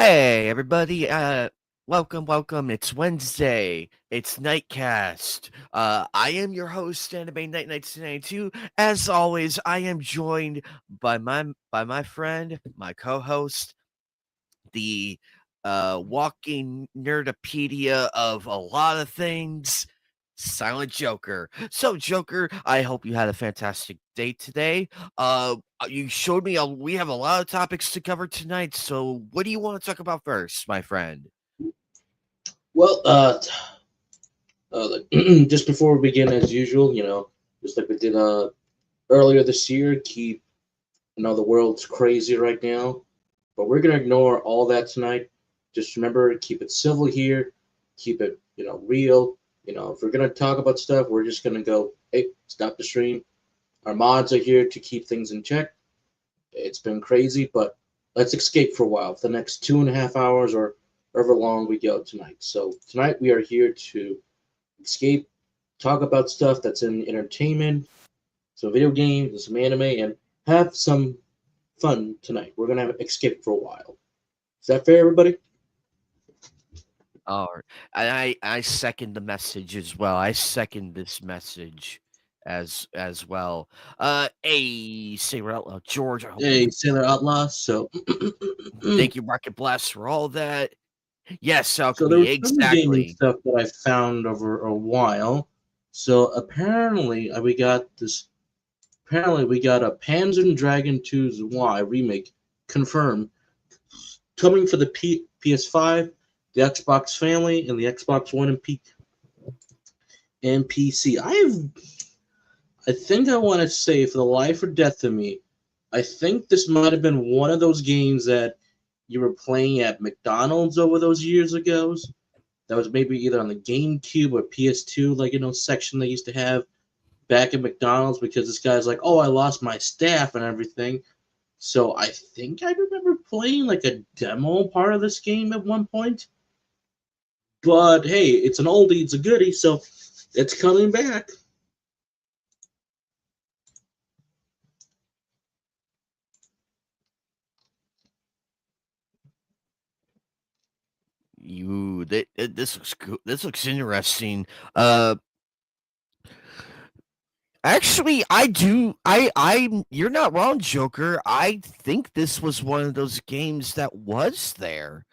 Hey everybody, welcome. It's Wednesday. It's Knightcast. I am your host, Anime Night 1992. As always, I am joined by my friend, my co-host, the walking nerdopedia of a lot of things, Silent Joker. So, Joker, I hope you had a fantastic day today. You showed me we have a lot of topics to cover tonight. So, what do you want to talk about first, my friend? Well, just before we begin, as usual, just like we did earlier this year, the world's crazy right now, but we're gonna ignore all that tonight. Just remember, keep it civil here, keep it, real. If we're gonna talk about stuff, we're just gonna go, hey, stop the stream. Our mods are here to keep things in check. It's been crazy, but let's escape for a while, for the next 2.5 hours or however long we go tonight. So tonight we are here to escape, talk about stuff that's in entertainment, some video games, and some anime, and have some fun tonight. We're gonna have escape for a while. Is that fair, everybody? Oh, I second the message as well. I second this message as well. Say it out loud, George. I hope Hey, you Sailor Outlaw. So, thank you, Rocket Blast, for all that. Yes, so there Alchemy, was some gaming exactly. stuff that I found over a while. So apparently, we got a Panzer and Dragon 2's Y remake confirmed coming for the PS5, the Xbox family, and the Xbox One and PC. I think I want to say, for the life or death of me, I think this might have been one of those games that you were playing at McDonald's over those years ago. That was maybe either on the GameCube or PS2, section they used to have back at McDonald's, because this guy's like, oh, I lost my staff and everything. So I think I remember playing like a demo part of this game at one point. But hey, it's an oldie, it's a goodie, so it's coming back. This looks cool. This looks interesting. Uh, Actually, I do. You're not wrong, Joker. I think this was one of those games that was there.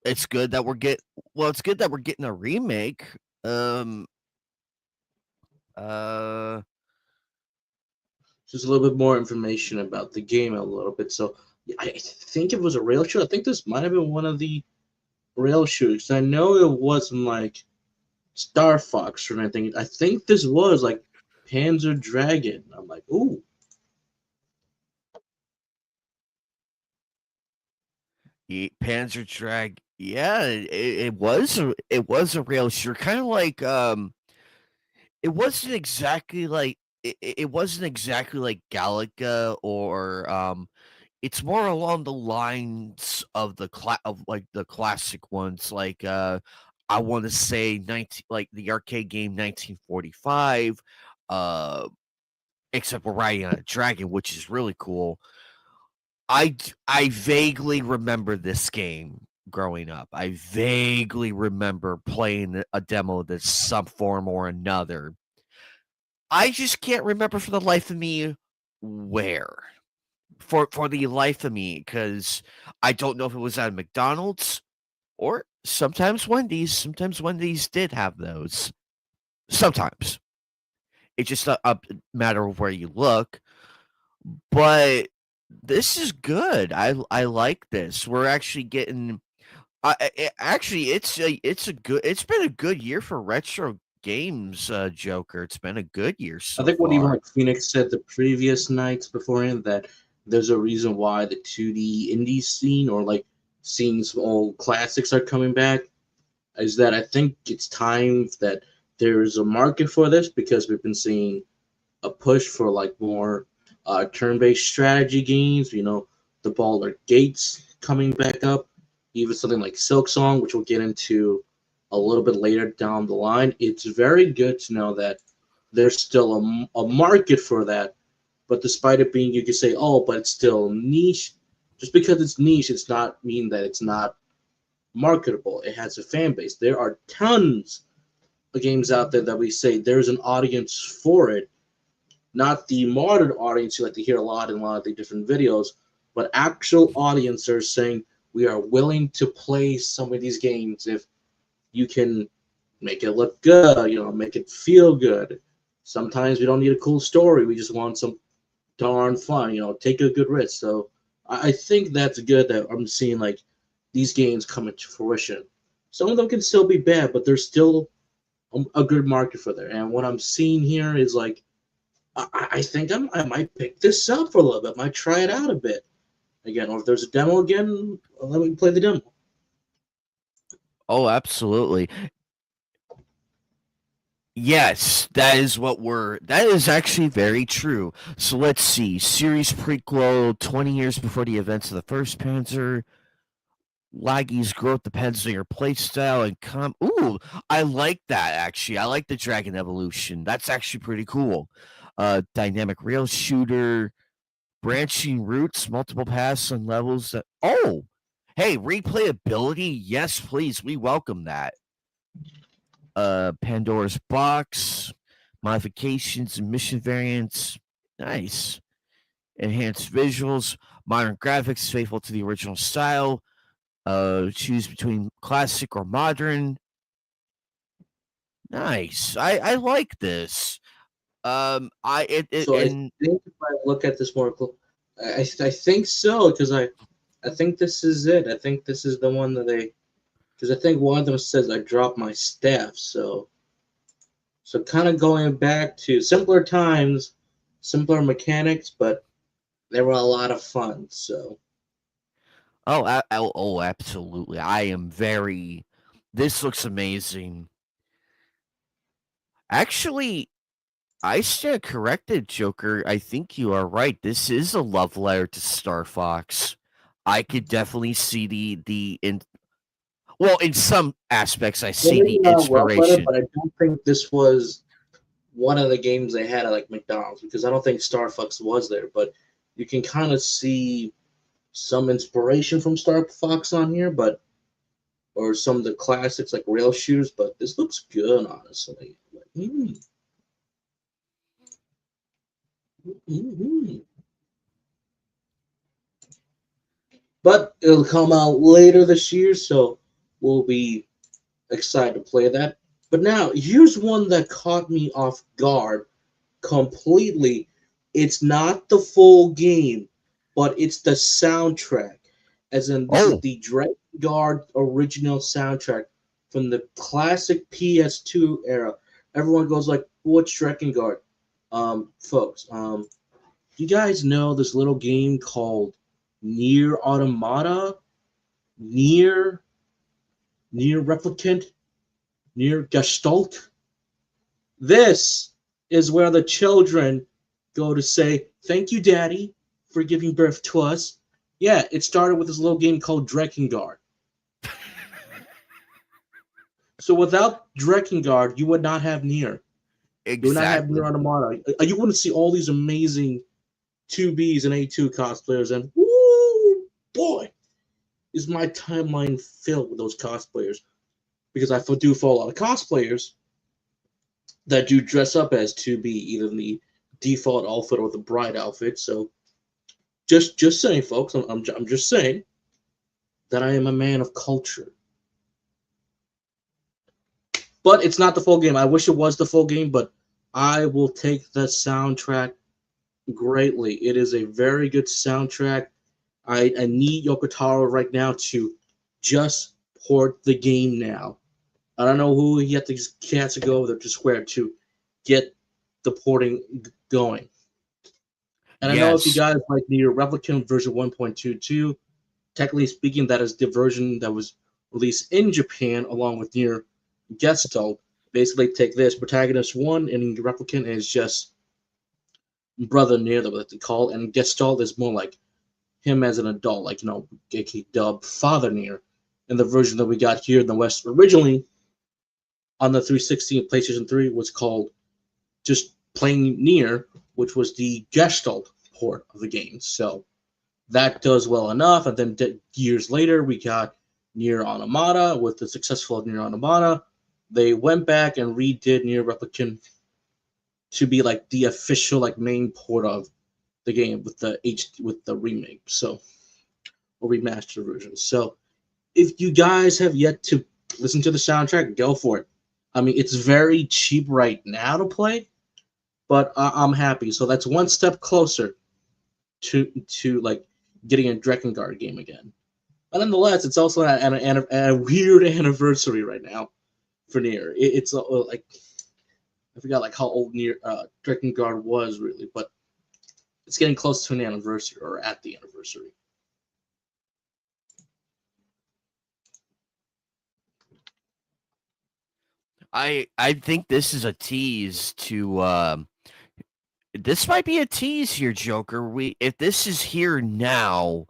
It's good that we're get. Well, it's good that we're getting a remake. Um. Uh. Just a little bit more information about the game a little bit. So yeah, I think it was a rail shooter. I think this might have been one of the rail shooters. I know it wasn't like Star Fox or anything. I think this was like Panzer Dragon. I'm like, ooh. Panzer Drag. Yeah, it was a rail shooter, kind of like it wasn't exactly like it wasn't exactly like Galaga or it's more along the lines of of like the classic ones, like I want to say 19 like the arcade game 1945, uh except we're riding on a dragon, which is really cool. I vaguely remember this game growing up. I vaguely remember playing a demo of this some form or another. I just can't remember for the life of me where. For the life of me, because I don't know if it was at McDonald's or sometimes Wendy's. Sometimes Wendy's did have those. Sometimes. It's just a matter of where you look. But this is good. I like this. We're actually getting. Actually, it's been a good year for retro games, Joker. It's been a good year I so think what even far. like Phoenix said the previous nights beforehand, that there's a reason why the 2D indie scene, or like seeing some old classics, are coming back. Is that I think it's time that there's a market for this, because we've been seeing a push for like more turn-based strategy games. The Baldur Gates coming back up, even something like Silk Song, which we'll get into a little bit later down the line. It's very good to know that there's still a market for that, but despite it being, you could say, oh, but it's still niche. Just because it's niche, it's not mean that it's not marketable. It has a fan base. There are tons of games out there that we say there's an audience for it, not the modern audience you like to hear a lot in a lot of the different videos, but actual audience are saying we are willing to play some of these games if you can make it look good, make it feel good. Sometimes we don't need a cool story. We just want some darn fun, take a good risk. So I think that's good that I'm seeing like these games come into fruition. Some of them can still be bad, but there's still a good market for there. And what I'm seeing here is like, I think I might pick this up for a little bit. Might try it out a bit again, or if there's a demo again, let me play the demo. Oh, absolutely. Yes, that is actually very true. So let's see. Series prequel 20 years before the events of the first Panzer. Laggy's growth depends on your playstyle and Ooh, I like that actually. I like the Dragon Evolution. That's actually pretty cool. Dynamic rail shooter, branching routes, multiple paths and levels that hey, replayability. Yes, please. We welcome that. Pandora's Box, modifications and mission variants. Nice. Enhanced visuals, modern graphics faithful to the original style. Choose between classic or modern. Nice. I like this. I it So I and think if I look at this more, I think so because I think this is it. I think this is the one that because I think one of them says I dropped my staff. So kind of going back to simpler times, simpler mechanics, but they were a lot of fun. So absolutely. I am very. This looks amazing. Actually, I stand corrected, Joker. I think you are right. This is a love letter to Star Fox. I could definitely see well, in some aspects, I well, see maybe the not a rough letter, inspiration. but I don't think this was one of the games they had at like McDonald's because I don't think Star Fox was there. But you can kind of see some inspiration from Star Fox on here, but or some of the classics like rail shooters. But this looks good, honestly. Mm. But it'll come out later this year, so we'll be excited to play that. But now, here's one that caught me off guard completely. It's not the full game, but it's the soundtrack. As in, this is Oh, the Dragon Guard original soundtrack from the classic PS2 era. Everyone goes like, "What's Dragon Guard?" Folks, you guys know this little game called Near Automata, Near Near Replicant, Near Gestalt? This is where the children go to say, "Thank you, Daddy, for giving birth to us." Yeah, it started with this little game called Drekingard. So without Drekingard, you would not have Nier. You would not have Nier exactly. Automata. You wouldn't see all these amazing 2Bs and A2 cosplayers, and woo, boy, is my timeline filled with those cosplayers. Because I do follow a lot of cosplayers that do dress up as 2B, either in the default outfit or the bride outfit. So just saying, folks, I'm just saying that I am a man of culture. But it's not the full game. I wish it was the full game, but I will take the soundtrack greatly. It is a very good soundtrack. I need Yoko Taro right now to just port the game now. I don't know who he has to go over to Square to get the porting going. And I know if you Yes. guys like the Replicant version 1.22, technically speaking, that is the version that was released in Japan along with Nier Gestalt. Basically, take this protagonist one, and Replicant is just brother Nier, that what they call, and Gestalt is more like him as an adult, like aka dub Father Nier. And the version that we got here in the West originally on the 360 and PlayStation 3 was called just plain Nier, which was the Gestalt port of the game. So that does well enough, and then years later we got Nier Automata. With the successful Nier Automata, they went back and redid Nier Replicant to be like the official like main port of the game with the remake, so or remastered version. So if you guys have yet to listen to the soundtrack, go for it. I mean, it's very cheap right now to play, but I'm happy. So that's one step closer to like getting a Drakengard game again. But nonetheless, it's also a weird anniversary right now for Nier. It's like I forgot like how old Nier Drakengard was really, but it's getting close to an anniversary or at the anniversary. I think this is a tease to this might be a tease here, Joker. If this is here now,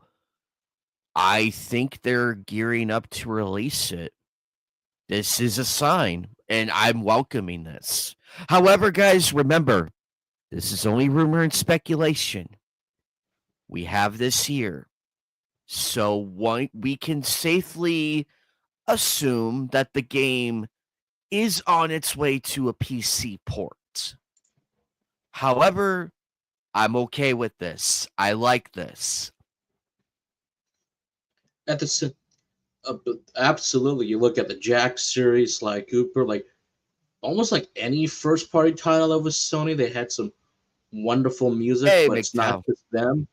I think they're gearing up to release it. This is a sign, and I'm welcoming this. However, guys, remember, this is only rumor and speculation. We have this here. So we can safely assume that the game is on its way to a PC port. However, I'm okay with this. I like this. At the absolutely, you look at the Jack series, Sly Cooper, like almost like any first party title of Sony, they had some wonderful music, Hey, but it's not McDowell. just them.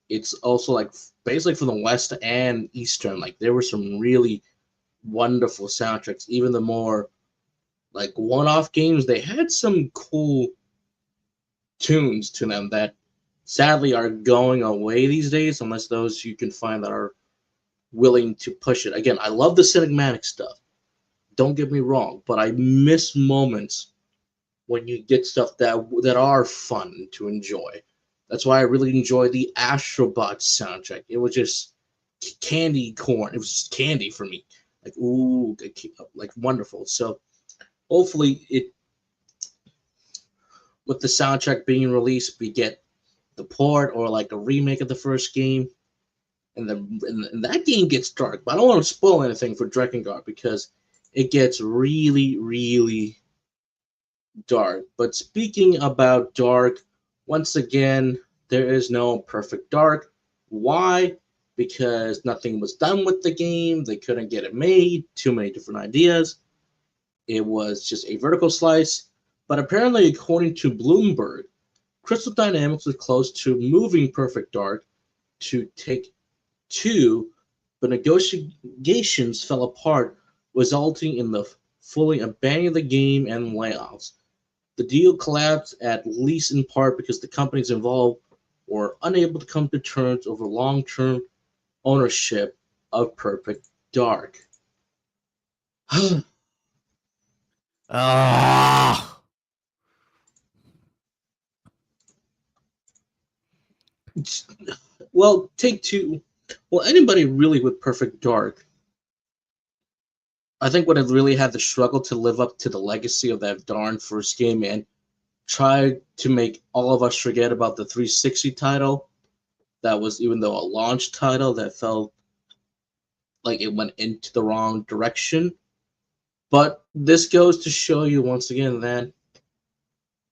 It's also like basically from the West and Eastern. Like there were some really wonderful soundtracks. Even the more like one-off games, they had some cool tunes to them that sadly are going away these days, unless those you can find that are willing to push it. Again, I love the cinematic stuff. Don't get me wrong, but I miss moments when you get stuff that are fun to enjoy. That's why I really enjoy the Astrobot soundtrack. It was just candy corn. It was just candy for me. Like ooh, like wonderful. So hopefully, it with the soundtrack being released, we get the port or like a remake of the first game, and that game gets dark. But I don't want to spoil anything for Drakengard because it gets really, really dark. But speaking about dark, once again, there is no perfect dark. Why? Because nothing was done with the game. They couldn't get it made. Too many different ideas. It was just a vertical slice. But apparently, according to Bloomberg, Crystal Dynamics was close to moving Perfect Dark to Take Two, but negotiations fell apart, resulting in the fully abandoning the game and layoffs. The deal collapsed at least in part because the companies involved were unable to come to terms over long-term ownership of Perfect Dark. Ah. Well, Take Two. Well, anybody really with Perfect Dark, I think would have really had to struggle to live up to the legacy of that darn first game and try to make all of us forget about the 360 title. That was, even though a launch title that felt like it went into the wrong direction. But this goes to show you once again that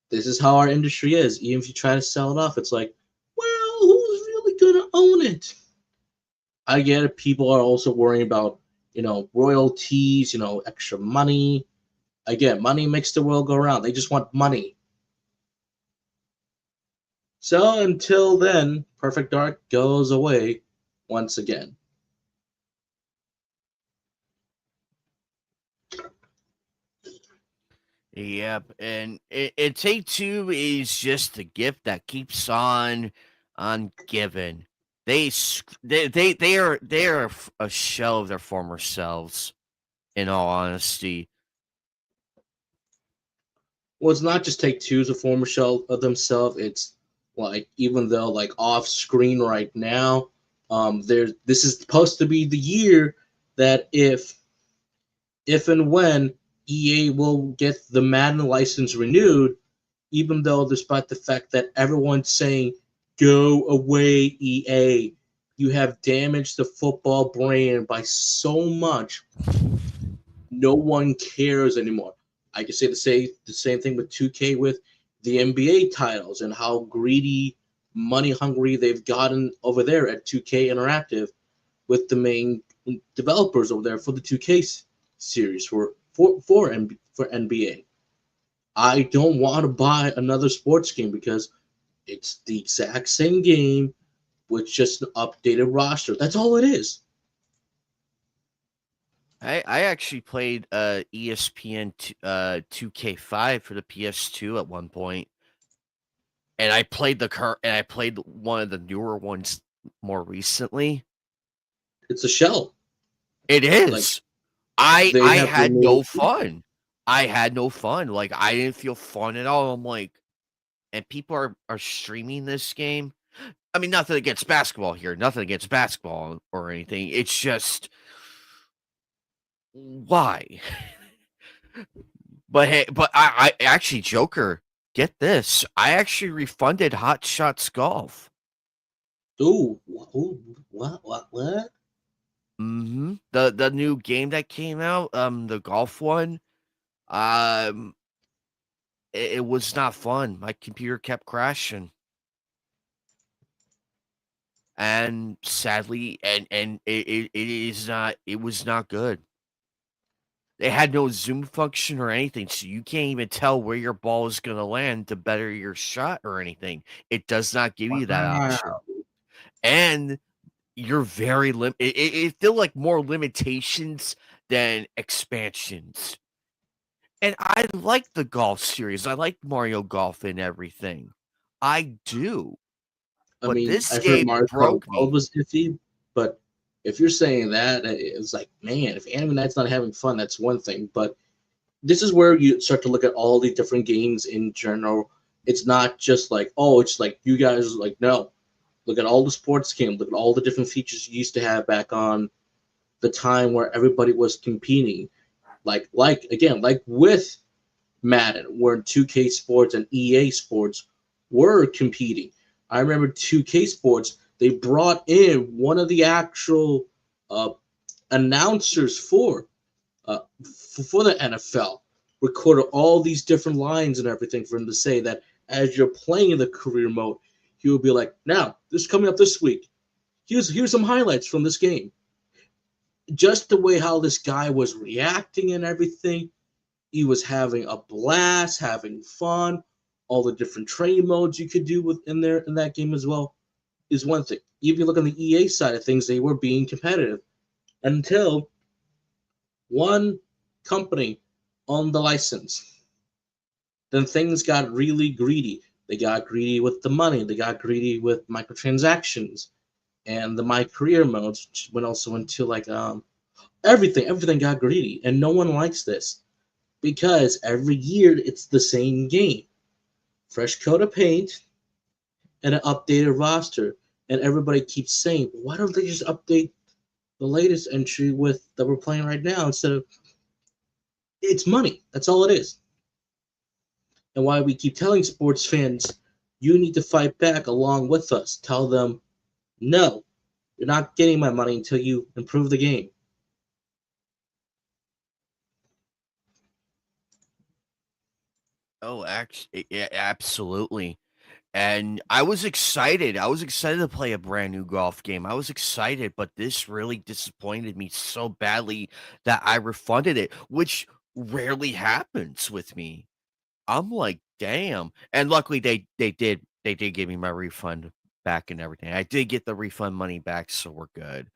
this is how our industry is. Even if you try to sell it off, it's like, well, who's really gonna own it? I get it. People are also worrying about, royalties, extra money. Again, money makes the world go around. They just want money. So until then, Perfect Dark goes away once again. Yep, and Take Two is just the gift that keeps on giving. They are a shell of their former selves. In all honesty, Well, it's not just Take Two's a former shell of themselves. It's like even though like off screen right now, this is supposed to be the year that if and when EA will get the Madden license renewed, even though despite the fact that everyone's saying, go away, EA, You have damaged the football brand by so much. No one cares anymore. I can say the same thing with 2K with the NBA titles and how greedy, money hungry they've gotten over there at 2K Interactive with the main developers over there for the 2K series for NBA. I don't want to buy another sports game because it's the exact same game with just an updated roster. That's all it is. I actually played ESPN 2K5 for the PS2 at one point, and I played one of the newer ones more recently. It's a shell. It Like is. they I have had no removed. fun. I had no fun. Like I didn't feel fun at all. I'm like, and people are streaming this game. I mean, nothing against basketball here. Nothing against basketball or anything. It's just why? But hey, but I actually, Joker, get this. I actually refunded Hot Shots Golf. What? The new game that came out, the golf one, um, it was not fun. My computer kept crashing, and sadly, and it is not. It was not good. They had no zoom function or anything, so you can't even tell where your ball is gonna land to better your shot or anything. It does not give you that option, Wow. and you're very it feel like more limitations than expansions. And I like the golf series. I like Mario Golf and everything. I do. I But mean, this I've heard game Mario Kart broke World me. was iffy, but if you're saying that, it's like, man, if Anime Night's not having fun, that's one thing. But this is where you start to look at all the different games in general. It's not just like, oh, it's like you guys like, no. Look at all the sports games. Look at all the different features you used to have back on the time where everybody was competing. Like with Madden, where 2K Sports and EA Sports were competing. I remember 2K Sports, they brought in one of the actual uh, announcers for the NFL, recorded all these different lines and everything for him to say that as you're playing the career mode, he would be like, "Now, this is coming up this week. Here's some highlights from this game." Just the way how this guy was reacting and everything, he was having a blast, having fun. All the different training modes you could do within there in that game as well is one thing. Even if you look on the EA side of things, they were being competitive until one company owned the license. Then things got really greedy. They got greedy with the money. They got greedy with microtransactions and the my career modes went also into like everything got greedy, and no one likes this because every year it's the same game, fresh coat of paint and an updated roster, and everybody keeps saying, why don't they just update the latest entry with that we're playing right now instead of it's money. That's all it is. And why we keep telling sports fans, you need to fight back along with us. Tell them, no, you're not getting my money until you improve the game. Oh, actually, yeah, absolutely. And I was excited. I was excited to play a brand new golf game. I was excited, but this really disappointed me so badly that I refunded it, which rarely happens with me. I'm like, "Damn." And luckily they did give me my refund back and everything. I did get the refund money back, so we're good.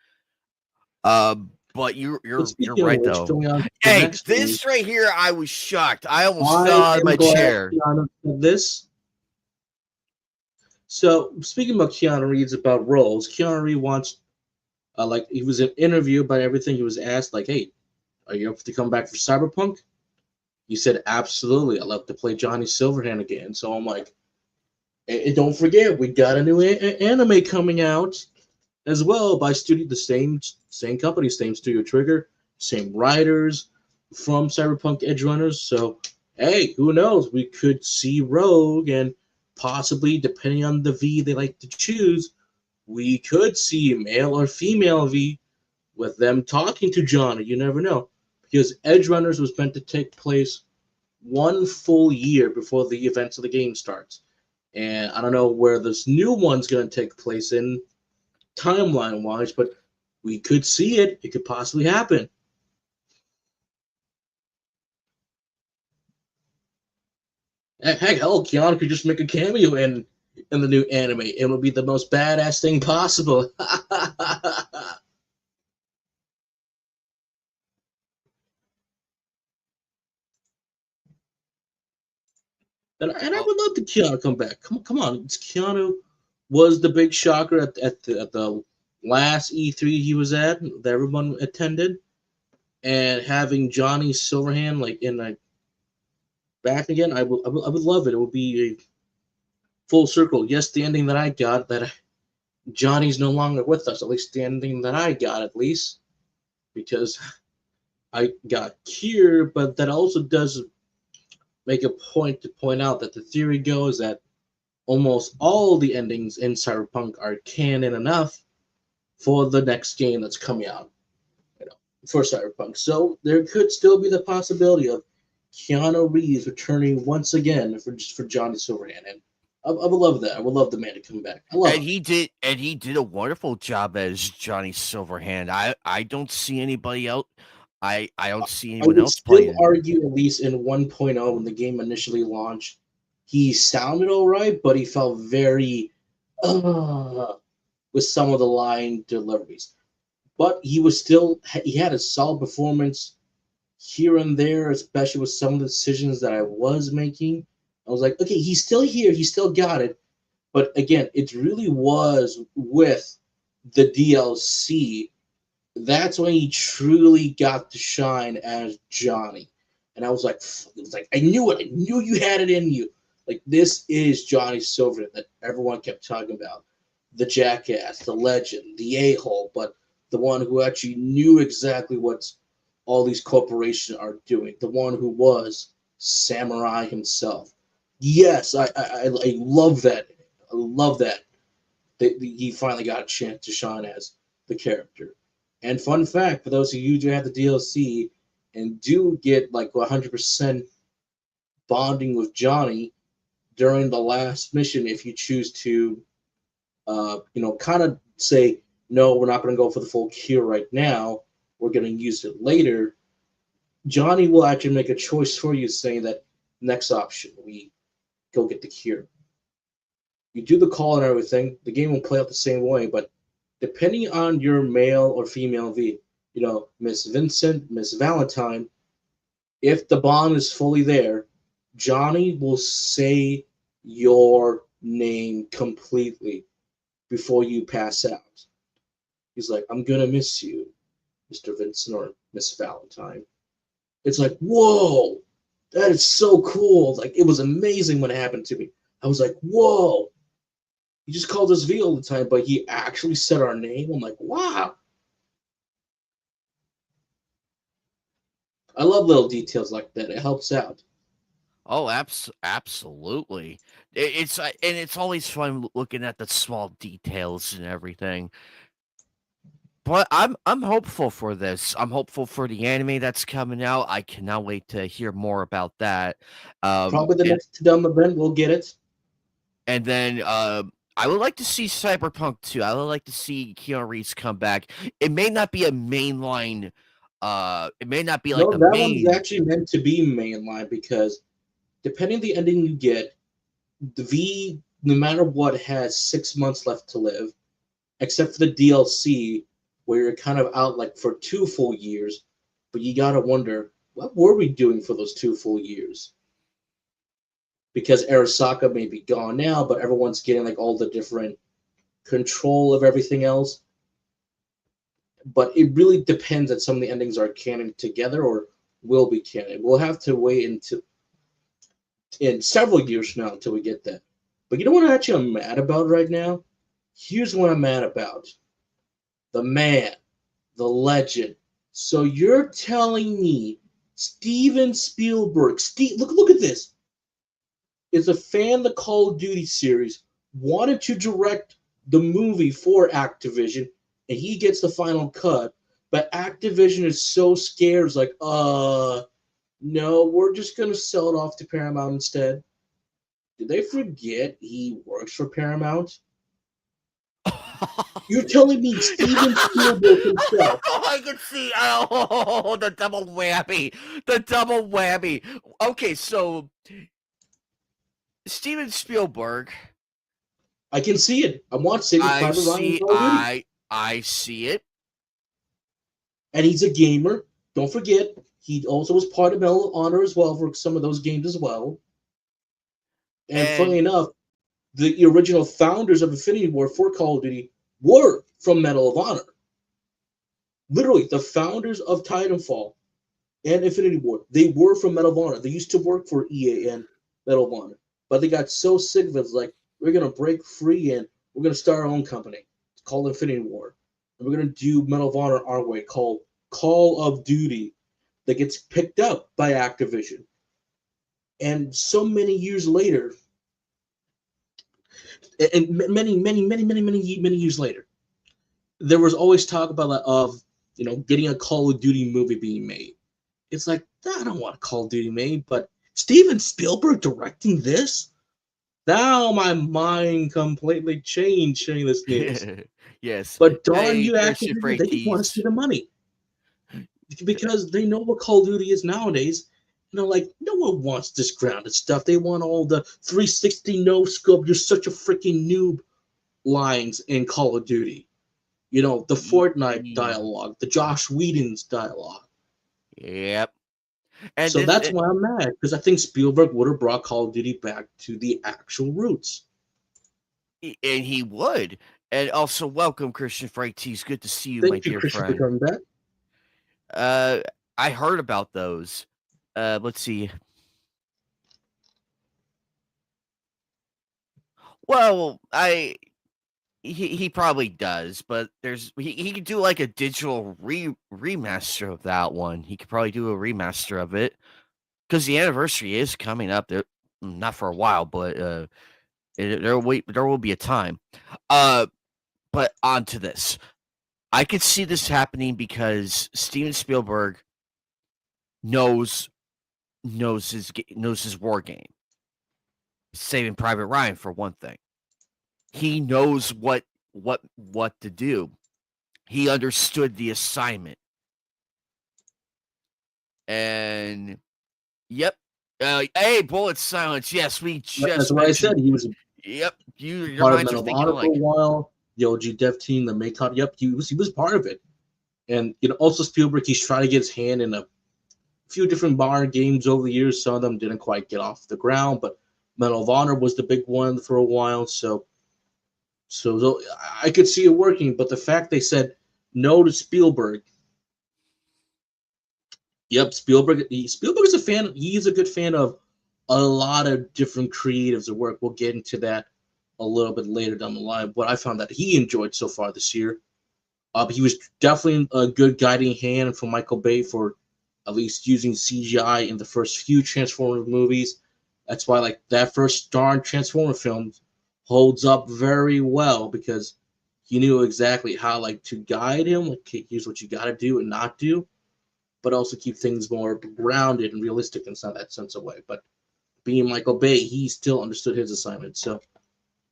But But you're speaking of right which, though. going on to the Hey, next this news, right here, I was shocked. I almost fell I out of am my glad chair. Keanu said this. So speaking about Keanu Reeves about roles, Keanu Reeves wants, like he was in interview about everything. He was asked like, "Hey, are you up to come back for Cyberpunk?" He said, "Absolutely. I love to play Johnny Silverhand again." So I'm like, and don't forget, we got a new anime coming out as well by studio the same company, same Studio Trigger, same writers from Cyberpunk Edge Runners. So hey, who knows? We could see Rogue and possibly, depending on the V they like to choose, we could see male or female V with them talking to Johnny. You never know. Because Edge Runners was meant to take place one full year before the events of the game starts. And I don't know where this new one's going to take place in timeline wise, but we could see it. It could possibly happen. Heck, hell, Keanu could just make a cameo in the new anime. It would be the most badass thing possible. And I Oh, would love to Keanu come back. Come on. Keanu was the big shocker at the last E3 he was at that everyone attended, and having Johnny Silverhand like in like back again, I would love it. It would be a full circle. Yes, the ending that I got that Johnny's no longer with us. At least the ending that I got, at least because I got Kier, but that also does make a point to point out that the theory goes that almost all the endings in Cyberpunk are canon enough for the next game that's coming out, you know, for Cyberpunk. So there could still be the possibility of Keanu Reeves returning once again for Johnny Silverhand, and I would love that. I would love the man to come back. I love him. and he did a wonderful job as Johnny Silverhand. I don't see anybody else. I don't see I anyone would else still playing. argue, at least in 1.0, when the game initially launched, he sounded all right, but he felt very with some of the line deliveries. But he had a solid performance here and there, especially with some of the decisions that I was making. I was like, okay, he's still here, he still got it. But again, it really was with the DLC. That's when he truly got to shine as Johnny. And I was like, it was like I knew it. I knew you had it in you. Like this is Johnny Silver that everyone kept talking about. The jackass, the legend, the a-hole, but the one who actually knew exactly what all these corporations are doing. The one who was Samurai himself. Yes, I love that. I love that he finally got a chance to shine as the character. And fun fact for those of you who do have the DLC and do get like 100% bonding with Johnny during the last mission, if you choose to, kind of say, no, we're not going to go for the full cure right now. We're going to use it later. Johnny will actually make a choice for you, saying that next option, we go get the cure. You do the call and everything. The game will play out the same way, but depending on your male or female V, Miss Vincent, Miss Valentine, if the bond is fully there, Johnny will say your name completely before you pass out. He's like, I'm gonna miss you, Mr. Vincent or Miss Valentine. It's like, whoa, that is so cool. Like, it was amazing when it happened to me. I was like, whoa. He just called us V all the time, but he actually said our name. I'm like, wow. I love little details like that. It helps out. Oh, absolutely. And it's always fun looking at the small details and everything. But I'm hopeful for this. I'm hopeful for the anime that's coming out. I cannot wait to hear more about that. Probably the And next dumb event, we'll get it. then I would like to see Cyberpunk too. I would like to see Keanu Reeves come back. It may not be a mainline. It may not be like No, the that one's main. actually meant to be mainline because depending on the ending you get, the V, no matter what, has 6 months left to live, except for the DLC, where you're kind of out like for 2 full years. But you gotta wonder, what were we doing for those 2 full years? Because Arasaka may be gone now, but everyone's getting like all the different control of everything else. But it really depends that some of the endings are canon together or will be canon. We'll have to wait until in several years from now until we get that. But you know what actually I'm mad about right now? Here's what I'm mad about. The man, the legend. So you're telling me Steven Spielberg, look at this, is a fan of the Call of Duty series, wanted to direct the movie for Activision, and he gets the final cut. But Activision is so scared, it's like, no, we're just gonna sell it off to Paramount instead. Did they forget he works for Paramount? You're telling me Steven Spielberg himself? I can see. Oh, the double whammy. The double whammy. Okay, so Steven Spielberg. I can see it. I want Saving I Private Ryan and see. Call of Duty, I see it. and he's a gamer. Don't forget, he also was part of Medal of Honor as well for some of those games as well. And funnily And enough, the original founders of Infinity War for Call of Duty were from Medal of Honor. Literally, the founders of Titanfall and Infinity War, they were from Medal of Honor. They used to work for EA and Medal of Honor, but they got so sick of it, it's like, we're gonna break free and we're gonna start our own company. It's called Infinity War, and we're gonna do Medal of Honor our way, called Call of Duty, that gets picked up by Activision. And so many years later, and many years later, there was always talk about getting a Call of Duty movie being made. It's like, I don't want a Call of Duty made, but Steven Spielberg directing this? Now my mind completely changed hearing this news. yes. But darn Hey, you, Christian Activision, they just want to see Freitas. the money because they know what Call of Duty is nowadays. Like, no one wants this grounded stuff. They want all the 360 no scope. You're such a freaking noob lines in Call of Duty. The Fortnite dialogue, the Josh Whedon's dialogue. Yep. And So this, that's why I'm mad, because I think Spielberg would have brought Call of Duty back to the actual roots. and he would. And also, welcome, Christian Freitas. Good to see you, my Thank you, dear Christian, for friend. coming back. Uh, I heard about those. Let's see. Well, he probably does, but he could do like a digital remaster of that one. He could probably do a remaster of it because the anniversary is coming up. There, not for a while, but there will be a time. But on to this. I could see this happening because Steven Spielberg knows knows his war game. Saving Private Ryan for one thing. He knows what to do. He understood the assignment. And yep. Hey, bullet silence. Yes, we That's just what I said. mentioned. He was Yep, your part of minds are Medal of thinking Honor for a alike. while, the OG Dev team, the Maycon. Yep, he was part of it. And also Spielberg, he's trying to get his hand in a few different modern games over the years. Some of them didn't quite get off the ground, but Medal of Honor was the big one for a while. So I could see it working, but the fact they said no to Spielberg. Yep, Spielberg. Spielberg is a fan. He's a good fan of a lot of different creatives at work. We'll get into that a little bit later down the line. What I found that he enjoyed so far this year. He was definitely a good guiding hand for Michael Bay for at least using CGI in the first few Transformers movies. That's why like that first darn Transformer film holds up very well because he knew exactly how like to guide him. Like, here's what you got to do and not do, but also keep things more grounded and realistic in some that sense of way. But being Michael Bay, he still understood his assignment. So,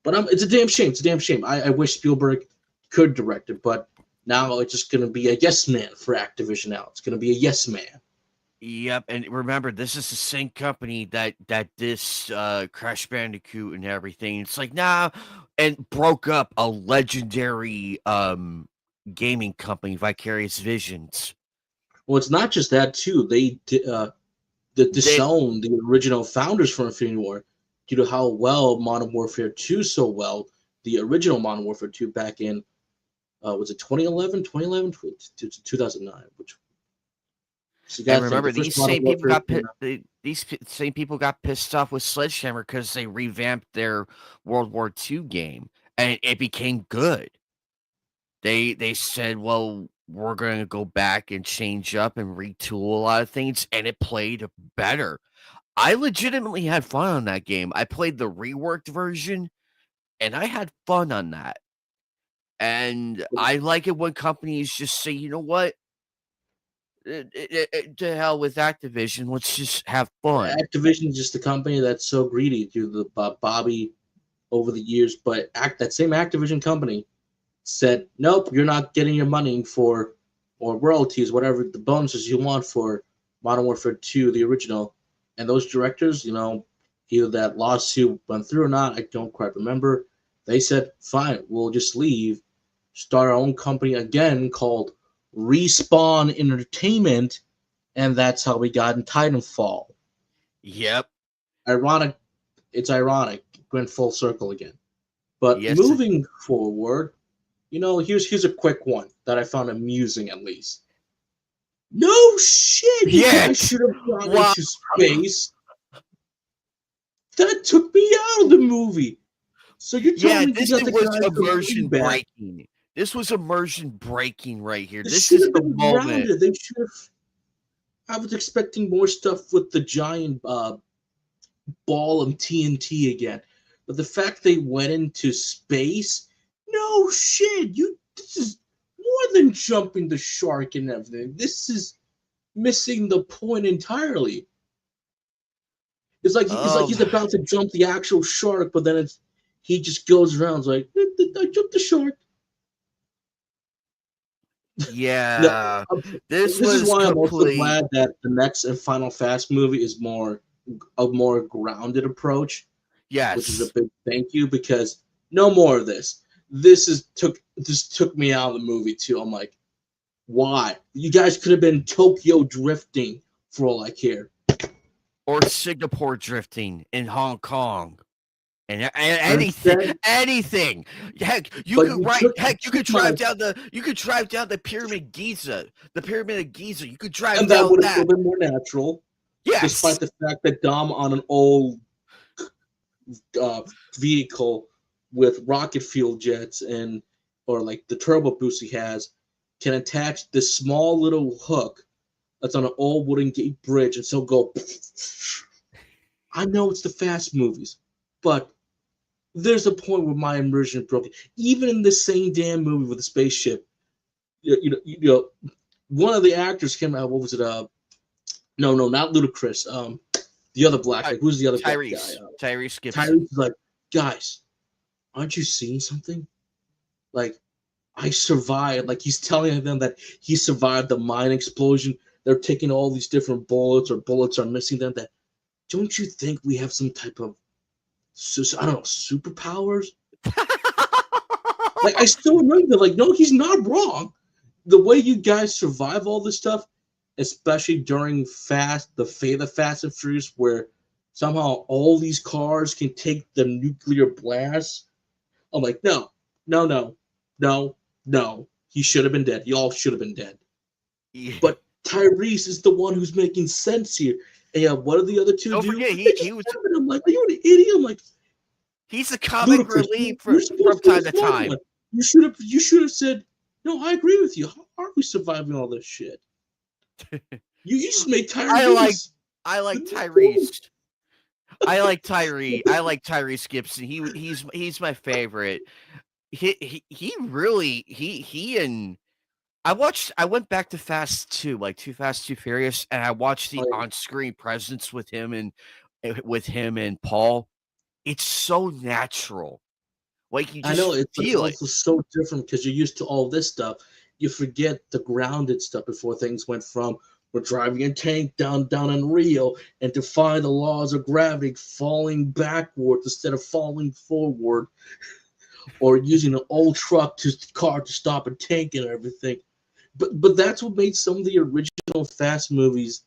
but it's a damn shame. It's a damn shame. I wish Spielberg could direct it, but now it's just going to be a yes man for Activision. Now it's going to be a yes man. Yep, and remember, this is the same company that this Crash Bandicoot and everything. It's like nah, and broke up a legendary gaming company, Vicarious Visions. Well, it's not just that too. They They disowned the original founders for Infinity War due to how well Modern Warfare 2 so well. The original Modern Warfare 2 back in was it 2011 to 2009, which so you got and to think the remember first Modern Warfare came out. same people got pissed off with Sledgehammer because they revamped their World War II game and it became good. They said, well, we're going to go back and change up and retool a lot of things, and it played better. I legitimately had fun on that game. I played the reworked version, and I had fun on that. And I like it when companies just say, you know what, to hell with Activision, let's just have fun. Activision is just a company that's so greedy to the Bobby over the years, but that same Activision company said, nope, you're not getting your money for, or royalties, whatever the bonuses you want for Modern Warfare 2, the original. And those directors, either that lawsuit went through or not, I don't quite remember. They said, fine, we'll just leave, start our own company again called Respawn Entertainment, and that's how we got in Titanfall. Yep. Ironic. It's ironic. Went full circle again. But Yes. moving forward, here's a quick one that I found amusing at least. No shit! You guys should have gone into space. That took me out of the movie. So you're telling me this you got the was guys immersion back. breaking. This was immersion breaking right here. This This should is have the been moment. grounded. They should have. I was expecting more stuff with the giant ball of TNT again, but the fact they went into space, no shit. This is more than jumping the shark and everything. This is missing the point entirely. It's like he's about to jump the actual shark, but then he just goes around like, I jumped the shark. Yeah, this is why I'm also glad that the next and Final Fast movie is a more grounded approach. Yes, which is a big thank you, because no more of this. This took me out of the movie too. I'm like, why? You guys could have been Tokyo drifting for all I care, or Singapore drifting in Hong Kong. And anything. Heck, you could drive down the Pyramid Giza. The Pyramid of Giza. You could drive down that. And that would have still been more natural. Yes. Despite the fact that Dom on an old vehicle with rocket fuel jets or like the turbo boost he has can attach this small little hook that's on an old wooden gate bridge and so go. I know it's the fast movies, but there's a point where my immersion broke. Even in the same damn movie with the spaceship, one of the actors came out. What was it? No, not Ludacris. The other black guy. Who's the other Tyrese. guy? Tyrese Gibson. Tyrese is like, guys, aren't you seeing something? Like, I survived. Like, he's telling them that he survived the mine explosion. They're taking all these different bullets, or bullets are missing them. That, don't you think we have some type of, I don't know, superpowers? Like, I still remember, like, no, he's not wrong. The way you guys survive all this stuff, especially during the Fast and Furious, where somehow all these cars can take the nuclear blast. I'm like, no. He should have been dead. Y'all should have been dead. Yeah. But Tyrese is the one who's making sense here. And yeah, what are the other two? Don't forget, he was. I'm like, are you an idiot? I'm like, he's a comic relief from time to time. You should have said, no, I agree with you. How are we surviving all this shit? You just made Tyrese. I like Tyrese. I like Tyree. I like Tyrese Gibson. He's my favorite. He really and I went back to Fast 2, like Too Fast, Too Furious, and I watched the on-screen presence with him and Paul. It's so natural. Like, you just feel it. It's also so different because you're used to all this stuff. You forget the grounded stuff before things went from we're driving a tank down in Rio and defying the laws of gravity, falling backwards instead of falling forward, or using an old car to stop a tank and everything. But that's what made some of the original Fast movies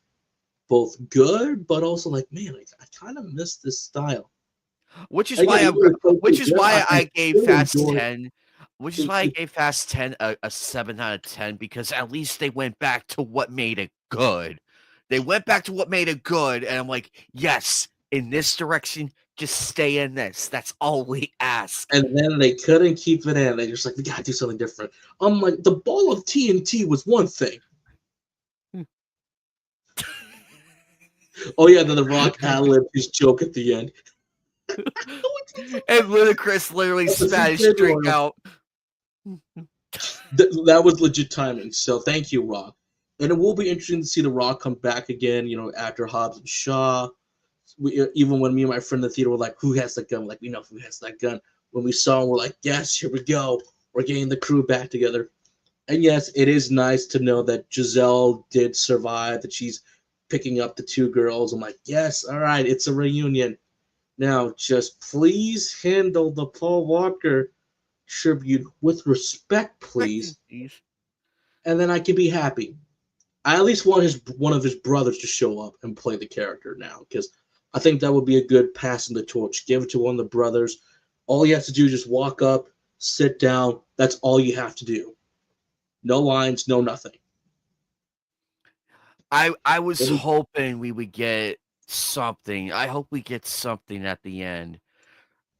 both good, but also like, man, I kind of miss this style. Which is why I gave Fast 10 a 7 out of 10, because at least they went back to what made it good. They went back to what made it good, and I'm like, yes, in this direction, just stay in this. That's all we ask. And then they couldn't keep it in. They just like, we gotta do something different. I'm like, the ball of TNT was one thing. Oh yeah, then the Rock ad-lib his joke at the end. And Ludacris literally spat his drink out. That was legit timing. So thank you, Rock. And it will be interesting to see The Rock come back again. After Hobbs and Shaw. Even when me and my friend in the theater were like, "Who has that gun?" We're like, we know who has that gun. When we saw him, we're like, "Yes, here we go. We're getting the crew back together." And yes, it is nice to know that Giselle did survive. That she's picking up the two girls. I'm like, yes, all right, it's a reunion. Now, just please handle the Paul Walker tribute with respect, please, Jeez. and then I can be happy. I at least want one of his brothers to show up and play the character now, because I think that would be a good passing the torch. Give it to one of the brothers. All you have to do is just walk up, sit down. That's all you have to do. No lines, no nothing. I was hoping we would get something. I hope we get something at the end.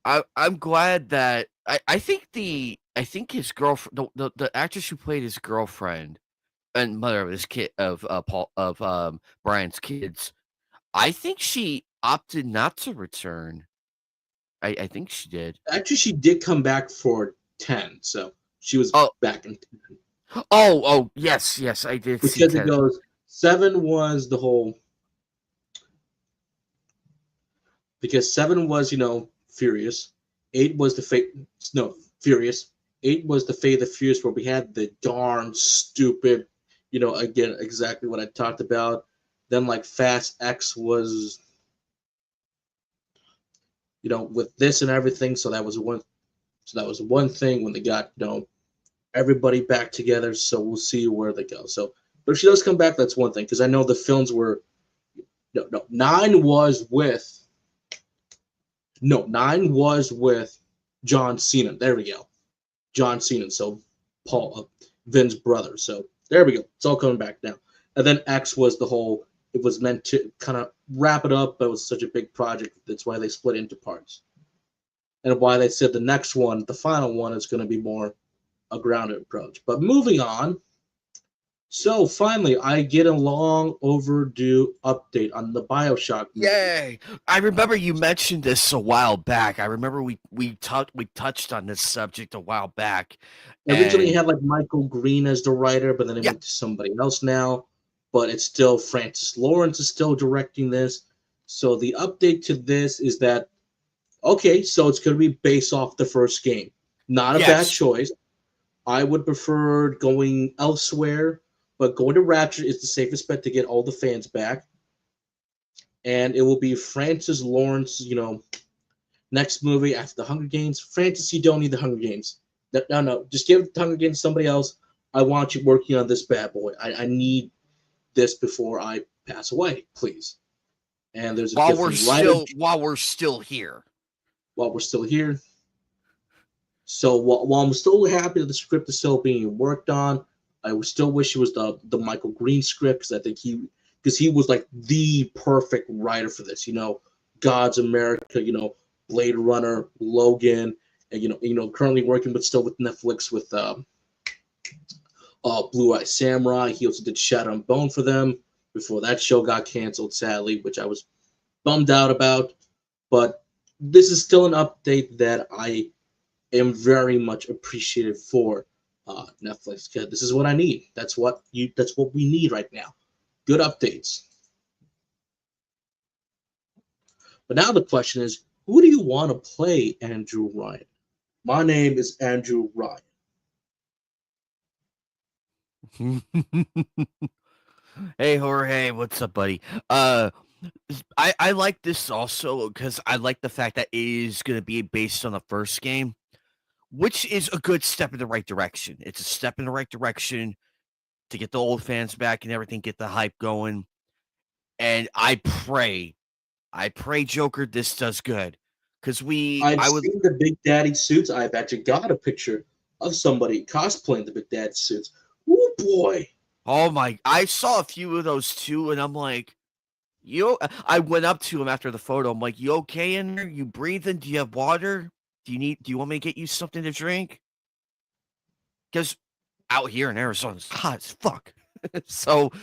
I'm glad that I think his girlfriend, the actress who played his girlfriend and mother of his kid of Paul of Brian's kids, I think she opted not to return. I think she did. Actually, she did come back for 10, so she was Oh, back in 10. yes, I did see Because it 10. goes 7 was the whole. Because 7 was, Furious. 8 was the Fate. No, Furious. 8 was the Fate of the Furious, where we had the darn stupid, again, exactly what I talked about. Then, like, Fast X was, with this and everything. So that was one. So that was one thing when they got, everybody back together. So we'll see where they go. So, but if she does come back, that's one thing, because I know the films were. No, 9 was with. No, 9 was with John Cena. There we go. John Cena. So Paul, Vin's brother. So there we go. It's all coming back now. And then X was the whole. It was meant to kind of wrap it up, but it was such a big project. That's why they split into parts. And why they said the next one, the final one, is going to be more a grounded approach. But moving on. So finally, I get a long overdue update on the Bioshock movie. Yay! I remember you mentioned this a while back. I remember we touched on this subject a while back, Originally, it and had like Michael Green as the writer, but then it yeah, went to somebody else now. But it's still Francis Lawrence is still directing this. So the update to this is that okay, so it's going to be based off the first game. Not a bad yes. choice. I would prefer going elsewhere, but going to Rapture is the safest bet to get all the fans back. And it will be Francis Lawrence, next movie after the Hunger Games. Francis, you don't need the Hunger Games. No. Just give the Hunger Games to somebody else. I want you working on this bad boy. I need this before I pass away, please. And there's a different writer While we're still here. while we're still here. So while I'm still happy that the script is still being worked on, I would still wish it was the Michael Green script, because I think he was like the perfect writer for this. God's America, Blade Runner, Logan, and currently working still with Netflix with Blue Eye Samurai. He also did Shadow and Bone for them before that show got canceled, sadly, which I was bummed out about. But this is still an update that I am very much appreciated for Netflix, because this is what I need. That's what we need right now. Good updates. But now the question is, who do you want to play Andrew Ryan? My name is Andrew Ryan. Hey Jorge, what's up, buddy? I like this also because I like the fact that it is going to be based on the first game, which is a good step in the right direction. It's a step in the right direction to get the old fans back and everything, get the hype going. And I pray, Joker, this does good because I've I would. seen the Big Daddy suits. I've actually got a picture of somebody cosplaying the Big Daddy suits. Oh boy! Oh my! I saw a few of those too, and I'm like, you. I went up to him after the photo. I'm like, you okay in there? You breathing? Do you have water? Do you want me to get you something to drink? Because out here in Arizona, it's hot as fuck. So,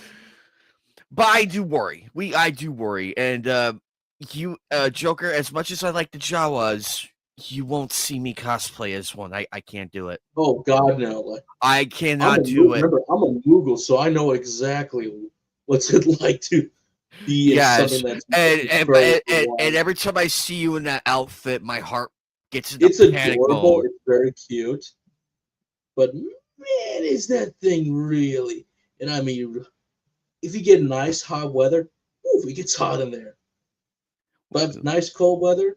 but I do worry. I do worry, and you, Joker. As much as I like the Jawas, You won't see me cosplay as one. I can't do it. Oh God, no! Like I cannot do it. remember, I'm a Google, so I know exactly what's it like to be in something Yes, that's and and incredibly and wide. every time I see you in that outfit, my heart gets into It's panic adorable. mode. It's very cute, but man, is that thing really? And I mean, if you get nice hot weather, oof, it gets hot in there. But nice cold weather,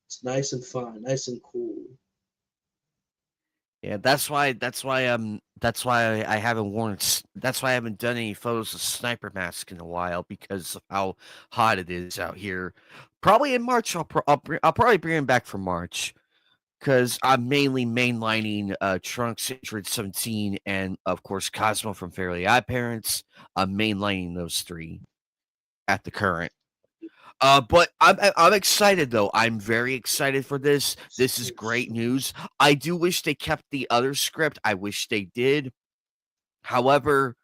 it's nice and fine, nice and cool. Yeah, that's why I haven't that's why I haven't done any photos of Sniper Mask in a while because of how hot it is out here. Probably in March, I'll probably bring him back for March because I'm mainly mainlining Trunks Android 17 and of course Cosmo from Fairly Odd Parents. I'm mainlining those three at the current. But I'm excited though. I'm very excited for this. This is great news. I do wish they kept the other script. I wish they did. However,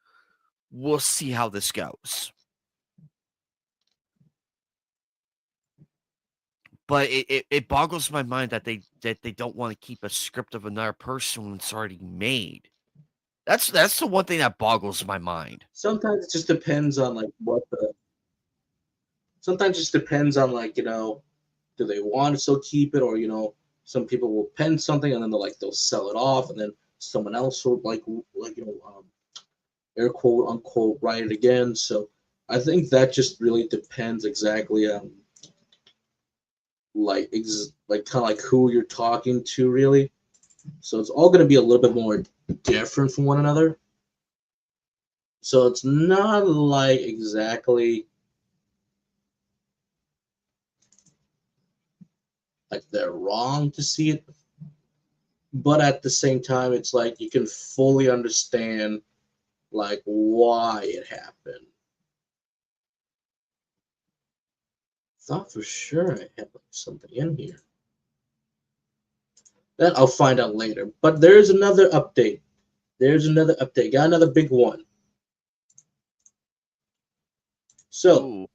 we'll see how this goes. But it boggles my mind that they don't want to keep a script of another person when it's already made. That's the one thing that boggles my mind. Sometimes it just depends on like what the. Sometimes it just depends on like do they want to still keep it, or some people will pen something and then they'll sell it off, and then someone else will air quote unquote write it again. So I think that just really depends exactly on like kind of like who you're talking to really. So it's all going to be a little bit more different from one another. So it's not like exactly like they're wrong to see it, but at the same time, it's like you can fully understand like why it happened. Thought for sure I had like something in here. That I'll find out later. But there's another update. There's another update. Got another big one. So Ooh.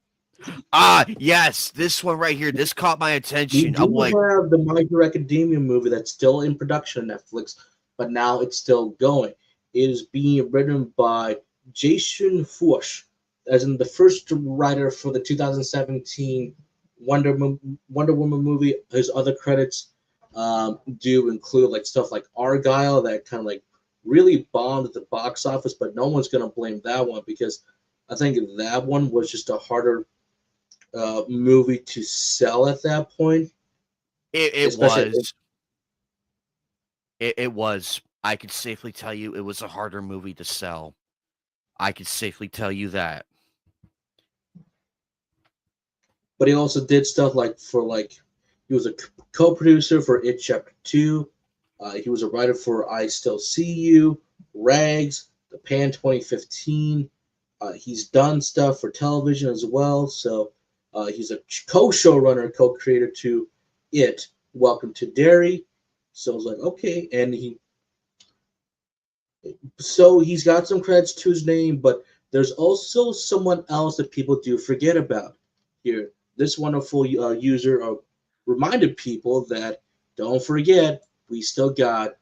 Ah, yes, this one right here. This caught my we attention. I'm do like, have the My Hero Academia movie that's still in production on Netflix, but now it's still going. It is being written by Jason Fuchs, as in the first writer for the 2017 Wonder Woman movie. His other credits do include like stuff like Argyle that kind of like really bombed at the box office, but no one's gonna blame that one because I think that one was just a harder movie to sell at that point, it especially. was. It was. I could safely tell you it was a harder movie to sell. I could safely tell you that. But he also did stuff like he was a co-producer for It Chapter Two. He was a writer for I Still See You, Rags, The Pan 2015. He's done stuff for television as well. So he's a co-showrunner, co-creator to It, Welcome to Derry. So I was like, okay, and he's got some credits to his name, but there's also someone else that people do forget about here. This wonderful user reminded people that don't forget we still got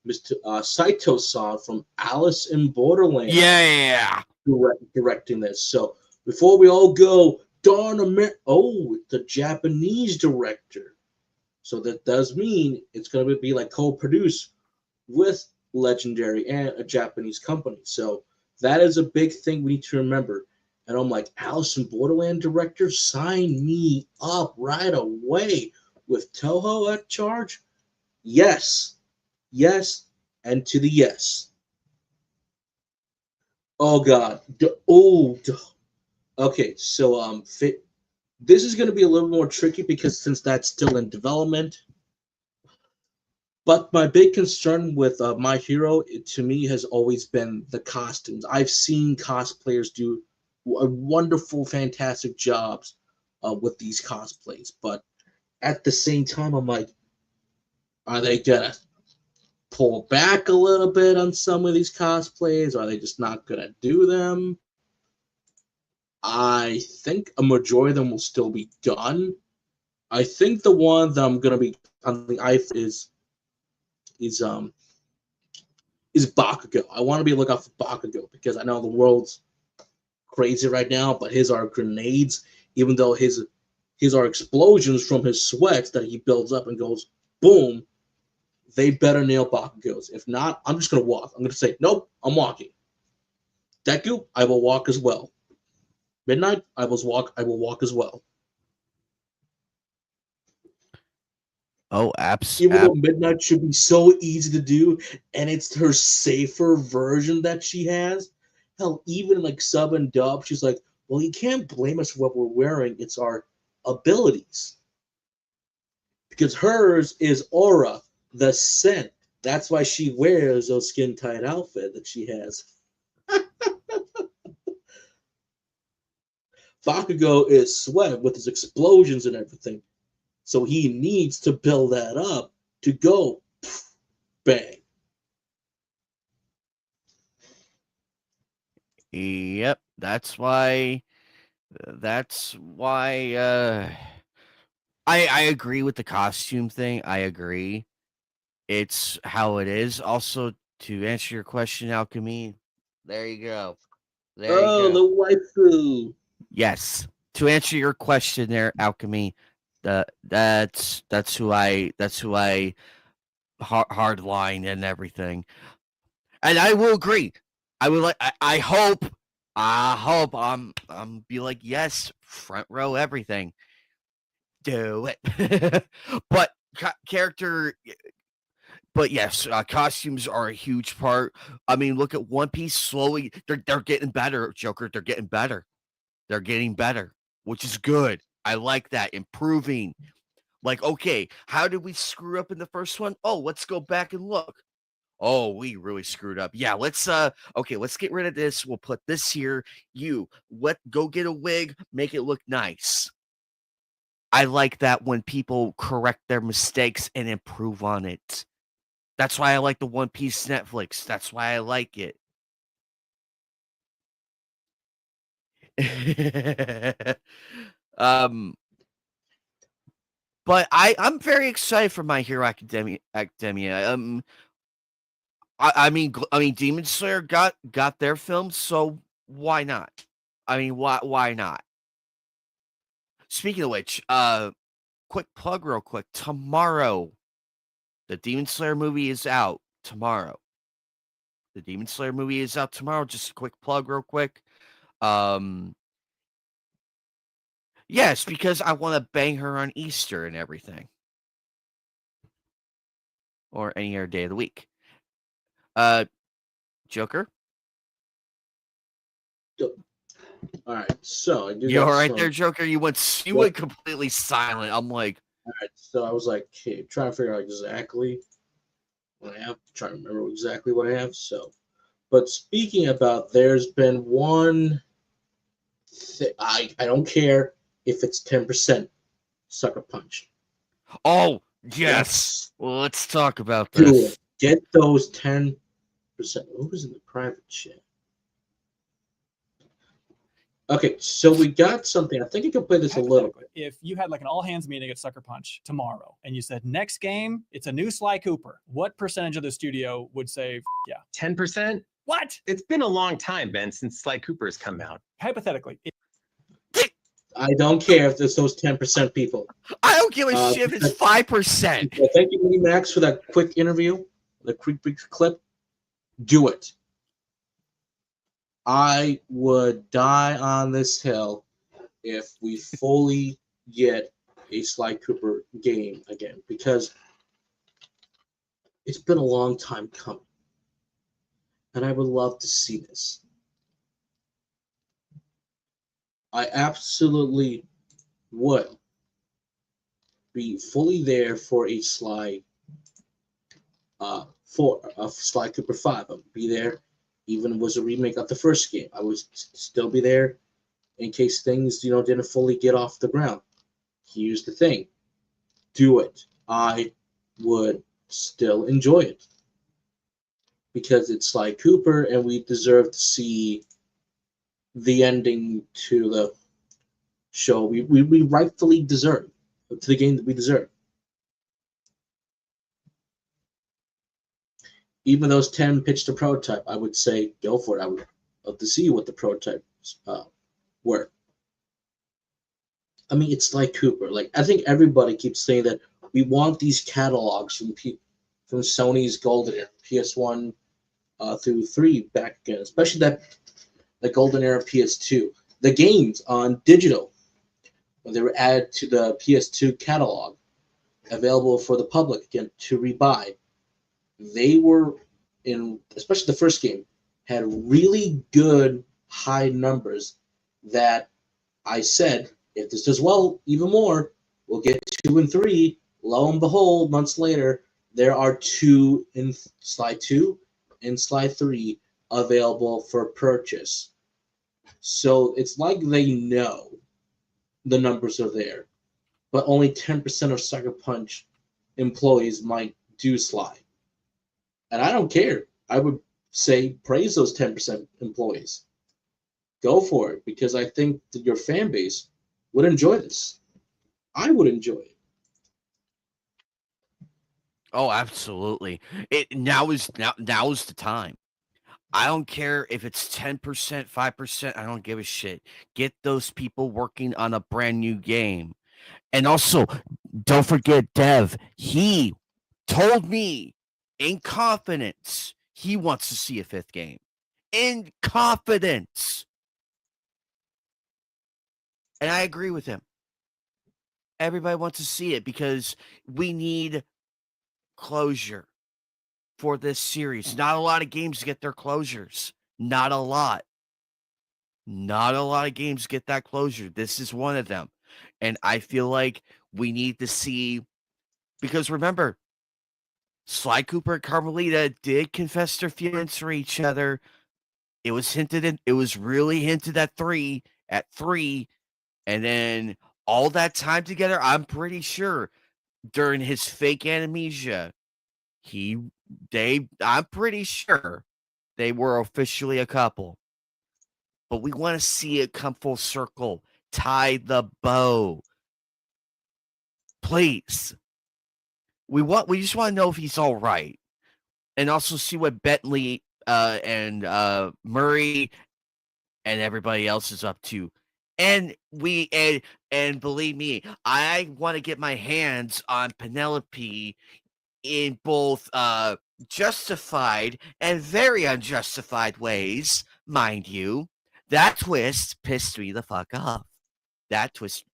Mr. Saito-san from Alice in Borderland Yeah. directing this. So before we all go, darn oh, the Japanese director. So that does mean it's going to be like co-produced with Legendary and a Japanese company. So that is a big thing we need to remember. And I'm like, Alice in Borderland director, sign me up right away with Toho at charge. Yes, yes, and to the yes. Oh God. Okay. So this is going to be a little more tricky because since that's still in development. But my big concern with My Hero, to me, has always been the costumes. I've seen cosplayers do wonderful, fantastic jobs with these cosplays. But at the same time, I'm like, are they going to pull back a little bit on some of these cosplays? Are they just not going to do them? I think a majority of them will still be done. I think the one that I'm gonna be on the iPhone is is Bakugo. I want to be looking out for Bakugo because I know the world's crazy right now, but his are grenades. Even though his are explosions from his sweat that he builds up and goes boom. They better nail Bakugo's. If not, I'm just gonna walk. I'm gonna say nope. I'm walking. Deku, I will walk as well. Midnight, I will walk. I will walk as well. Oh, abs, Even ab, though Midnight should be so easy to do, and it's her safer version that she has. Hell, even like sub and dub, she's like, well, you can't blame us for what we're wearing. It's our abilities. Because hers is aura, the scent. That's why she wears those skin tight outfit that she has. Bakugo is sweat with his explosions and everything. So he needs to build that up to go bang. yep. That's why I agree with the costume thing. I agree. It's how it is. Also, to answer your question, Alchemy, there you go. There you Oh, go. the waifu. Yes. To answer your question there, Alchemy, that's who I hard line and everything. And I will agree. I would like I hope I'm be like, yes, front row everything. Do it. But character but yes, costumes are a huge part. I mean, look at One Piece slowly. They're getting better, Joker. They're getting better. They're getting better, which is good. I like that. Improving. Like, okay, how did we screw up in the first one? Oh, let's go back and look. Oh, we really screwed up. Yeah, let's get rid of this. We'll put this here. Go get a wig, make it look nice. I like that when people correct their mistakes and improve on it. That's why I like the One Piece Netflix. That's why I like it. um, but I'm very excited for My Hero Academia. I mean, Demon Slayer got their film, so why not? I mean, why not? Speaking of which, quick plug, real quick. Tomorrow, the Demon Slayer movie is out. Tomorrow, the Demon Slayer movie is out tomorrow. Just a quick plug, real quick. Um, yes, because I want to bang her on Easter and everything, or any other day of the week. Uh, Joker, All right, so I do you got all right some. there, Joker? You went completely silent. I'm like, All right, so I was like, okay, trying to figure out exactly what I have. Trying to remember exactly what I have. So, but speaking about, there's been one. I don't care if it's 10% sucker punch. oh yes. Let's Well, let's talk about do it. this. Get those 10%. Who was in the private chat? Okay, so we got something. I think you can play this a little bit. If you had like an all hands meeting at Sucker Punch tomorrow and you said, next game, it's a new Sly Cooper, what percentage of the studio would say, yeah? 10%? What? It's been a long time, Ben, since Sly Cooper has come out. Hypothetically, I don't care if there's those 10% people. I don't give a shit if it's 5%. So thank you, Max, for that quick interview, the quick clip. Do it. I would die on this hill if we fully get a Sly Cooper game again, because it's been a long time coming, and I would love to see this. I absolutely would be fully there for a Sly Sly Cooper 5. I would be there, even if it was a remake of the first game. I would still be there in case things, didn't fully get off the ground. Here's the thing. Do it. I would still enjoy it. Because it's Sly Cooper, and we deserve to see the ending to the show we rightfully deserve. to the game that we deserve. Even those 10 pitched a prototype, I would say go for it. I would love to see what the prototypes were. I mean, it's like Cooper. Like, I think everybody keeps saying that we want these catalogs from Sony's Golden Era, PS1 through 3 back again, especially the Golden Era PS2. The games on digital, when they were added to the PS2 catalog, available for the public again to rebuy, they were especially the first game, had really good high numbers that I said, if this does well, even more, we'll get 2 and 3. Lo and behold, months later, there are 2 in Slide 2 and Slide 3 available for purchase. So it's like they know the numbers are there, but only 10% of Sucker Punch employees might do Slide. And I don't care. I would say praise those 10% employees. Go for it, because I think that your fan base would enjoy this. I would enjoy it. Oh, absolutely. Now is the time. I don't care if it's 10%, 5%. I don't give a shit. Get those people working on a brand new game. And also, don't forget Dev. He told me in confidence he wants to see a 5th game. In confidence. And I agree with him. Everybody wants to see it because we need closure for this series. Not a lot of games get their closures. Not a lot. Not a lot of games get that closure. This is one of them. And I feel like we need to see, because remember, Sly Cooper and Carmelita did confess their feelings for each other. It was really hinted at 3, and then all that time together, I'm pretty sure during his fake amnesia, I'm pretty sure they were officially a couple. But we want to see it come full circle. Tie the bow. Please. We just want to know if he's all right. And also see what Bentley and Murray and everybody else is up to. And and believe me, I want to get my hands on Penelope in both justified and very unjustified ways, mind you. That twist pissed me the fuck off. That twist.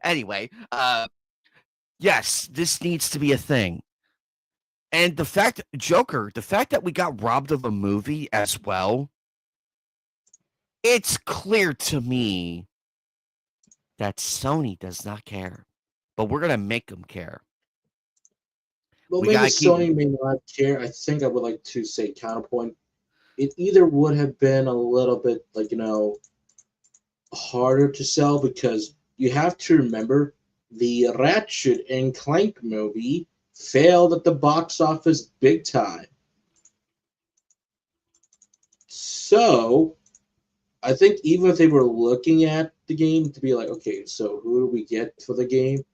Anyway, yes, this needs to be a thing. And the fact that we got robbed of a movie as well, it's clear to me that Sony does not care. But we're going to make them care. Well, maybe Sony may not care. I think I would like to say counterpoint. It either would have been a little bit, harder to sell, because you have to remember the Ratchet and Clank movie failed at the box office big time. So, I think even if they were looking at the game to be like, okay, so who do we get for the game?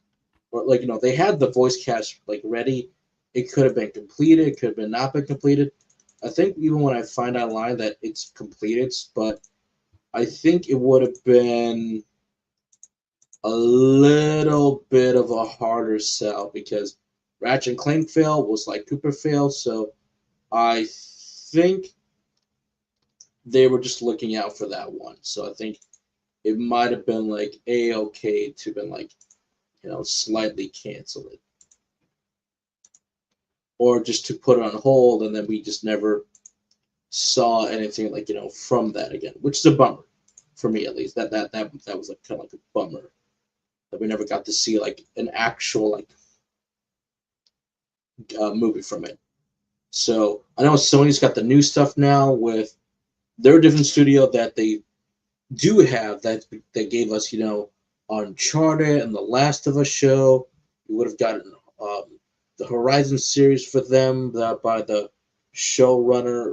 Or, they had the voice cast, ready. It could have been completed. It could have been not been completed. I think even when I find online that it's completed, but I think it would have been a little bit of a harder sell, because Ratchet and Clank failed, was like Cooper failed, so I think they were just looking out for that one. So I think it might have been A-okay to been slightly cancel it. Or just to put it on hold, and then we just never saw anything from that again, which is a bummer for me, at least. That was kind of a bummer that we never got to see an actual movie from it. So I know Sony's got the new stuff now with their different studio that they do have that gave us Uncharted and The Last of Us show. We would have gotten the Horizon series for them by the showrunner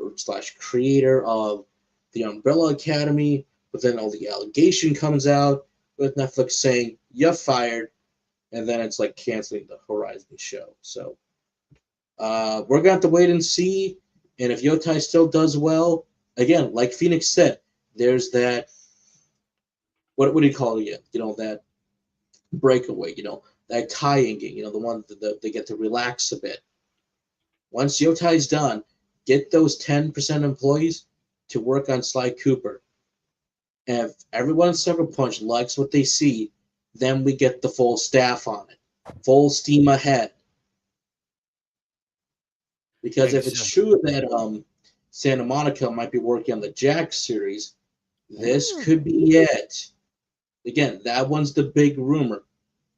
/ creator of the Umbrella Academy, but then all the allegation comes out with Netflix saying, you're fired, and then it's like canceling the Horizon show. So we're gonna have to wait and see. And if Yotai still does well, again, like Phoenix said, there's that what do you call it again? That breakaway, that tie-in game, the one that they get to relax a bit. Once Yotai's done, get those 10% employees to work on Sly Cooper. And if everyone in Sucker Punch likes what they see, then we get the full staff on it. Full steam ahead. Because if it's true that Santa Monica might be working on the Jack series, this could be it. Again, that one's the big rumor.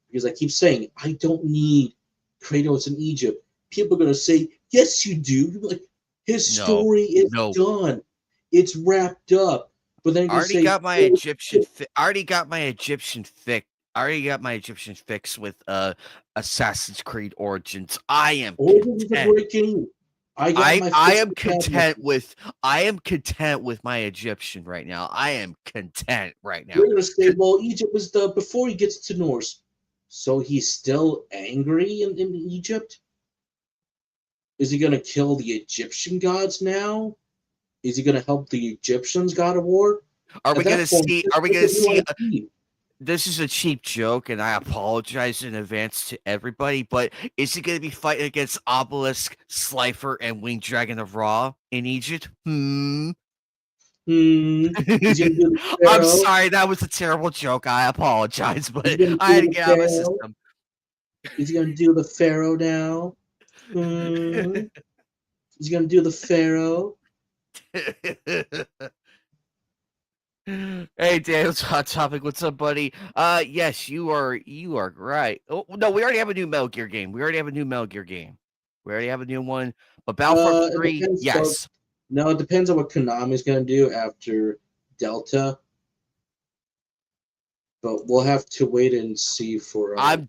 Because I keep saying, I don't need Kratos in Egypt. People are going to say, yes, you do. You're like, his story is done. It's wrapped up. But then I already got my Egyptian fix with Assassin's Creed Origins. I am content. I am content with my Egyptian right now. I am content right now. You're gonna say, well, Egypt was before he gets to Norse, so he's still angry in Egypt. Is he gonna kill the Egyptian gods now? Is he gonna help the Egyptians God of War? Are we gonna see? This is a cheap joke, and I apologize in advance to everybody, but is he going to be fighting against Obelisk, Slifer, and Winged Dragon of Ra in Egypt? I'm sorry, that was a terrible joke. I apologize, but I had to get out of my system. Is he going to do the Pharaoh now? Is he going to do the Pharaoh? Hey, Daniel's Hot Topic. What's up, buddy? Yes, you are right. Oh no, we already have a new Metal Gear game. We already have a new one. But Battlefront 3, yes. No, it depends on what Konami's gonna do after Delta. But we'll have to wait and see for. I'm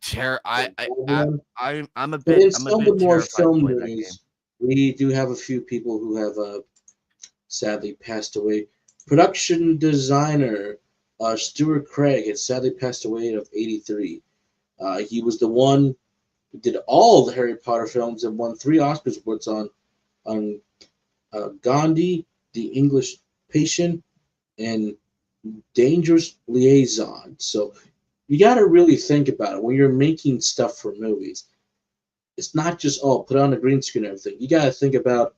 a bit more film news. We do have a few people who have sadly passed away. Production designer Stuart Craig had sadly passed away at 83. He was the one who did all the Harry Potter films and won 3 Oscars awards on Gandhi, The English Patient, and Dangerous Liaison. So you got to really think about it when you're making stuff for movies. It's not just, put on a green screen and everything. You got to think about,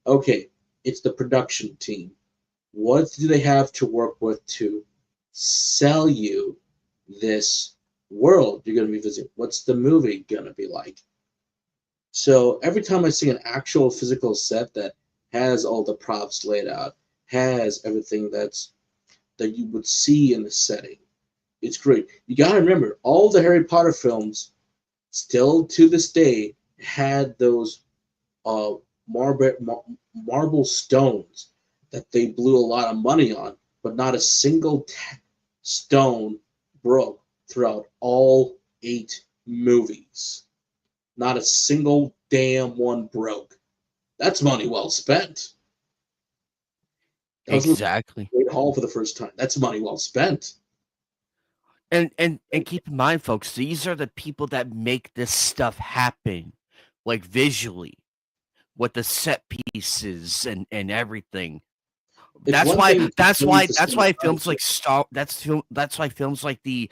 okay, it's the production team. What do they have to work with to sell you this world you're going to be visiting? What's the movie going to be like? So every time I see an actual physical set that has all the props laid out, has everything that you would see in the setting, it's great. You got to remember, all the Harry Potter films still to this day had those marble stones that they blew a lot of money on, but not a single stone broke throughout all 8 movies. Not a single damn one broke. That's money well spent. Exactly. Great Hall for the first time. That's money well spent. And keep in mind, folks, these are the people that make this stuff happen, like visually, with the set pieces and everything. That's why films like films like the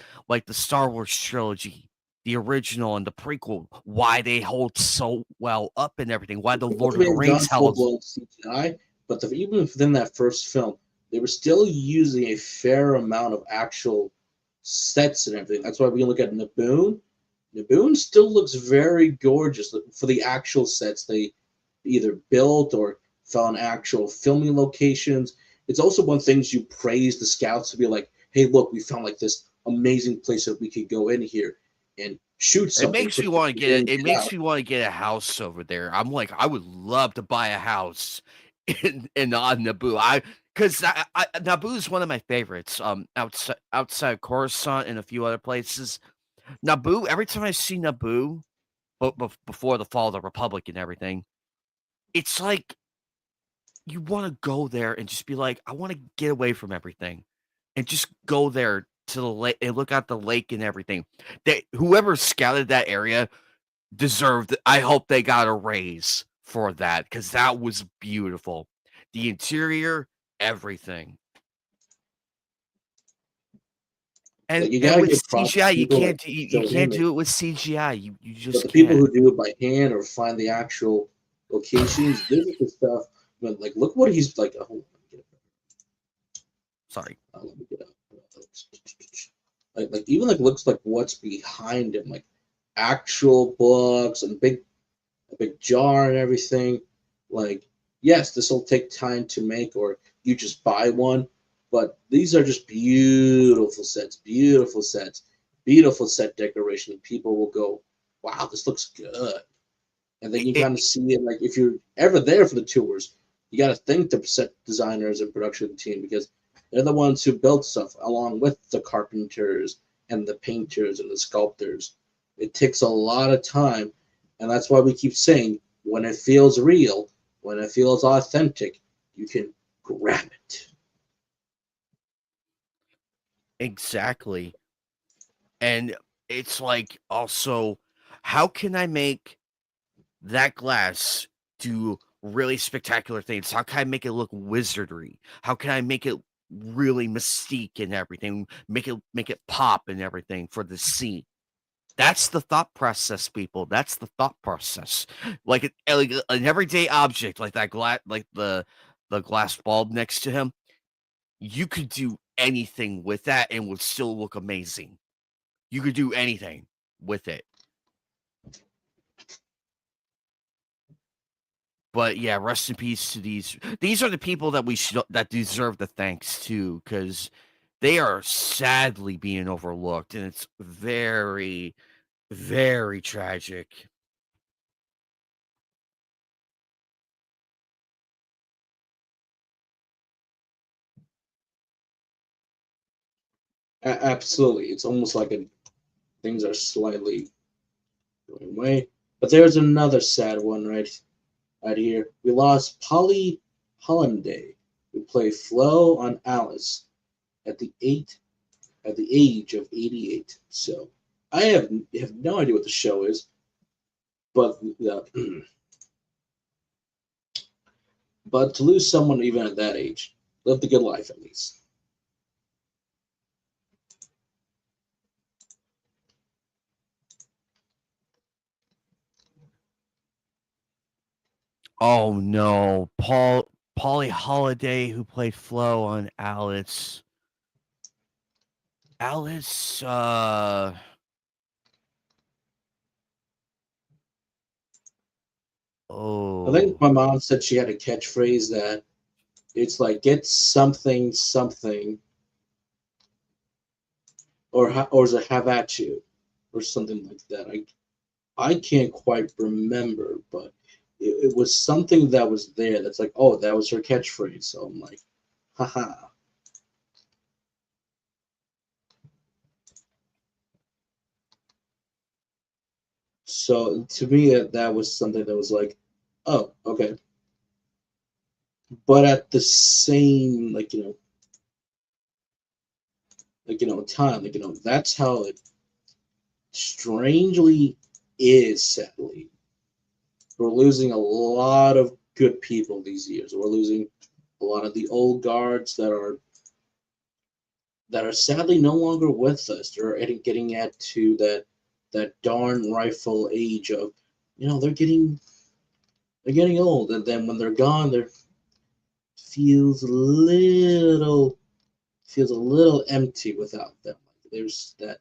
Star Wars trilogy, the original and the prequel, why they hold so well up and everything, why the Lord of the Rings held CGI, but even within that first film, they were still using a fair amount of actual sets and everything. That's why we can look at Naboo. Naboo still looks very gorgeous for the actual sets they either built or found actual filming locations. It's also one of the things you praise the scouts to be like, hey, look, we found like this amazing place that we could go in here and shoot something. It makes me want to get it. It makes me want to get a house over there. I'm like, I would love to buy a house in Naboo. Because Naboo is one of my favorites. Outside Coruscant and a few other places. Naboo. Every time I see Naboo, before the fall of the Republic and everything, it's like you want to go there and just be like, I want to get away from everything and just go there to the lake and look at the lake and everything. Whoever scouted that area deserved. I hope they got a raise for that because that was beautiful. The interior, everything. Like you And gotta with give props to CGI, you people like can't you Joe can't Hammond, do it with CGI. You but just the people can't. who do it by hand or find the actual locations, this is the stuff. But like, look what he's like. Oh, Sorry. let me get up. Like even like looks like what's behind him, like actual books and a big jar and everything. Like, yes, this will take time to make, or you just buy one. But these are just beautiful sets, beautiful set decoration. People will go, wow, this looks good. And then you It, kind of see it like if you're ever there for the tours, you got to thank the set designers and production team because they're the ones who built stuff along with the carpenters and the painters and the sculptors. It takes a lot of time, and that's why we keep saying when it feels real, when it feels authentic, you can grab it. exactly. And it's like also, how can I make that glass do really spectacular things? How can I make it look wizardry? How can I make it really mystique and everything? Make it pop and everything for the scene. That's the thought process, people. That's the thought process. Like an everyday object, like that glass, like the glass bulb next to him. You could do anything with that and would still look amazing. You could do anything with it. But yeah, rest in peace to these. These are the people that that deserve the thanks too, because they are sadly being overlooked, and it's very, very tragic. Absolutely, it's almost like things are slightly going away. But there's another sad one right here. We lost Polly Hollanday, who played Flo on Alice at the age of 88. So I have no idea what the show is, but but to lose someone even at that age, lived a good life at least. Oh no, Polly Holiday, who played Flo on Alice. Alice, I think oh, my mom said she had a catchphrase that it's like get something something or is it have at you or something like that. I can't quite remember, but it was something that was there that's like, oh, that was her catchphrase. So I'm like, haha. So to me, that was something that was like, oh, okay. But at the same, time, that's how it strangely is. Sadly, we're losing a lot of good people these years. We're losing a lot of the old guards that are sadly no longer with us. They're getting at to that darn rifle age of, they're getting old, and then when they're gone, there feels a little empty without them. There's that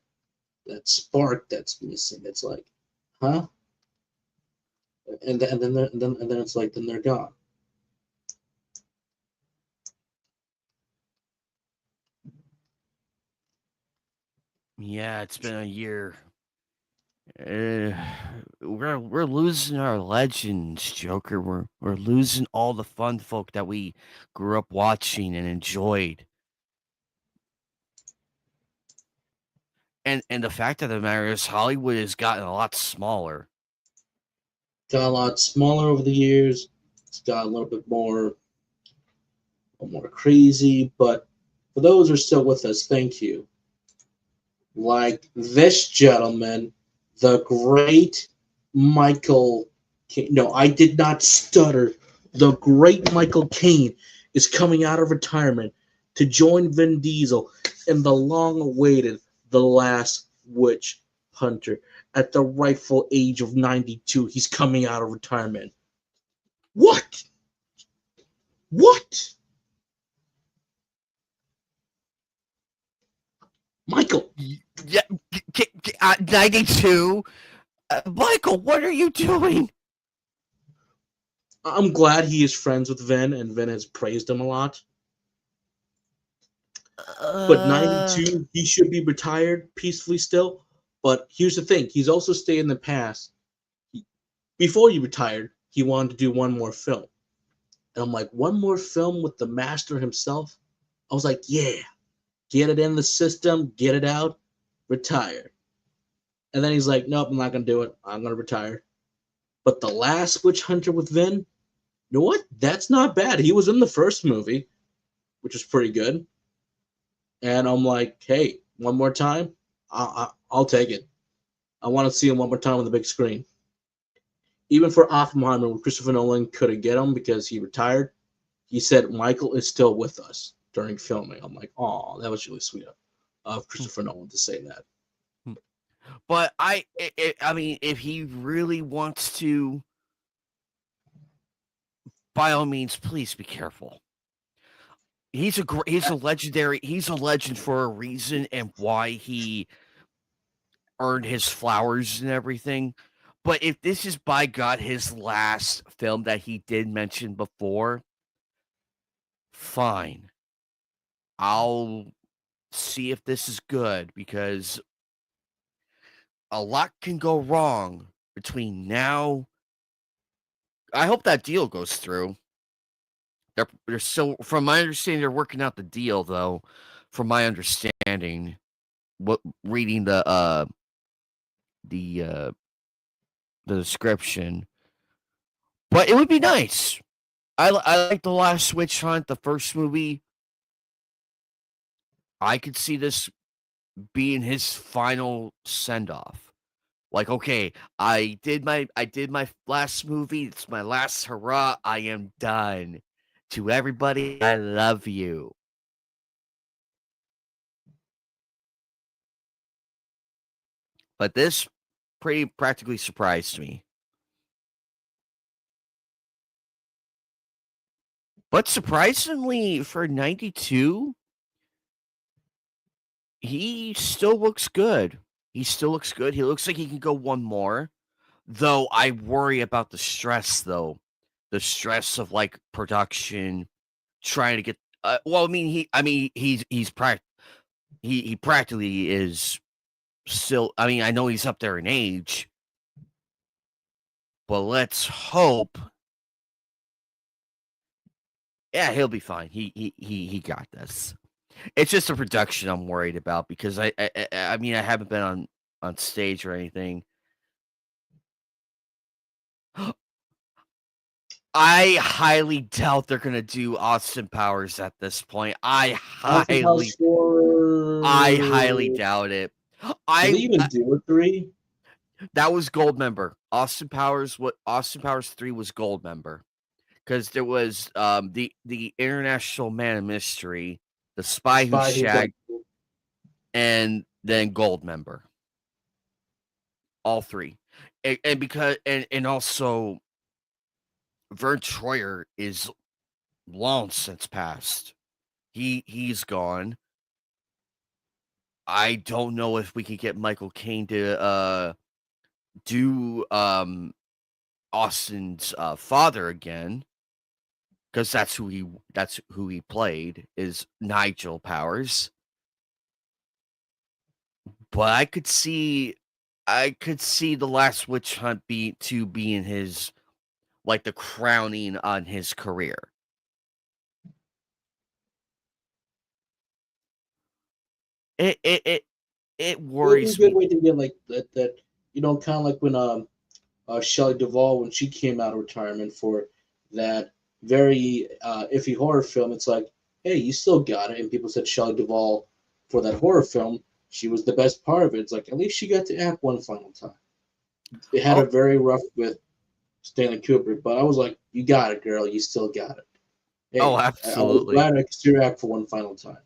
spark that's missing. It's like, huh? And then it's like then they're gone. yeah, it's been a year. Uh, we're losing our legends, Joker. We're losing all the fun folk that we grew up watching and enjoyed. And the fact of the matter is Hollywood has gotten a lot smaller. Got a lot smaller over the years. It's got a little more crazy. But for those who are still with us, thank you. like this gentleman, the great Michael Caine. No, I did not stutter. The great Michael Caine is coming out of retirement to join Vin Diesel in the long-awaited The Last Witch Hunter. At the rightful age of 92, he's coming out of retirement. What? What? Michael, Yeah, 92. Michael, what are you doing? I'm glad he is friends with Vin, and Vin has praised him a lot. But Uh, 92, he should be retired peacefully still. But here's the thing: he's also stayed in the past. Before he retired, he wanted to do one more film, and I'm like, one more film with the master himself. I was like, yeah, get it in the system, get it out, retire. And then he's like, nope, I'm not gonna do it. I'm gonna retire. But The Last Witch Hunter with Vin, you know what? That's not bad. He was in the first movie, which was pretty good. And I'm like, hey, one more time, I'll take it. I want to see him one more time on the big screen. Even for Oppenheimer, when Christopher Nolan couldn't get him because he retired, he said Michael is still with us during filming. I'm like, oh, that was really sweet of Christopher Nolan to say that. but I mean, if he really wants to, by all means, please be careful. He's a legendary. He's a legend for a reason, and why he earned his flowers and everything. But if this is, by God, his last film that he did mention before, fine. I'll see if this is good, because a lot can go wrong between now. I hope that deal goes through. They're still, from my understanding, they're working out the deal, though. From my understanding, what reading the uh the description, but it would be nice. I like the Last Witch Hunt, the first movie. I could see this being his final send off. Like, okay, I did my last movie. It's my last hurrah. I am done. To everybody, I love you. But this pretty practically surprised me. But surprisingly, for 92, he still looks good. He still looks good. He looks like he can go one more. Though I worry about the stress, though. The stress of, like, production, trying to get well, I mean he practically is still, I mean, I know he's up there in age, but let's hope. Yeah, he'll be fine. He got this. It's just the production I'm worried about, because I mean, I haven't been on stage or anything. I highly doubt they're gonna do Austin Powers at this point. Austin Powers 4. I highly doubt it. Did they I even do a 3? That was Gold Member. Austin Powers 3 was Gold Member, because there was the International Man of Mystery, the Spy Who Spy Who Shagged, Dumped. and then Gold Member. All three, and because and also Vern Troyer is long since passed. He's gone. I don't know if we can get Michael Caine to do Austin's father again, because that's who he played, is Nigel Powers. But I could see the Last Witch Hunt being his, like, the crowning on his career. It It would be a worries good me. way to get like that, kind of like when Shelley Duvall, when she came out of retirement for that very iffy horror film. It's like, hey, you still got it. And people said Shelley Duvall for that horror film she was the best part of it. It's like at least she got to act one final time. It had Oh, a very rough with Stanley Kubrick, but I was like, you got it, girl. You still got it. oh, Hey, I was absolutely. glad I could see her act for one final time.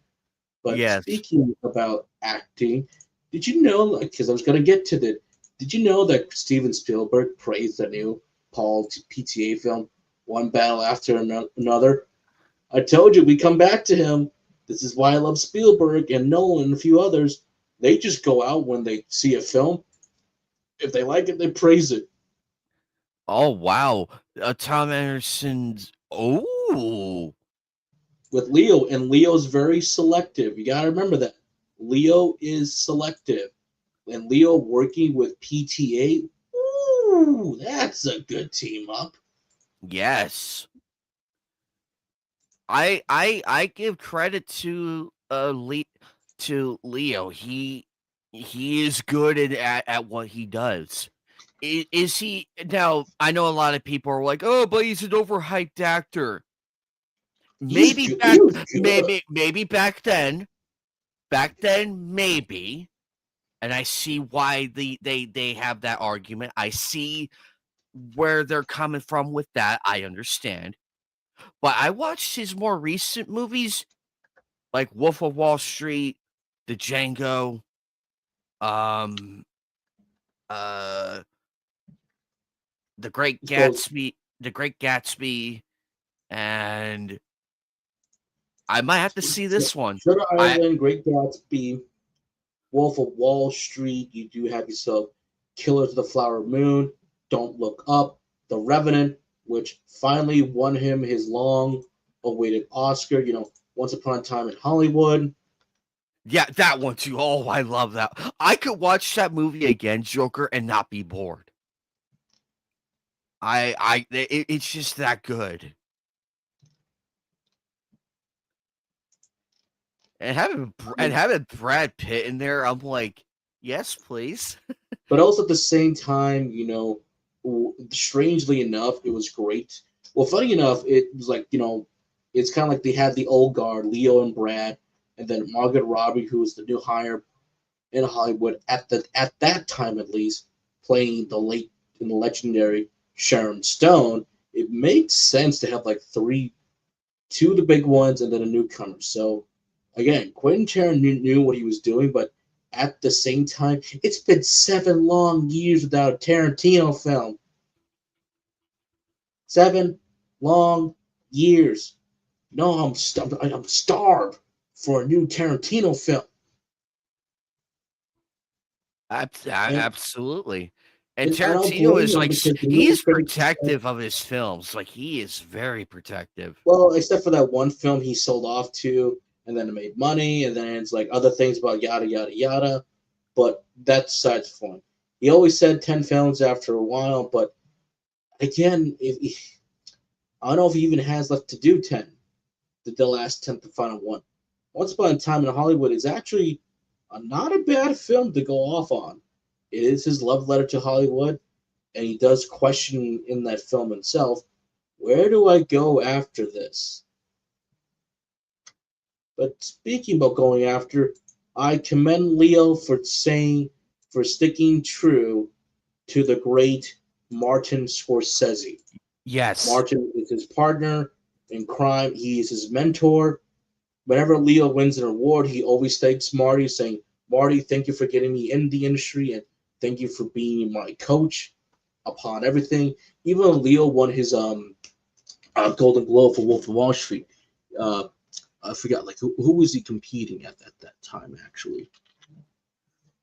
But Yes. speaking about acting, did you know? Because I was going to get to the. Did you know that Steven Spielberg praised the new Paul PTA film, One Battle After Another? I told you we come back to him. This is why I love Spielberg and Nolan and a few others. They just go out when they see a film. If they like it, they praise it. Oh, wow. Tom Anderson's. Oh, With Leo, and Leo's very selective. You got to remember that. Leo is selective. And Leo working with PTA, ooh, that's a good team up. yes. I give credit to to Leo. He is good at what he does. Is he now? I know a lot of people are like, "Oh, but he's an overhyped actor." He's Maybe good. He back, was good. maybe back then, maybe. And I see why they have that argument. I see where they're coming from with that. I understand. But I watched his more recent movies like Wolf of Wall Street, The Django, um, uh, So, The Great Gatsby, and I might have to see this one. Shutter I Island, Great Gatsby, Wolf of Wall Street. You do have yourself Killers of the Flower Moon, Don't Look Up, The Revenant, which finally won him his long-awaited Oscar. Once Upon a Time in Hollywood. Yeah, that one too. Oh, I love that. I could watch that movie again, Joker, and not be bored. It's just that good. And having Brad Pitt in there, I'm like, yes, please. But also at the same time, strangely enough, it was great. Well, funny enough, it was like, it's kind of like they had the old guard, Leo and Brad, and then Margaret Robbie, who was the new hire in Hollywood at that time at least, playing the legendary Sharon Stone. It made sense to have like two of the big ones and then a newcomer. So again, Quentin Tarantino knew what he was doing, but at the same time, it's been 7 long years without a Tarantino film. 7 long years. No, I'm starved for a new Tarantino film. And, Absolutely. And and I don't Tarantino blame is him like because the he movie is critics, protective of his films. Like he is very protective. well, except for that one film he sold off to, and then it made money, and then it's like other things about yada yada yada. But that's besides the point. He always said 10 films after a while, but again, I don't know if he even has left to do 10. The last 10th, the final one. Once Upon a Time in Hollywood is actually not a bad film to go off on. It is his love letter to Hollywood, and he does question in that film himself, where do I go after this? But speaking about going after, I commend Leo for sticking true to the great Martin Scorsese. Yes. Martin is his partner in crime. He is his mentor. Whenever Leo wins an award, he always thanks Marty, saying, Marty, thank you for getting me in the industry and thank you for being my coach upon everything. Even though Leo won his Golden Globe for Wolf of Wall Street, uh, I forgot, like, who was he competing at that time, actually?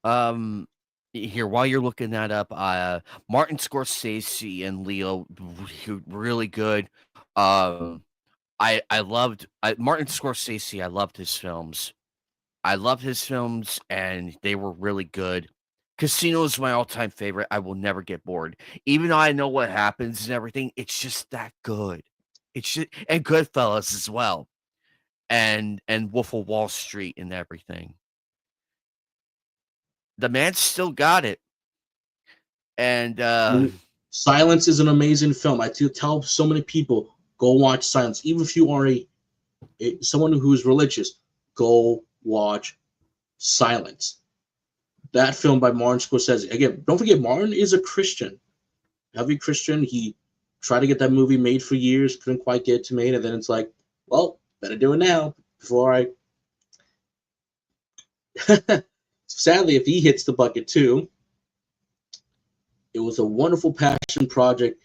Um Here while you're looking that up, Martin Scorsese and Leo really good. I loved Martin Scorsese. I loved his films. I loved his films, and they were really good. Casino is my all-time favorite. I will never get bored. Even though I know what happens and everything, it's just that good. It's just and Goodfellas as well, and Wolf of Wall Street and everything. The man still got it, and, Silence is an amazing film. I tell so many people, go watch Silence. Even if you are someone who is religious, go watch Silence. that film by Martin Scorsese. Again, don't forget, Martin is a Christian, heavy Christian. He tried to get that movie made for years, couldn't quite get it to made, and then it's like, well, better do it now before I. Sadly, if he hits the bucket too, it was a wonderful passion project.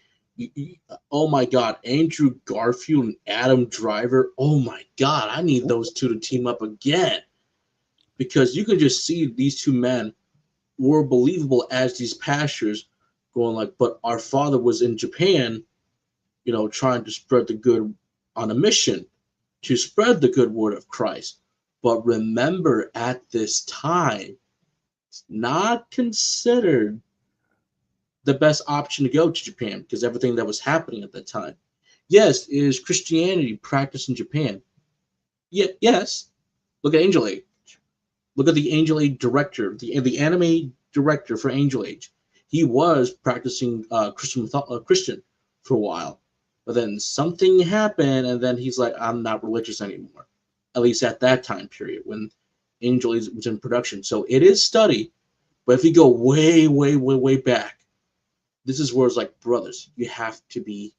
Oh my God, Andrew Garfield and Adam Driver. Oh my God, I need those two to team up again, because you can just see these two men were believable as these pastors going like, but our father was in Japan, trying to spread the good on a mission to spread the good word of Christ. But remember, at this time, it's not considered the best option to go to Japan because everything that was happening at that time. Yes, is Christianity practiced in Japan? Yes. Look at Angel Age. Look at the Angel Age director, the anime director for Angel Age. He was practicing Christian for a while, but then something happened, and then he's like, I'm not religious anymore. At least at that time period when Angel Age was in production. So it is studied, but if you go way, way, way, way back, this is where it's like, brothers, you have to be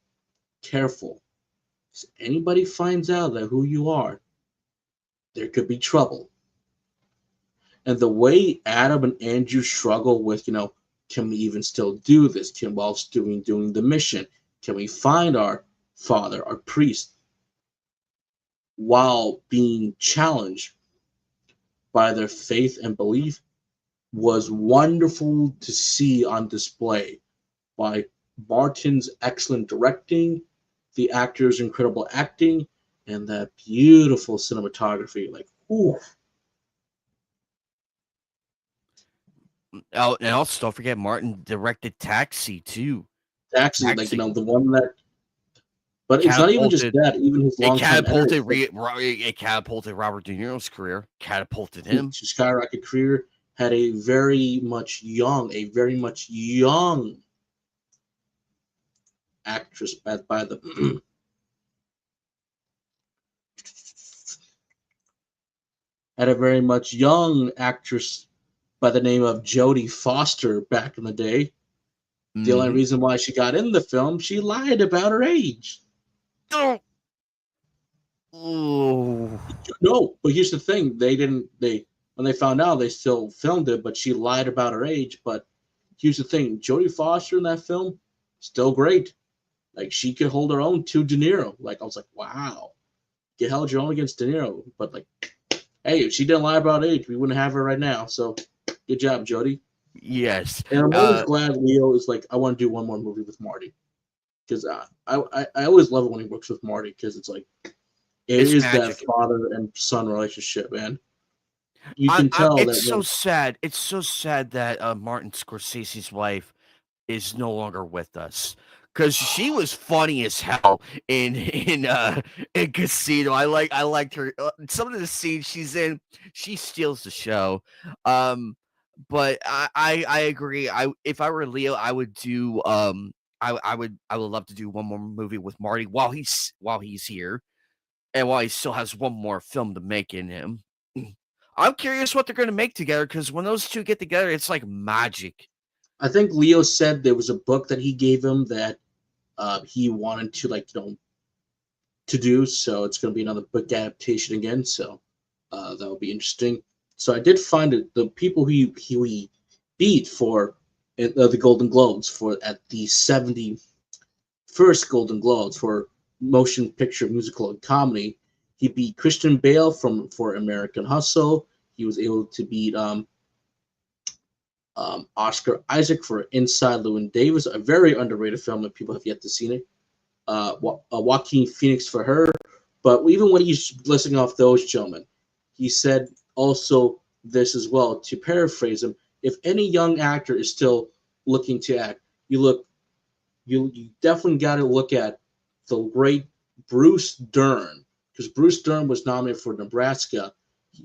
careful. If anybody finds out that who you are, there could be trouble. And the way Adam and Andrew struggle with, can we even still do this? Can whilst doing the mission? Can we find our father, our priest, while being challenged by their faith and belief, was wonderful to see on display by Martin's excellent directing, the actors' incredible acting, and that beautiful cinematography. Like, ooh. Oh, and also don't forget Martin directed Taxi too. Taxi, like, the one that. But it's not even just Catapulted- that. Even his It longtime catapulted, editors, it catapulted Robert De Niro's career. Catapulted him. his skyrocket career, had a very much young actress by the had a very much young actress by the name of Jodie Foster back in the day. The only reason why she got in the film, she lied about her age. Oh. No, but here's the thing: when they found out, they still filmed it, but she lied about her age. But here's the thing: Jodie Foster in that film, still great. Like, she could hold her own to De Niro. Like, I was like, wow, you held your own against De Niro. But like, hey, if she didn't lie about age, we wouldn't have her right now. So, good job, Jodie. Yes. And I'm always glad Leo is like, I want to do one more movie with Marty, because I always love it when he works with Marty, because it's like, it's magic. That father and son relationship, man. You can tell it's so sad. It's so sad that Martin Scorsese's wife is no longer with us, because she was funny as hell in Casino. I liked her. Some of the scenes she's in, she steals the show. But I agree. If I were Leo, I would do I would love to do one more movie with Marty while he's here, and while he still has one more film to make in him. I'm curious what they're going to make together, because when those two get together, it's like magic. I think Leo said there was a book that he gave him that he wanted to to do. So it's going to be another book adaptation again. So that'll be interesting. So I did find it. The people he beat for the Golden Globes at the 71st Golden Globes for motion picture, musical, and comedy. He beat Christian Bale for American Hustle. He was able to beat Oscar Isaac for Inside Llewyn Davis, a very underrated film that people have yet to see it. Joaquin Phoenix for Her. But even when he's listing off those gentlemen, he said also this as well, to paraphrase him: if any young actor is still looking to act, you definitely got to look at the great Bruce Dern, because Bruce Dern was nominated for Nebraska,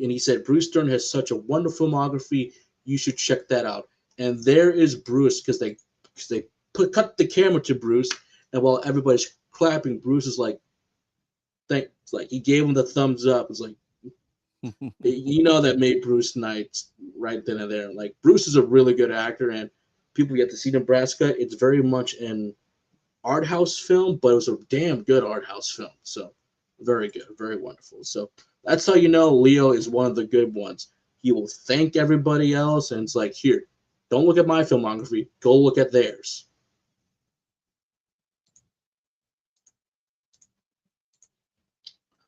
and he said Bruce Dern has such a wonderful filmography. You should check that out. And there is Bruce, because they cut the camera to Bruce, and while everybody's clapping, Bruce is like, thanks. Like, he gave him the thumbs up. It's like, that made Bruce night. right then and there. Like Bruce is a really good actor, and people get to see Nebraska. It's very much an art house film, but it was a damn good art house film. So very good, very wonderful. So that's how you know Leo is one of the good ones. He will thank everybody else, and it's like, here, don't look at my filmography. Go look at theirs.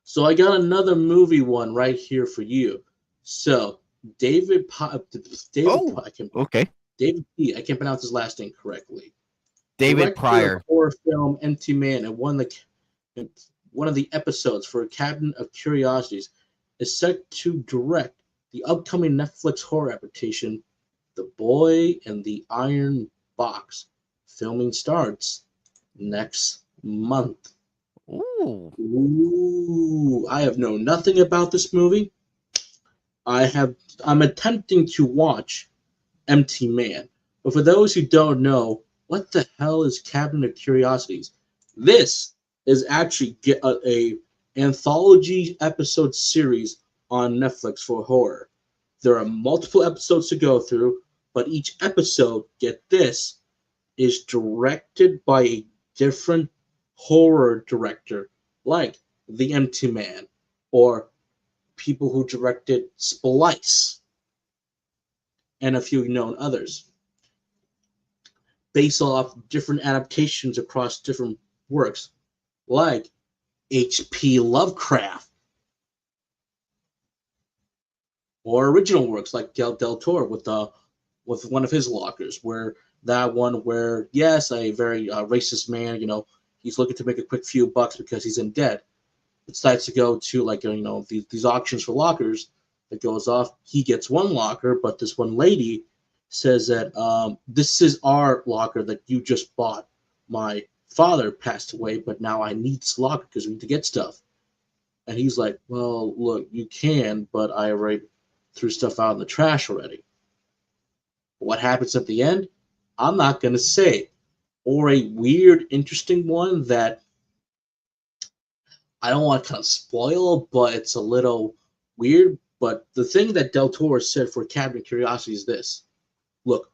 So I got another movie one right here for you. So David Okay. David P. I can't pronounce his last name correctly. David Director Pryor. of horror film Empty Man and one of the episodes for Cabinet of Curiosities is set to direct the upcoming Netflix horror adaptation, The Boy and the Iron Box. Filming starts next month. Ooh. I have known nothing about this movie. I'm attempting to watch Empty Man. But for those who don't know, what the hell is Cabinet of Curiosities? This is actually a anthology episode series on Netflix for horror. There are multiple episodes to go through, but each episode, get this, is directed by a different horror director, like The Empty Man, or people who directed Splice, and a few known others, based off different adaptations across different works, like H.P. Lovecraft, or original works like Del Toro with one of his lockers, where yes, a very racist man, he's looking to make a quick few bucks because he's in debt, decides to go to these auctions for lockers. That goes off. He gets one locker, but this one lady says that this is our locker that you just bought. My father passed away, but now I need this locker because we need to get stuff. And he's like, well, look, you can, but I already threw stuff out in the trash already. What happens at the end? I'm not going to say. Or a weird, interesting one that I don't want to kind of spoil, but it's a little weird. But the thing that Del Toro said for Cabinet of Curiosity is this. Look,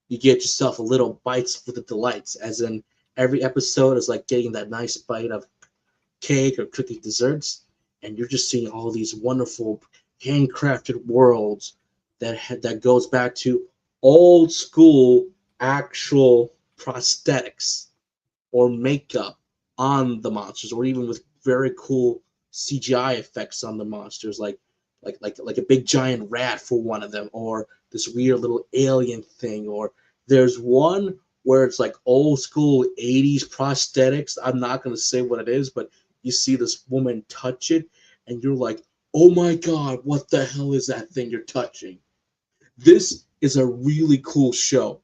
you get yourself a little bites for the delights, as in every episode is like getting that nice bite of cake or cookie desserts, and you're just seeing all these wonderful handcrafted worlds that goes back to old school actual prosthetics or makeup on the monsters, or even with very cool CGI effects on the monsters, like a big giant rat for one of them, or this weird little alien thing, or there's one where it's like old school 80s prosthetics. I'm not going to say what it is, but you see this woman touch it, and you're like, oh my god, what the hell is that thing you're touching? This is a really cool show.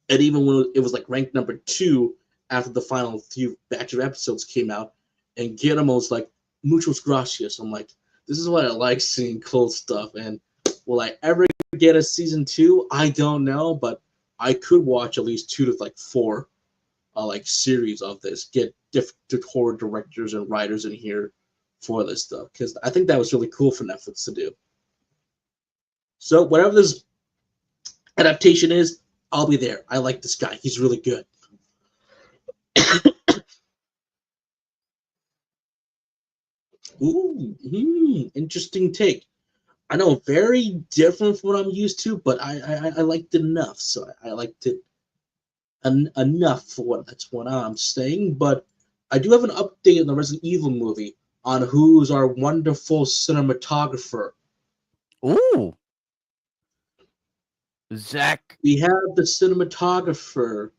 And even when it was like ranked number 2 after the final few batch of episodes came out, and Guillermo's like, muchos gracias. I'm like, this is why I like seeing cool stuff. And will I ever get a season 2? I don't know, but I could watch at least 2 to like 4 series of this. Get different horror directors and writers in here for this stuff, because I think that was really cool for Netflix to do. So whatever this adaptation is, I'll be there. I like this guy. He's really good. Ooh, interesting take. I know, very different from what I'm used to, but I liked it enough. So I liked it enough for that's what I'm saying. But I do have an update on the Resident Evil movie on who's our wonderful cinematographer. Ooh. Zach. We have the cinematographer.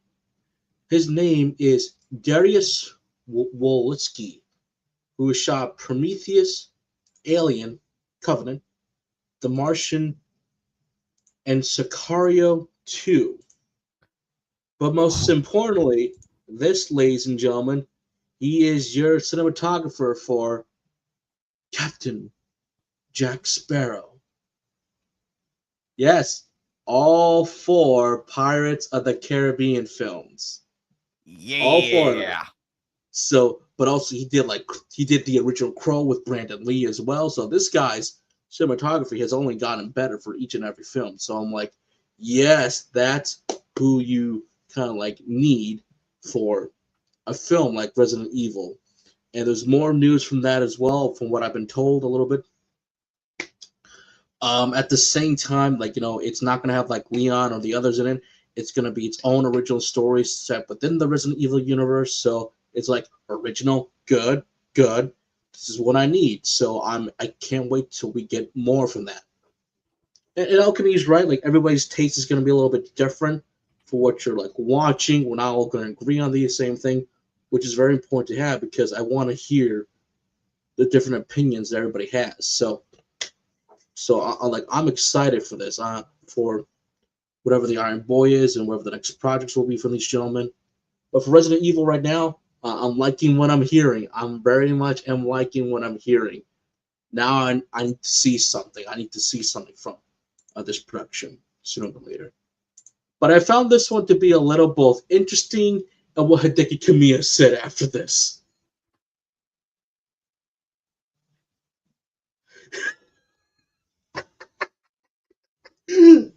His name is Darius Wolitsky, who has shot Prometheus, Alien, Covenant, The Martian, and Sicario 2. But most importantly, this, ladies and gentlemen, he is your cinematographer for Captain Jack Sparrow. Yes, all 4 Pirates of the Caribbean films. Yeah. All 4 of them. So, but also he did the original Crow with Brandon Lee as well. So this guy's cinematography has only gotten better for each and every film. So I'm like, yes, that's who you kind of like need for a film like Resident Evil. And there's more news from that as well, from what I've been told a little bit. At the same time, like, it's not going to have like Leon or the others in it. It's going to be its own original story set within the Resident Evil universe. So it's like original, good. This is what I need. So I can't wait till we get more from that. And Alchemy is right. Like, everybody's taste is going to be a little bit different for what you're like watching. We're not all going to agree on the same thing, which is very important to have because I want to hear the different opinions that everybody has. So I'm excited for this. For whatever the Iron Boy is and whatever the next projects will be from these gentlemen. But for Resident Evil right now, I'm liking what I'm hearing. I'm very much am liking what I'm hearing. Now I need to see something. I need to see something from this production sooner or later. But I found this one to be a little both interesting and what Hideki Kamiya said after this. And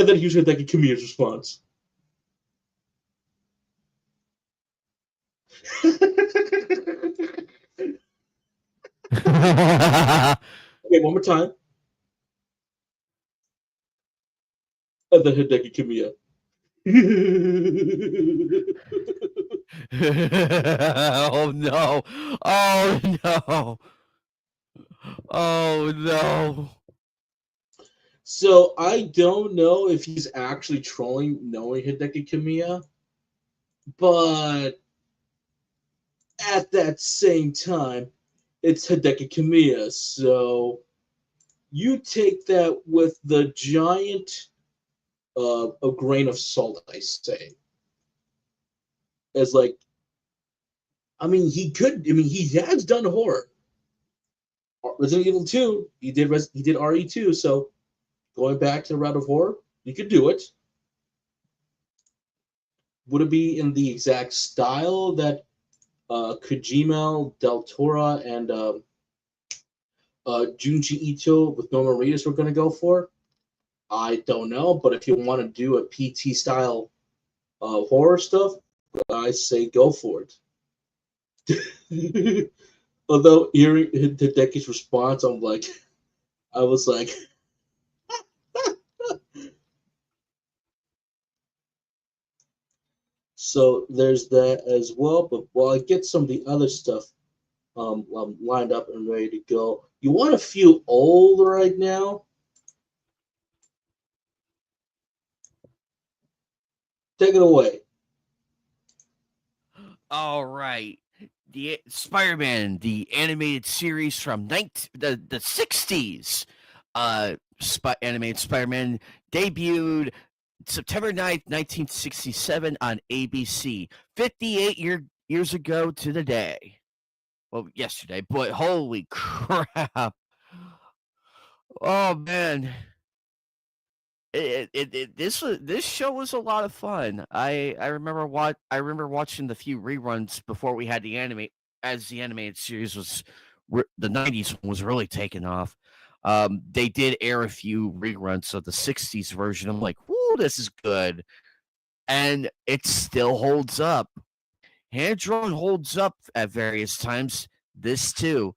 then here's Hideki Kamiya's response. Okay, one more time. And then Hideki Kamiya. Oh no. Oh no. Oh no. So I don't know if he's actually trolling knowing Hideki Kamiya, but at that same time, it's Hideki Kamiya. So you take that with the giant a grain of salt, I say. As like, I mean, he has done horror. Resident Evil 2, he did RE2, so going back to the route of horror, you could do it. Would it be in the exact style that Kojima, Del Toro, and Junji Ito with Norman Reedus were going to go for? I don't know, but if you want to do a PT style horror stuff, I say go for it. Although hearing Hideki's response, I was like, so there's that as well. But while I get some of the other stuff lined up and ready to go, you want to feel old right now? Take it away. All right. The Spider-Man, the animated series from the 60s. Animated Spider-Man debuted September 9th, 1967 on ABC. 58 years ago to the day. Well, yesterday, but holy crap. Oh man. This show was a lot of fun. I remember watching the few reruns before we had the animated series was the 90s one was really taking off. They did air a few reruns of the 60s version. I'm like, "Whoo, this is good." And it still holds up. Hand drawn holds up at various times. This too.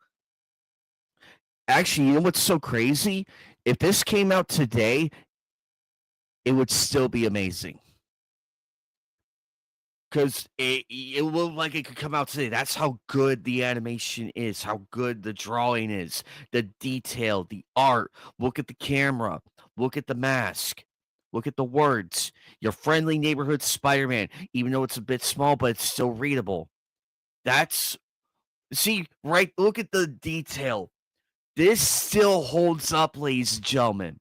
Actually, you know what's so crazy? If this came out today, it would still be amazing. Because it will look like it could come out today. That's how good the animation is, how good the drawing is, the detail, the art. Look at the camera. Look at the mask. Look at the words. Your friendly neighborhood Spider-Man, even though it's a bit small, but it's still readable. Right? Look at the detail. This still holds up, ladies and gentlemen.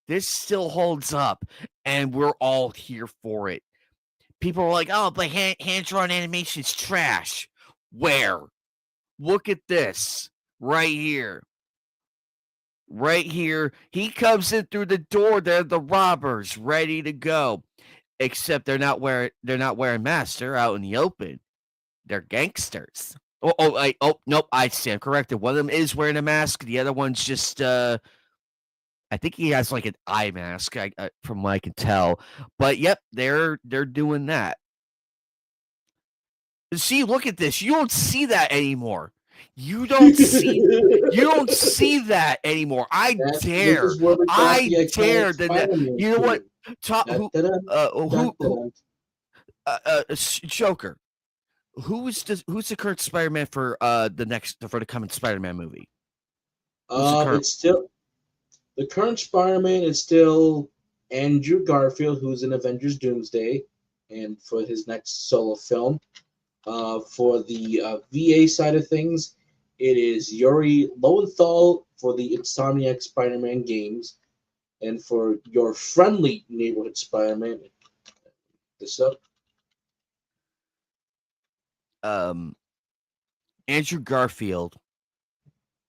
This still holds up, and we're all here for it. People are like, "Oh, but hand-drawn animation is trash." Where? Look at this right here. Right here. He comes in through the door. They're the robbers, ready to go. Except they're not wearing masks. They're out in the open. They're gangsters. Nope, I stand corrected. One of them is wearing a mask. The other one's just I think he has like an eye mask, from what I can tell. But yep, they're doing that. See, look at this. You don't see that anymore. You don't see that anymore. I This dare. is where we got the I iconic dare the Spider-Man you know what? theme. Top Dun, dun, dun, who dun. Joker. Who's the current Spider-Man for the coming Spider-Man movie? Who's the current? It's still the current Spider-Man is still Andrew Garfield, who's in Avengers Doomsday, and for his next solo film. For the VA side of things, it is Yuri Lowenthal for the Insomniac Spider-Man games, and for your friendly neighborhood Spider-Man, this up. Andrew Garfield.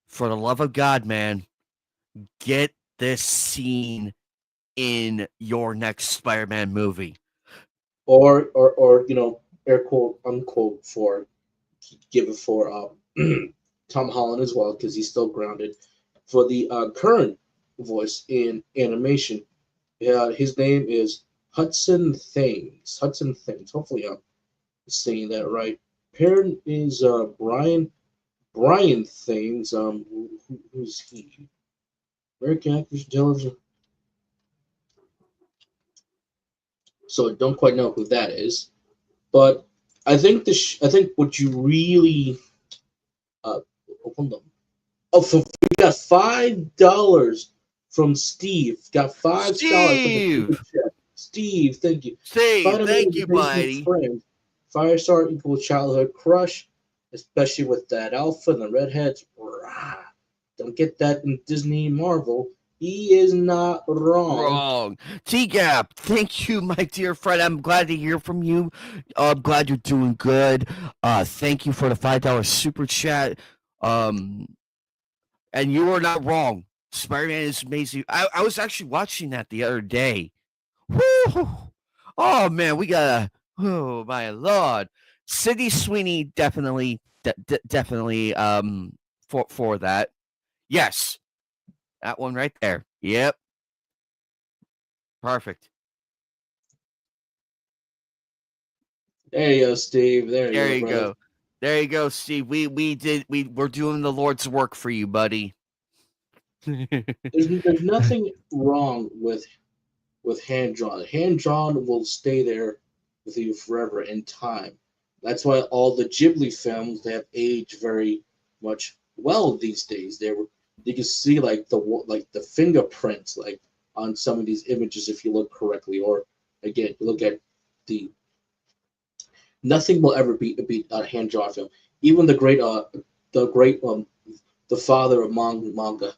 For the love of God, man, get this scene in your next Spider-Man movie. Or air quote unquote for give it for Tom Holland as well, because he's still grounded. For the current voice in animation, his name is Hudson Thames. Hudson Thames. Hopefully I'm saying that right. Parent is Brian Thames. Who's he? American actors, television. So I don't quite know who that is, but I think I think what you really hold on. Oh, we got $5 from Steve. Got $5 from the Steve! chat. Steve, thank you. Steve, Spider-Man thank is a you, basement buddy. friend. Firestar equals childhood crush, especially with that alpha and the redheads. Rah. Don't get that in Disney Marvel. He is not wrong. Wrong. T-Gap, thank you, my dear friend. I'm glad to hear from you. I'm glad you're doing good. Thank you for the $5 super chat. And you are not wrong. Spider-Man is amazing. I was actually watching that the other day. Woo! Oh man, we got oh my lord. Sydney Sweeney definitely definitely for that. Yes. That one right there. Yep. Perfect. There you go, Steve. There There you you go, brother. go. There you go, Steve. We're doing the Lord's work for you, buddy. There's nothing wrong with hand drawn. Hand drawn will stay there with you forever in time. That's why all the Ghibli films, they have aged very much well these days. You can see like the fingerprints like on some of these images if you look correctly, or again you look at the nothing will ever beat a hand drawn film. Even the father of manga,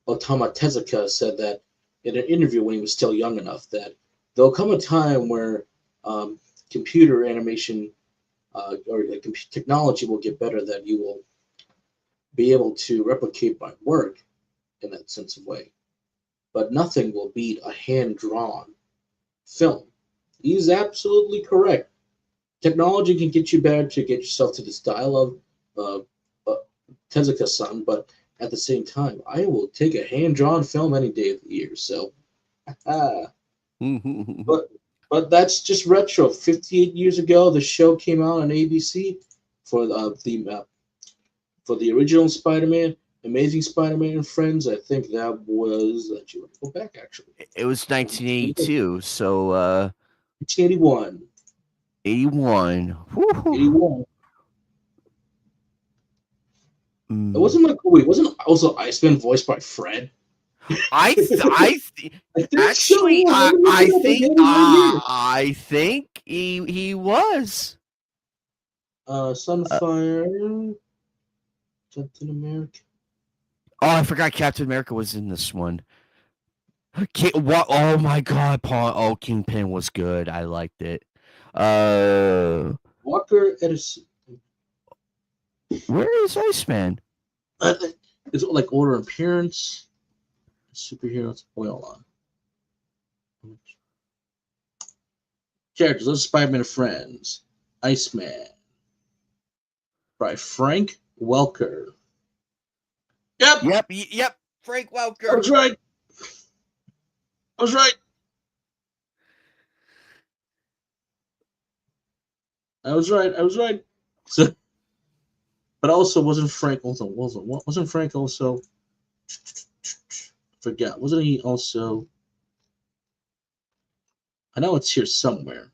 Otama Tezuka, said that in an interview when he was still young enough that there'll come a time where computer animation or technology will get better, that you will be able to replicate my work in that sense of way. But nothing will beat a hand-drawn film. He's absolutely correct. Technology can get you better to get yourself to the style of Tezuka-san, but at the same time, I will take a hand-drawn film any day of the year. So, but that's just retro. 58 years ago, the show came out on ABC for the original Spider-Man, Amazing Spider-Man and Friends. I think that was. Let you go back actually. It was 1982, so 1981. 81. 81. Mm. It wasn't like wait, wasn't also Iceman voiced by Fred? I think Actually, I think he was. Sunfire, Captain America. Oh, I forgot Captain America was in this one. What? Oh my God, Paul. Oh, Kingpin was good. I liked it. Walker Edison. Where is Iceman? It's like order of appearance. Superheroes. Wait, hold on. Characters. Let's Spider-Man Friends. Iceman. by Frank Welker. Yep, Yep. Frank I Welker. was right. I was right. I was right. I was right. So, but also wasn't Frank also wasn't Frank also forget, wasn't he also, I know it's here somewhere.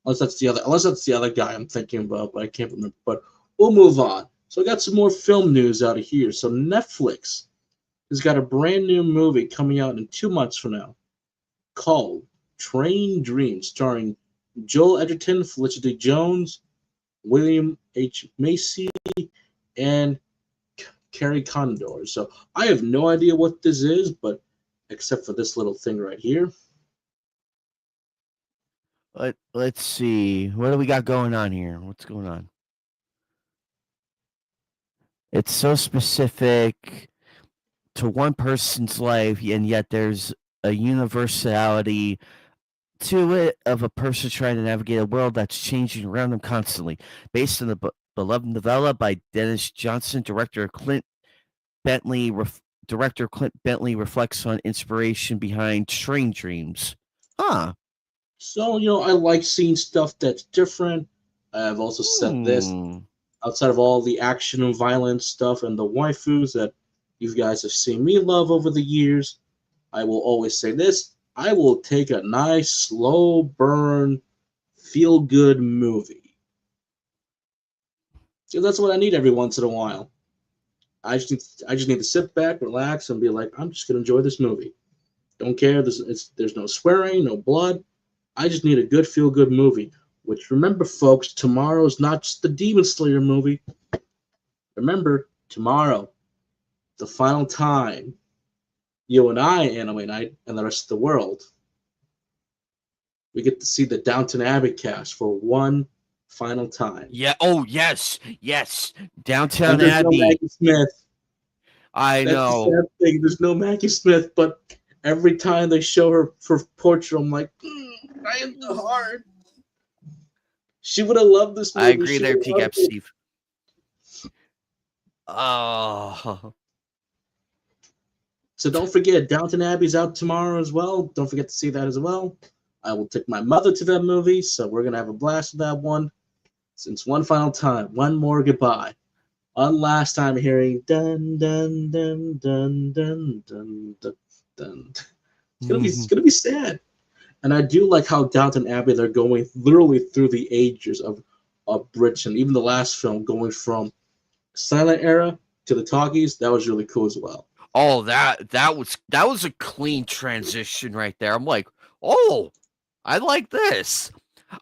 Unless that's the other guy I'm thinking about, but I can't remember. But we'll move on. So I got some more film news out of here. So Netflix has got a brand new movie coming out in 2 months from now called Train Dreams, starring Joel Edgerton, Felicity Jones, William H. Macy, and Carrie Condor. So I have no idea what this is, but except for this little thing right here. Let's see. What do we got going on here? What's going on? It's so specific to one person's life, and yet there's a universality to it of a person trying to navigate a world that's changing around them constantly. Based on the beloved novella by Dennis Johnson, director Clint Bentley reflects on inspiration behind Train Dreams. Huh. So, I like seeing stuff that's different. I've also said this, outside of all the action and violence stuff and the waifus that you guys have seen me love over the years, I will always say this. I will take a nice, slow burn, feel good movie. So that's what I need every once in a while. I just need to sit back, relax, and be like, I'm just gonna enjoy this movie. Don't care. There's no swearing, no blood. I just need a good feel good movie. Which, remember, folks, tomorrow is not just the Demon Slayer movie. Remember, tomorrow, the final time, you and I, Anime Night, and the rest of the world, we get to see the Downton Abbey cast for one final time. Yeah. Oh, yes. Downtown And there's Abbey. no Maggie Smith. I That's know. the sad thing. There's no Maggie Smith, but every time they show her for portrait, I'm like, right in the heart. She would have loved this movie. I agree She there, would have TCAP loved it. Steve. Oh. So don't forget, Downton Abbey's out tomorrow as well. Don't forget to see that as well. I will take my mother to that movie, so we're going to have a blast with that one. Since one final time, one more goodbye. One last time hearing dun dun dun dun dun dun dun dun. It's gonna be sad. And I do like how Downton Abbey, they're going literally through the ages of Britain. Even the last film going from silent era to the talkies, that was really cool as well. Oh, that was a clean transition right there. I'm like, oh, I like this.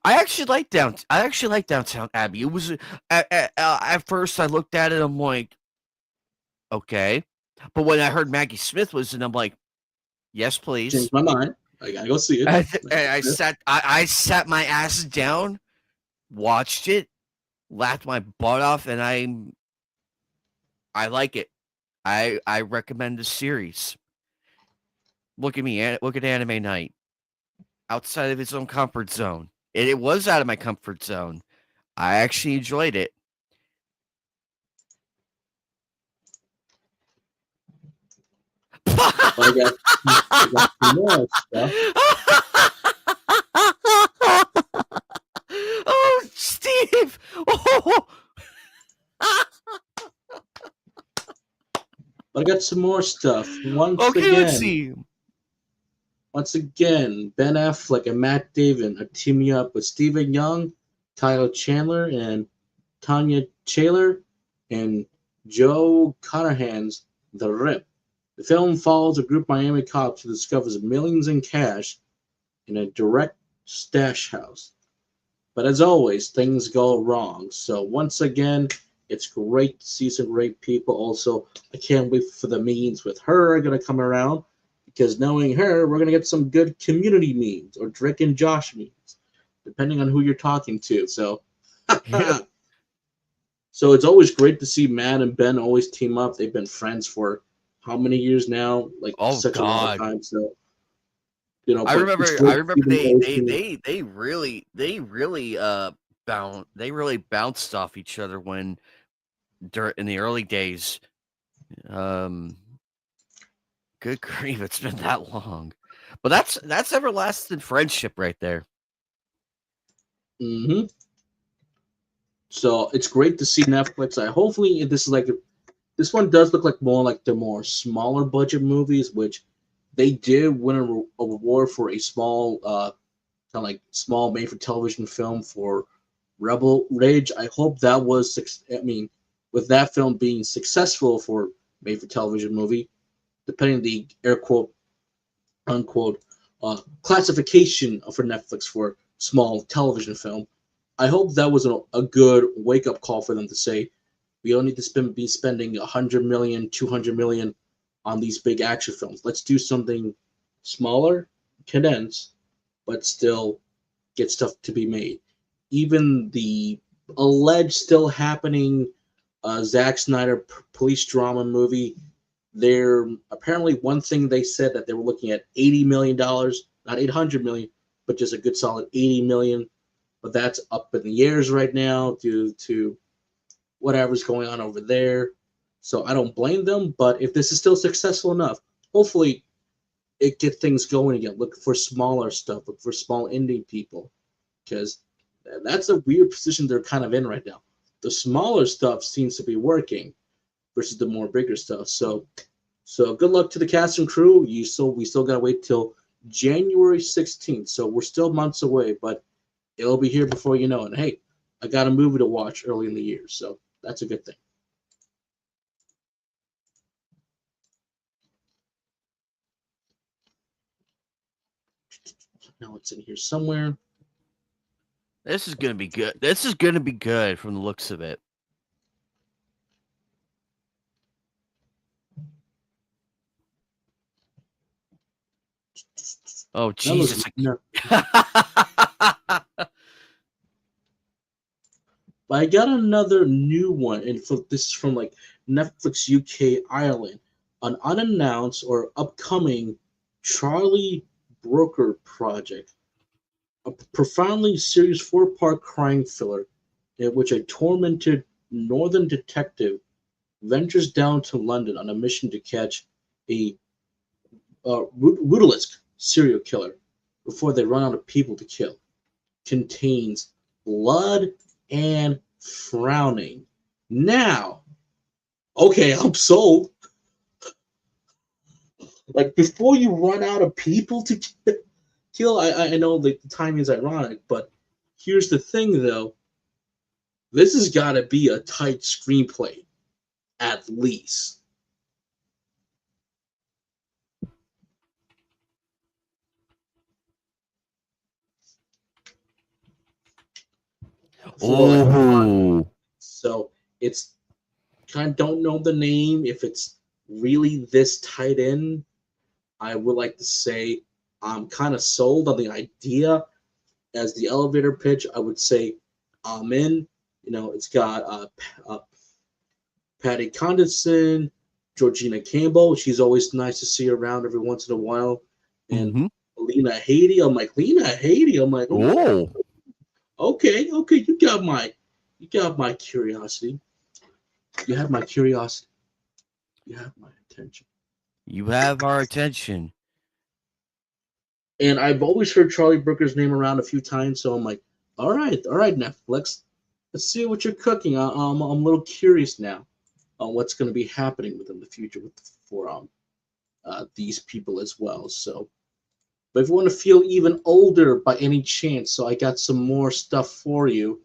I actually like Downtown Abbey. It was at first I looked at it, I'm like, okay, but when I heard Maggie Smith was in, I'm like, yes, please. Changed my mind. I gotta go see it. I sat my ass down, watched it, laughed my butt off, and I like it. I recommend the series. Look at me. Look at Anime Night. Outside of its own comfort zone. It was out of my comfort zone. I actually enjoyed it. I got some more stuff. Oh, Steve! Oh. But I got some more stuff. Let's see. Once again, Ben Affleck and Matt Damon are teaming up with Stephen Young, Tyler Chandler, and Tanya Taylor in Joe Conahan's The Rip. The film follows a group of Miami cops who discovers millions in cash in a direct stash house. But as always, things go wrong. So once again, it's great to see some great people. Also, I can't wait for the memes with her going to come around. Because knowing her, we're going to get some good community memes or Drake and Josh memes, depending on who you're talking to. So, so it's always great to see Matt and Ben always team up. They've been friends for how many years now? Like such a long time. So You know, I but it's remember. I great to remember see them all team. they really bounced off each other when in the early days. Um, Good grief, it's been that long. But that's everlasting friendship right there. Hmm. So it's great to see Netflix. Hopefully this is like this one does look like more like the more smaller budget movies, which they did win a award for a small kind of like small made for television film for Rebel Ridge. I hope that was I mean, with that film being successful for made for television movie, depending on the air quote unquote classification for Netflix for small television film. I hope that was a good wake up call for them to say we don't need to be spending 100 million, 200 million on these big action films. Let's do something smaller, condensed, but still get stuff to be made. Even the alleged still happening Zack Snyder police drama movie, they're apparently one thing they said that they were looking at $80 million, not 800 million, but just a good solid 80 million. But that's up in the airs right now due to whatever's going on over there. So I don't blame them. But if this is still successful enough, hopefully it get things going again. Look for smaller stuff. Look for small indie people, because that's a weird position they're kind of in right now. The smaller stuff seems to be working versus the more bigger stuff. So good luck to the cast and crew. We still gotta wait till January 16th. So we're still months away, but it'll be here before you know it. And hey, I got a movie to watch early in the year, so that's a good thing. Now it's in here somewhere. This is gonna be good. This is gonna be good from the looks of it. Oh That looks Jesus! no. But I got another new one, and this is from like Netflix UK Ireland, an unannounced or upcoming Charlie Brooker project, a profoundly serious four-part crime thriller in which a tormented northern detective ventures down to London on a mission to catch a ruthless serial killer before they run out of people to kill. Contains blood and frowning. Now, okay, I'm sold. Like before you run out of people to kill, I know the timing is ironic, but here's the thing though. This has got to be a tight screenplay, at least. For like Oh, so it's kind of don't know the name if it's really this tight in. I would like to say I'm kind of sold on the idea. As the elevator pitch, I would say I'm in. You know, it's got Patty Condison, Georgina Campbell. She's always nice to see around every once in a while. And mm-hmm. Lena Headey. I'm like, Lena Headey. I'm like, Oh, okay, you got my curiosity. You have my curiosity. You have my attention. you have our attention. And I've always heard Charlie Brooker's name around a few times, so I'm like, all right, Netflix, let's see what you're cooking. I'm a little curious now on what's going to be happening within the future for these people as well. So, but if you want to feel even older by any chance, so I got some more stuff for you.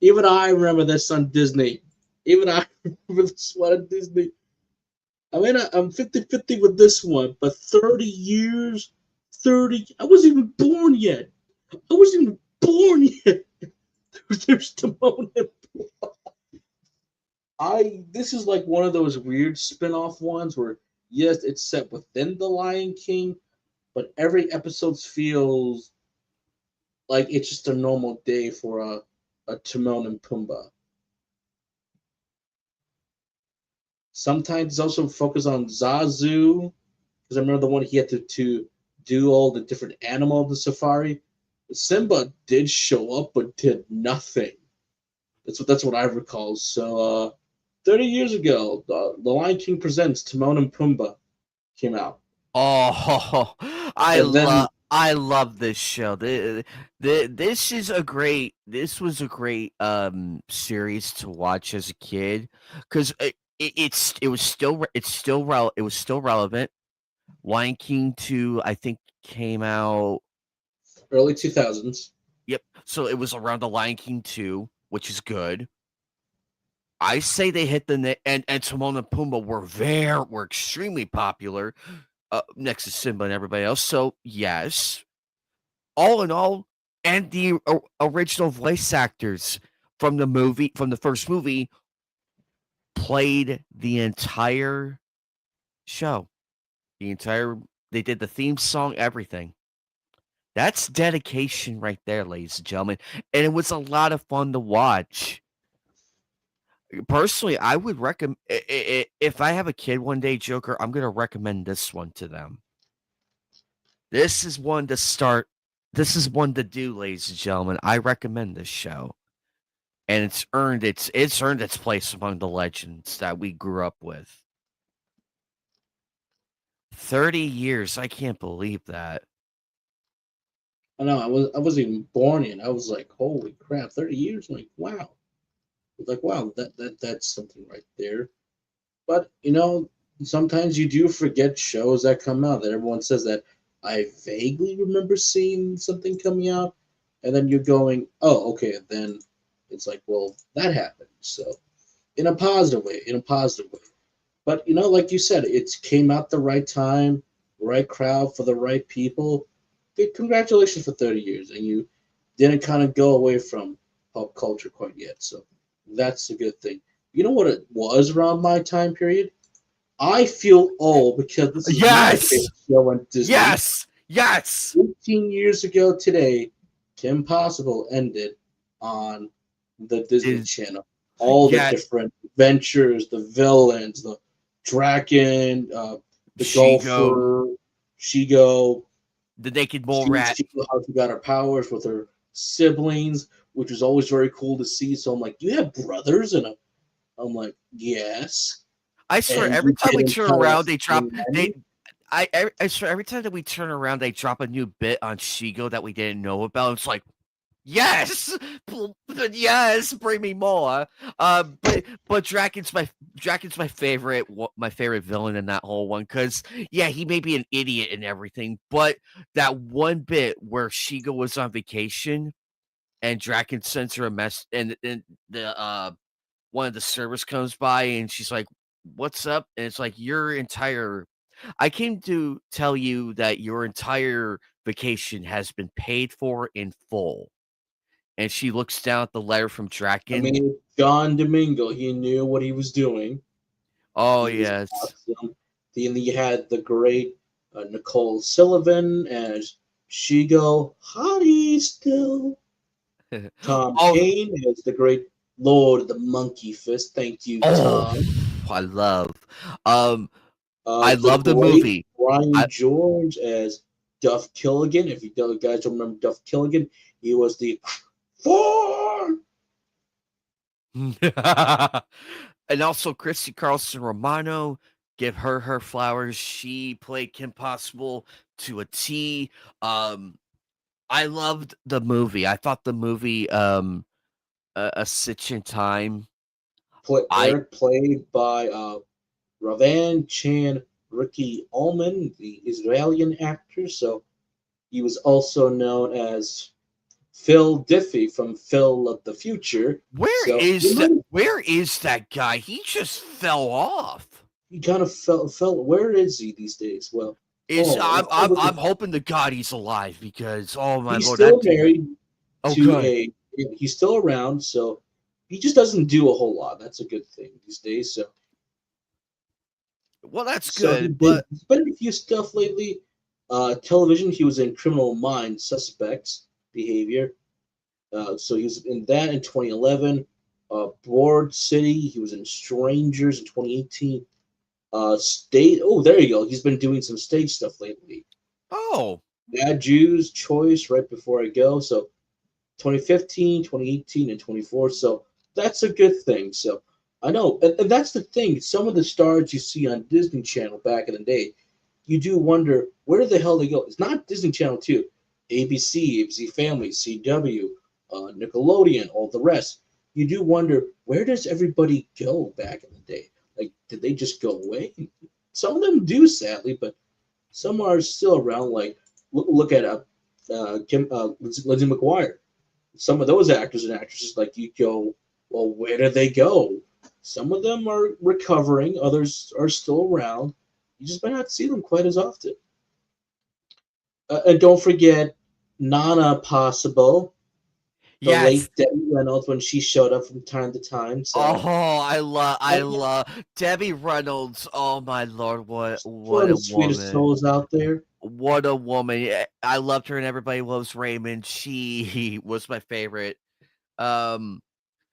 Even I remember this on Disney. Even I remember this one on Disney. I mean, I'm 50-50 with this one, but 30 years, 30, I wasn't even born yet. I wasn't even born yet. There's Timon and this is like one of those weird spin-off ones where yes, it's set within the Lion King, but every episode feels like it's just a normal day for a Timon and Pumbaa. Sometimes it's also focused on Zazu because I remember the one he had to do all the different animal of the safari. Simba did show up but did nothing. That's what I recall. So 30 years ago, The Lion King Presents Timon and Pumbaa came out. Oh, And then I love this show. This was a great series to watch as a kid because it was still relevant. Lion King 2 I think came out. early 2000s. Yep. So it was around the Lion King 2, which is good. I say they hit and Timon and Pumbaa were extremely popular next to Simba and everybody else. So yes, all in all, and the original voice actors from the first movie played the entire show. The entire They did the theme song, everything. That's dedication right there, ladies and gentlemen, and it was a lot of fun to watch. Personally, I would recommend if I have a kid one day, Joker, I'm gonna recommend this one to them. This is one to start. This is one to do, ladies and gentlemen. I recommend this show, and it's earned its place among the legends that we grew up with. 30 years, I can't believe that. I know I wasn't even born in. I was like, holy crap, 30 years. I'm like, wow. It's like, wow, that's something right there. But sometimes you do forget shows that come out that everyone says that I vaguely remember seeing something coming out, and then you're going, oh, okay, then it's like, well, that happened. So in a positive way, in a positive way. But like you said, it came out the right time, right crowd for the right people. Good, congratulations for 30 years, and you didn't kind of go away from pop culture quite yet. So that's a good thing. You know what it was around my time period? I feel old because this is my Yes, favorite show on Disney. yes. 18 years ago today, Kim Possible ended on the Disney Is Channel. All the Yeah, different adventures, the villains, the dragon, the Shigo, golfer, Shigo. the naked mole She rat. she how she got her powers with her siblings, which was always very cool to see. So I'm like, you have brothers, and I'm like, yes. I swear, And every you time we didn't turn tell around, us they drop. many. I swear, every time that we turn around, they drop a new bit on Shigo that we didn't know about. It's like, yes, yes, bring me more. But Draken's my favorite villain in that whole one. Because yeah, he may be an idiot and everything, but that one bit where Shigo was on vacation and Draken sends her a mess, and the one of the servers comes by and she's like, "What's up?" And it's like, "Your entire I came to tell you that your entire vacation has been paid for in full." And she looks down at the letter from I Draken. mean, John Domingo, he knew what he was doing. Oh, He was yes. awesome. Then you had the great Nicole Sullivan as Shigo, hottie still. Tom Oh, Kane as the great Lord of the Monkey Fist. Thank you, oh, Tom. I love. Um, I The love the great movie. Brian I George as Duff Killigan. If you guys don't remember Duff Killigan, he was the four. and also Christy Carlson Romano, give her flowers. She played Kim Possible to a T. Um, I loved the movie. I thought the movie, a Stitch in Time. I Eric played by Ravan Chan Ricky Ullman, the Israeli actor. So he was also known as Phil Diffie from Phil of the Future. So where is that guy? He just fell off. he kind of felt. Where is he these days? Well, Is oh, I'm hoping to God he's alive because oh my he's lord, still that dude. married Oh to good. a. He's still around, so he just doesn't do a whole lot. That's a good thing these days. Well, that's So good, but he's been in a few stuff lately. Television, he was in Criminal Minds, Suspects Behavior. So he was in that in 2011. Broad City, he was in Strangers in 2018. Stage. Oh, there you go. He's been doing some stage stuff lately. Oh, Bad Jews Choice right before I go. So 2015, 2018, and 24. So that's a good thing. So I know, and that's the thing. Some of the stars you see on Disney Channel back in the day, you do wonder where the hell they go. It's not Disney Channel 2, ABC, ABC Family, CW, Nickelodeon, all the rest. You do wonder where does everybody go back in the day? Like, did they just go away? Some of them do, sadly, but some are still around. Like, look at Lindsay McGuire. Some of those actors and actresses, like you go, well, where did they go? Some of them are recovering, others are still around. You just might not see them quite as often. And don't forget Nana Possible, the yes. late Debbie Reynolds when she showed up from time to time. So Oh, I uh, love Debbie Reynolds. Oh my lord, one what of a the sweetest woman. souls out there. What a woman. I loved her and Everybody Loves Raymond. She was my favorite. Um,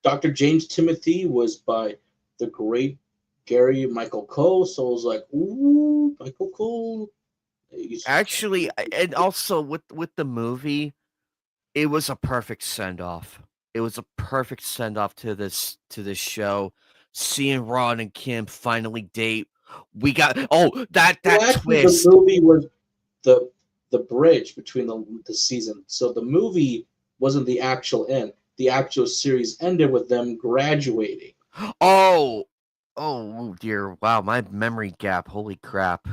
Dr. James Timothy was by the great Gary Michael Cole. So I was like, ooh, Michael Cole. actually, and also with the movie, it was a perfect send off. It was a perfect send off to this show. Seeing Ron and Kim finally date. We got that Well, actually, the twist. movie was the the bridge between the season. So the movie wasn't the actual end. The actual series ended with them graduating. Oh, oh dear! Wow, my memory gap. Holy crap!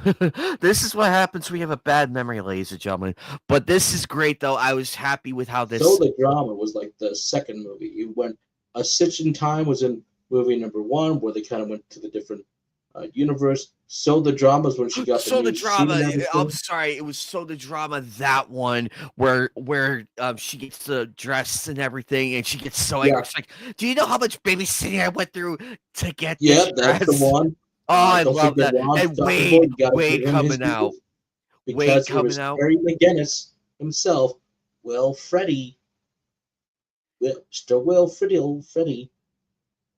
This is what happens when you have a bad memory, ladies and gentlemen. But this is great, though. I was happy with how So this. the drama was like the second movie. It went A Stitch in Time was in movie number one, where they kind of went to the different universe. So the drama is when she got the So the new suit drama. and I'm everything. sorry. It was so the drama that one where she gets the dress and everything, and she gets so angry. Yeah, She's like, "Do you know how much babysitting I went through to get yeah, this that's the dress?" one. Oh, I Don't love forget that. Ron's And Stoppable. You got to give Wade him his coming out. due Wade because it coming was out. Terry McGinnis himself. Will Freddy Will Freddy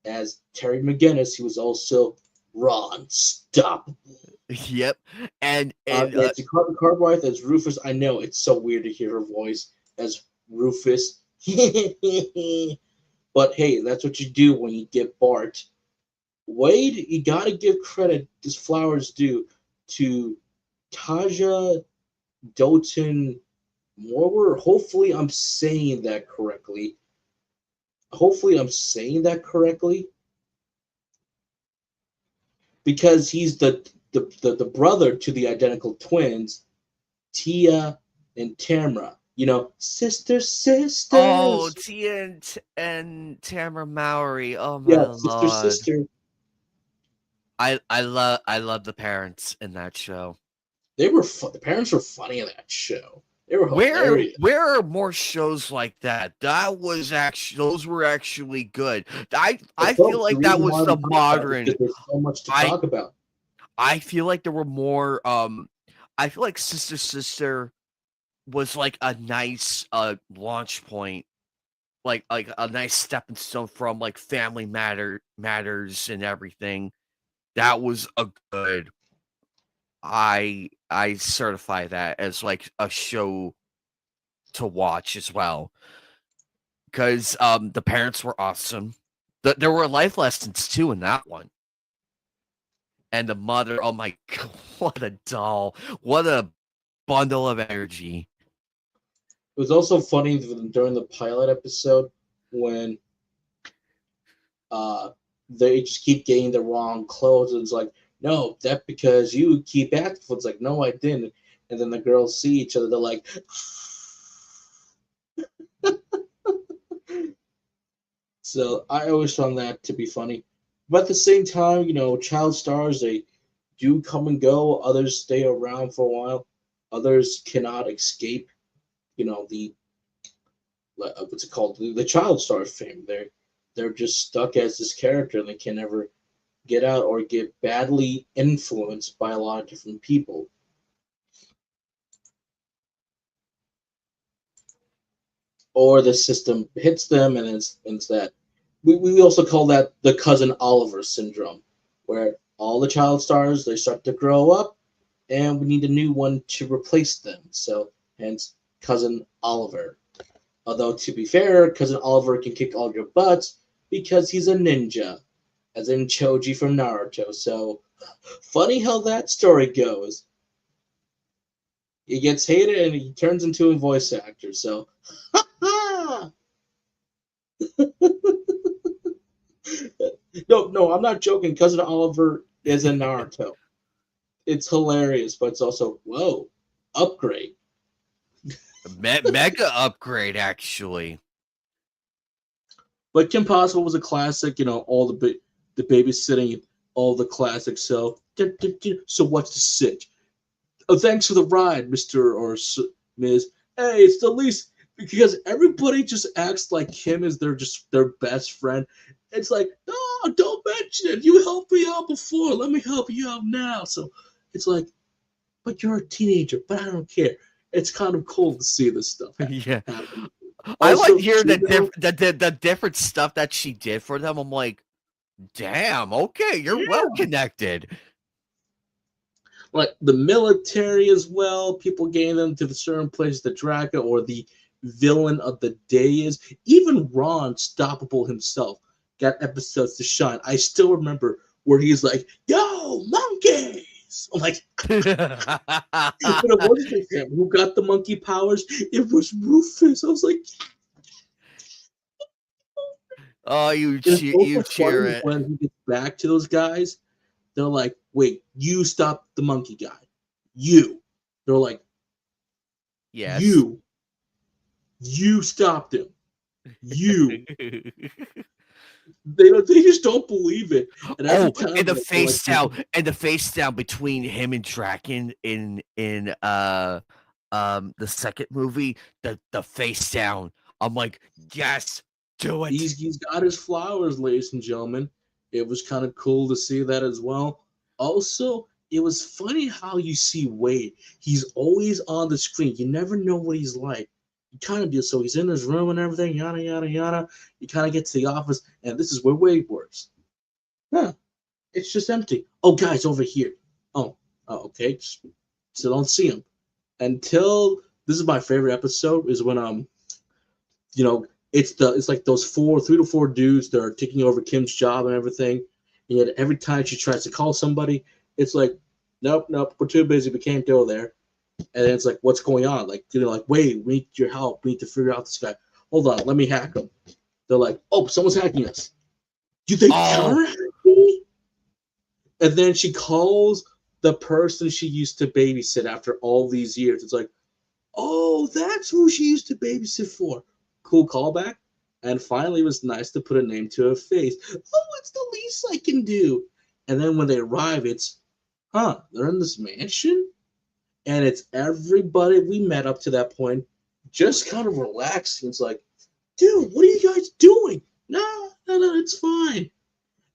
as Terry McGinnis. He was also Ron Stop. Yep. And Nancy Cartwright as Rufus. I know it's so weird to hear her voice as Rufus. But hey, that's what you do when you get Bart. Wade, you gotta give credit, his flowers due, to Taja Doughton Moore. Hopefully I'm saying that correctly. Because he's the brother to the identical twins, Tia and Tamra. You know, oh, sisters. Tia and Tamara Mowry. Oh my Yeah, sister, lord. sister. I love the parents in that show. The parents were funny in that show. They were hilarious. Where are more shows like that? Those were actually good. But I feel folks, the like that reason was why we the talk about it is modern. because there's so much to I talk about. I feel like there were more I feel like Sister was like a nice launch point, like a nice stepping stone from like Matters and everything. That was a good. I certify that as like a show to watch as well, because the parents were awesome. There were life lessons too in that one, and the mother. Oh my god, what a doll! What a bundle of energy. It was also funny during the pilot episode when uh, they just keep getting the wrong clothes. And it's like, no, that because you keep acting. It's like, no, I didn't. And then the girls see each other. They're like, so I always found that to be funny. But at the same time, child stars, they do come and go. Others stay around for a while. Others cannot escape, the what's it called? The child star fame. They're just stuck as this character and they can never get out or get badly influenced by a lot of different people. Or the system hits them and it's that. We also call that the cousin Oliver syndrome, where all the child stars, they start to grow up, and we need a new one to replace them. So, hence, Cousin Oliver. Although, to be fair, Cousin Oliver can kick all your butts because he's a ninja, as in Choji from Naruto. So, funny how that story goes. He gets hated and he turns into a voice actor. So, no, I'm not joking. Cousin Oliver is in Naruto. It's hilarious, but it's also, whoa, upgrade. Mega upgrade, actually. But Kim Possible was a classic, all the babysitting, all the classics. So what's the sitch? Oh, thanks for the ride, Mr. or Ms. Hey, it's the least, because everybody just acts like Kim is their best friend. It's like, no, don't mention it. You helped me out before. Let me help you out now. So it's like, but you're a teenager, but I don't care. It's kind of cool to see this stuff Yeah. happen. I Also, like hearing Juno- the different stuff that she did for them. I'm like, damn, okay, you're well connected. like the military as well, people getting them to the certain places that Draka or the villain of the day is. Even Ron Stoppable himself got episodes to shine. I still remember where he's like, yo, monkeys! I'm like, but it wasn't him who got the monkey powers, it was Rufus. I was like, Oh, you it's cheer funny it. when he gets back to those guys, they're like, wait, you stopped the monkey guy. You. They're like, Yes. You stopped him. You. They just don't believe it. And every time and the like, face they're down, and the face down between him and Draken in the second movie, the face down. I'm like, yes, do it. he's got his flowers, ladies and gentlemen. It was kind of cool to see that as well. Also, it was funny how you see Wade. He's always on the screen. You never know what he's like. You kind of do. So he's in his room and everything, yada, yada, yada. You kind of get to the office, and this is where Wade works. Huh. It's just empty. Oh, guys, over here. Oh, okay. Still don't see him. Until this is my favorite episode is when it's like those 3 to 4 dudes that are taking over Kim's job and everything. And yet every time she tries to call somebody, it's like, nope, we're too busy. We can't go there. And then it's like, what's going on? Like, wait, we need your help. We need to figure out this guy. Hold on, let me hack him. They're like, oh, someone's hacking us. Do they counter-hack me? And then she calls the person she used to babysit after all these years. It's like, oh, that's who she used to babysit for. Cool callback. And finally, it was nice to put a name to a face. Oh, it's the least I can do. And then when they arrive, it's, they're in this mansion? And it's everybody we met up to that point just kind of relaxing. It's like, dude, what are you guys doing? No, it's fine.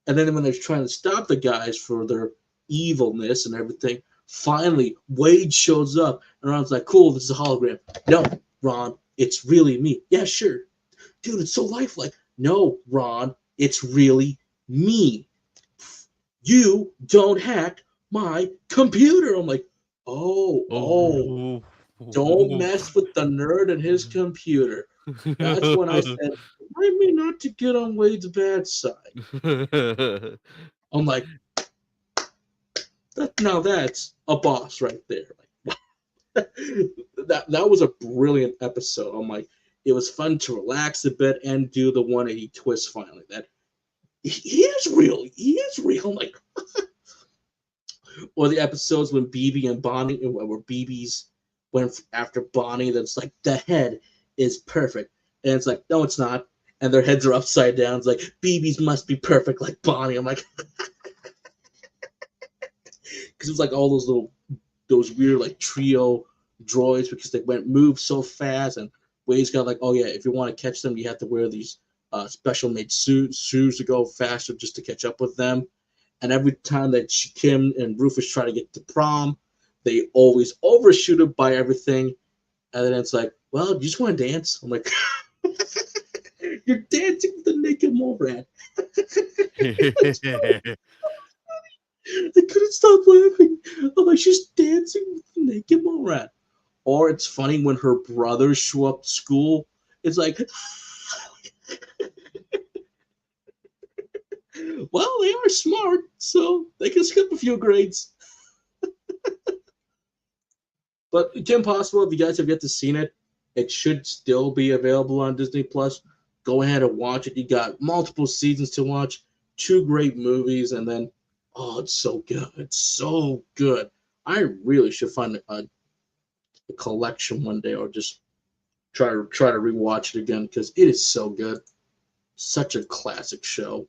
And then when they're trying to stop the guys for their evilness and everything, finally, Wade shows up. And Ron's like, cool, this is a hologram. No, Ron, it's really me. Yeah, sure. Dude, it's so lifelike. No, Ron, it's really me. You don't hack my computer. I'm like, oh, don't mess with the nerd and his computer. That's when I said, remind me not to get on Wade's bad side. I'm like, now that's a boss right there. That was a brilliant episode. I'm like, it was fun to relax a bit and do the 180 twist finally. That he is real. I'm like, or the episodes when BB and Bonnie, where BB's went after Bonnie, that's like the head is perfect, and it's like, no, it's not, and their heads are upside down. It's like BB's must be perfect like Bonnie. I'm like, because it was like all those weird like trio droids because they moved so fast, and Wade's got like, oh yeah, if you want to catch them, you have to wear these special made shoes to go faster just to catch up with them. And every time that Kim and Rufus try to get to prom, they always overshoot it by everything. And then it's like, well, you just want to dance? I'm like, you're dancing with the naked mole rat. I couldn't stop laughing. I'm like, she's dancing with the naked mole rat. Or it's funny when her brothers show up to school. It's like, well, they are smart, so they can skip a few grades. But Kim Possible, if you guys have yet to seen it, it should still be available on Disney Plus. Go ahead and watch it. You got multiple seasons to watch, 2 great movies, and then it's so good. It's so good. I really should find a collection one day, or just try to rewatch it again because it is so good. Such a classic show.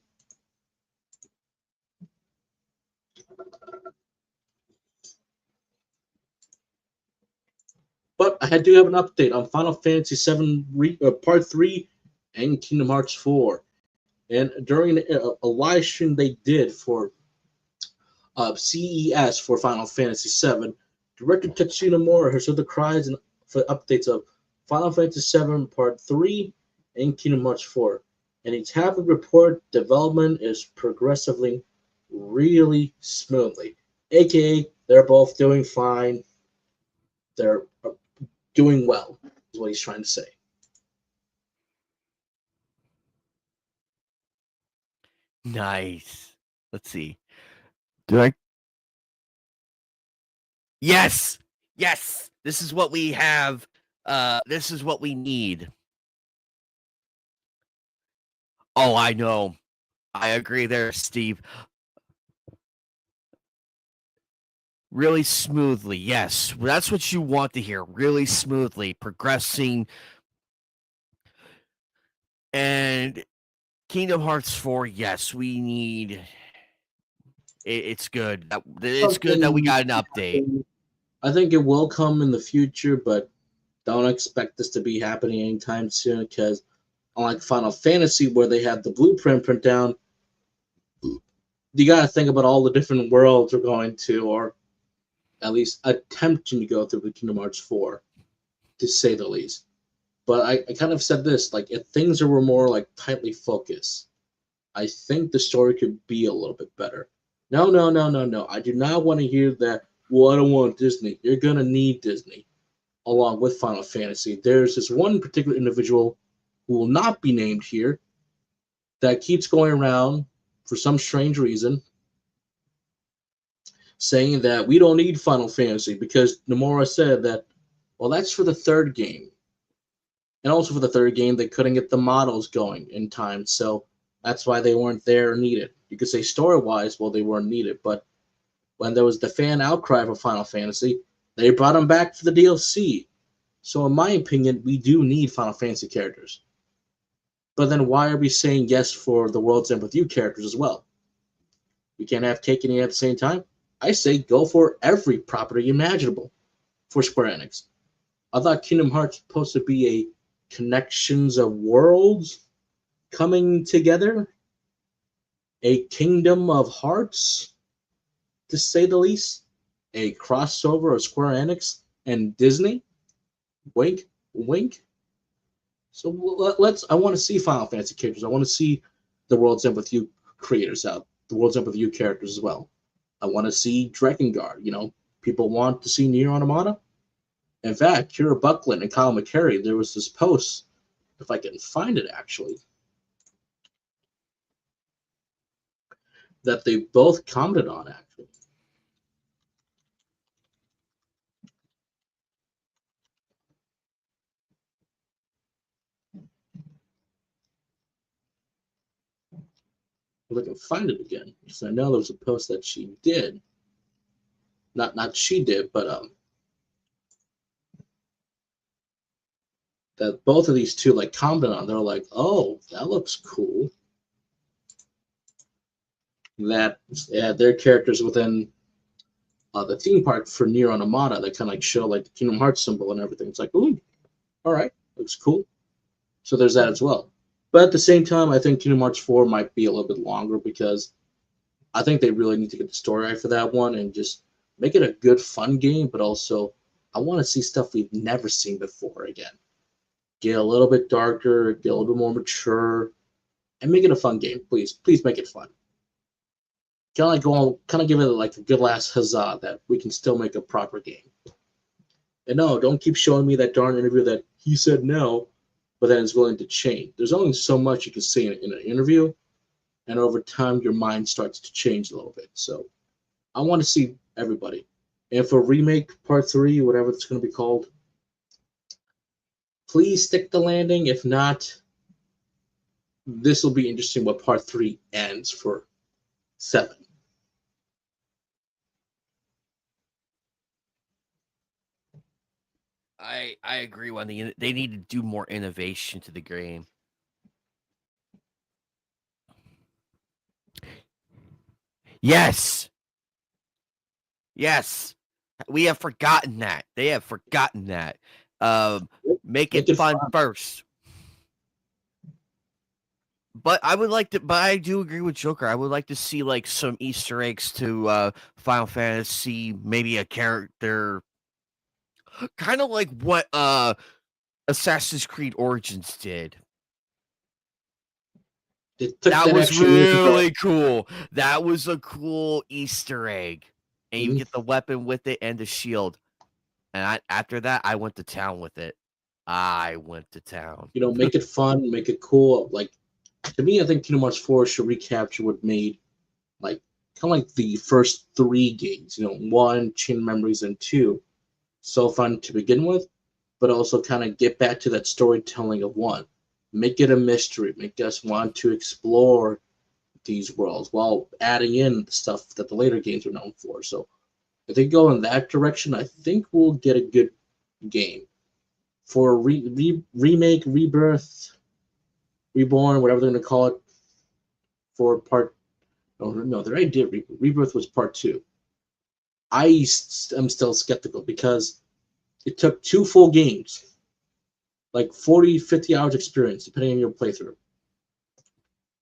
But I do have an update on Final Fantasy VII Part 3 and Kingdom Hearts 4. And during a live stream they did for CES for Final Fantasy VII, director Tetsuya Nomura has heard the cries and for updates of Final Fantasy VII Part 3 and Kingdom Hearts 4. And he's happy to report development is progressively really smoothly. AKA, they're both doing fine. They're doing well, is what he's trying to say. Nice. Let's see. Do I? Yes. Yes. This is what we have. This is what we need. Oh, I know. I agree there, Steve. Really smoothly. Yes. That's what you want to hear. Really smoothly progressing. And Kingdom Hearts 4, yes, we need it's good. It's good that we got an update. I think it will come in the future, but don't expect this to be happening anytime soon because unlike Final Fantasy where they have the blueprint print down, you got to think about all the different worlds we're going to, or at least attempting to go through with Kingdom Hearts 4, to say the least. But I kind of said this, like, if things were more, like, tightly focused, I think the story could be a little bit better. No. I do not want to hear that, well, I don't want Disney. You're going to need Disney, along with Final Fantasy. There's this one particular individual who will not be named here that keeps going around for some strange reason saying that we don't need Final Fantasy because Nomura said that, well, that's for the third game. And also for the third game, they couldn't get the models going in time, so that's why they weren't there or needed. You could say story-wise, well, they weren't needed, but when there was the fan outcry for Final Fantasy, they brought them back for the DLC. So in my opinion, we do need Final Fantasy characters. But then why are we saying yes for the World's End With You characters as well? We can't have cake and eat at the same time? I say go for every property imaginable for Square Enix. I thought Kingdom Hearts was supposed to be a connections of worlds coming together, a Kingdom of Hearts, to say the least, a crossover of Square Enix and Disney. Wink, wink. So I want to see Final Fantasy characters. I want to see the World's End With You creators out, the World's End With You characters as well. I want to see Drakengard. People want to see Nier Automata. In fact, Kira Buckland and Kyle McCary, there was this post, if I can find it actually, that they both commented on actually. If I can find it again, because I know there was a post that she did. Not she did, but that both of these two like commented on. They're like, "Oh, that looks cool." That their characters within the theme park for Nier Automata that kind of like show like the Kingdom Hearts symbol and everything. It's like, ooh, all right, looks cool. So there's that as well. But at the same time, I think Kingdom Hearts 4 might be a little bit longer because I think they really need to get the story right for that one and just make it a good, fun game. But also, I want to see stuff we've never seen before again. Get a little bit darker, get a little bit more mature, and make it a fun game, please. Please make it fun. kind of give it like a good last huzzah that we can still make a proper game. And no, don't keep showing me that darn interview that he said no, but then is willing to change. There's only so much you can say in an interview, and over time your mind starts to change a little bit. So I want to see everybody. And for remake part 3, whatever it's going to be called, please stick the landing. If not, this will be interesting what part 3 ends for 7. I agree. They need to do more innovation to the game. Yes. Yes. We have forgotten that. They have forgotten that. Make it fun first. But I would like to. But I do agree with Joker. I would like to see like some Easter eggs to Final Fantasy. Maybe a character, kind of like what Assassin's Creed Origins did. That was really cool. That was a cool Easter egg, and you get the weapon with it and the shield. And after that, I went to town with it. I went to town. You know, make it fun, make it cool. Like, to me, I think Kingdom Hearts 4 should recapture what made, like, kind of like the first 3 games. You know, 1, Chain Memories, and 2. So fun to begin with, but also kind of get back to that storytelling of 1. Make it a mystery. Make us want to explore these worlds while adding in the stuff that the later games are known for. So if they go in that direction, I think we'll get a good game. For remake, rebirth, reborn, whatever they're going to call it, for part... No, they already did rebirth. Rebirth was part 2. I am still skeptical because it took 2 full games, like 40, 50 hours experience, depending on your playthrough.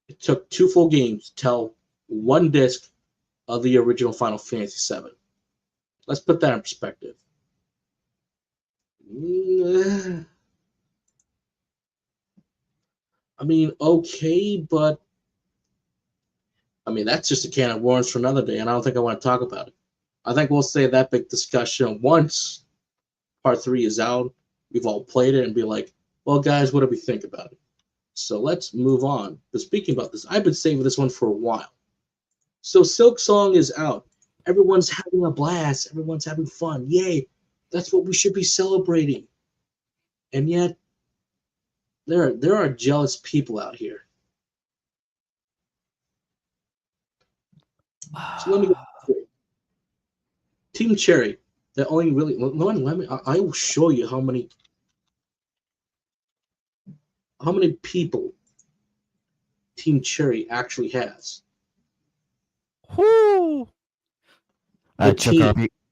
It took 2 full games to tell 1 disc of the original Final Fantasy VII. Let's put that in perspective. I mean, okay, but I mean, that's just a can of worms for another day, and I don't think I want to talk about it. I think we'll save that big discussion once part 3 is out. We've all played it and be like, well, guys, what do we think about it? So let's move on. But speaking about this, I've been saving this one for a while. So Silk Song is out. Everyone's having a blast. Everyone's having fun. Yay. That's what we should be celebrating. And yet, there are jealous people out here. So let me go straight. Team Cherry, that only really... I will show you how many people Team Cherry actually has. Whoo!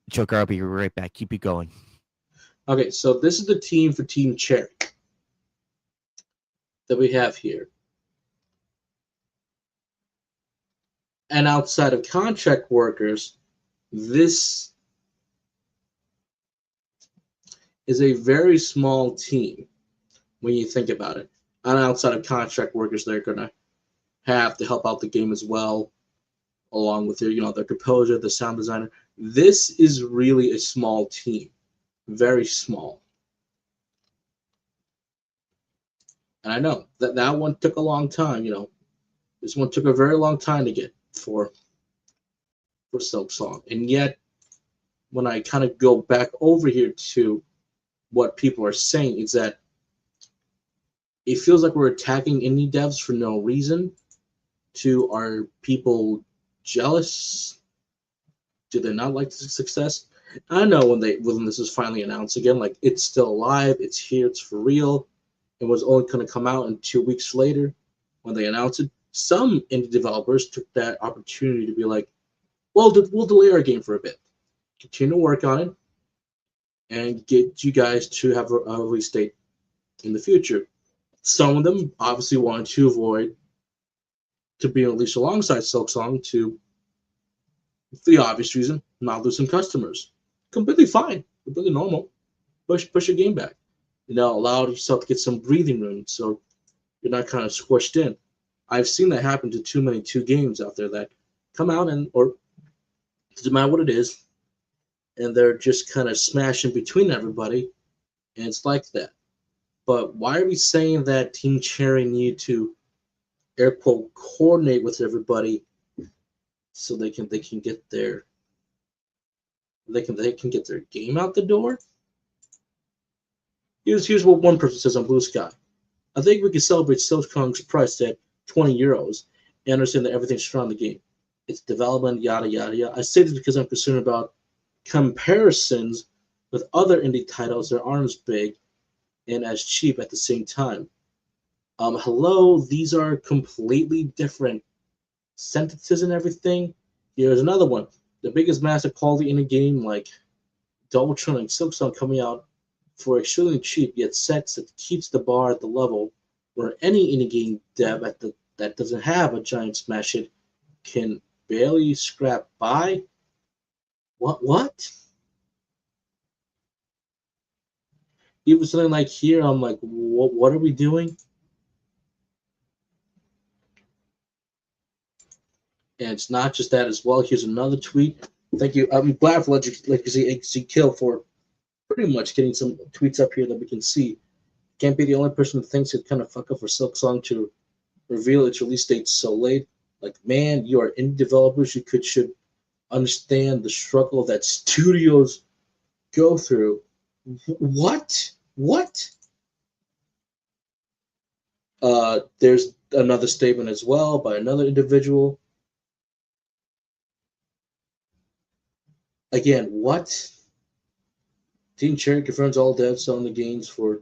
Joker, I'll be right back. Keep it going. Okay, so this is the team for Team Cherry that we have here. And outside of contract workers, this is a very small team when you think about it. And outside of contract workers, they're going to have to help out the game as well, along with their, their composer, the sound designer. This is really a small team, very small. And I know that one took a long time. This one took a very long time to get for Silk Song, and yet when I kind of go back over here to what people are saying, is that it feels like we're attacking indie devs for no reason. Are people jealous? Do they not like the success? I know when this is finally announced again, like, it's still alive, it's here, it's for real. It was only going to come out, and 2 weeks later, when they announced it, some indie developers took that opportunity to be like, well, we'll delay our game for a bit, continue to work on it, and get you guys to have a release date in the future. Some of them obviously wanted to avoid to be released alongside Silk Song for the obvious reason, not lose some customers. Completely fine, completely normal. Push your game back. Allow yourself to get some breathing room so you're not kind of squished in. I've seen that happen to too many 2 games out there that come out or doesn't matter what it is, and they're just kind of smashing between everybody, and it's like that. But why are we saying that Team Cherry need to air quote coordinate with everybody so they can get their get their game out the door? Here's what one person says on Blue Sky. I think we can celebrate Silkong's price at €20 and understand that everything's surrounding the game. It's development, yada yada yada. I say this because I'm concerned about comparisons with other indie titles that aren't as big and as cheap at the same time. Hello, these are completely different sentences and everything. Here's another one. The biggest massive quality in a game like Double and Silksong coming out for extremely cheap, yet sets that keeps the bar at the level where any indie game dev that doesn't have a giant smash hit can barely scrap by. What? Even something like here, I'm like, what are we doing? And it's not just that as well. Here's another tweet. Thank you. I'm glad for Legacy Kill for pretty much getting some tweets up here that we can see. Can't be the only person who thinks it kind of fuck up for Silksong to reveal its release date so late. Like, man, you are indie developers. You should understand the struggle that studios go through. What? There's another statement as well by another individual. Again, what? Team Cherry confirms all devs selling the games for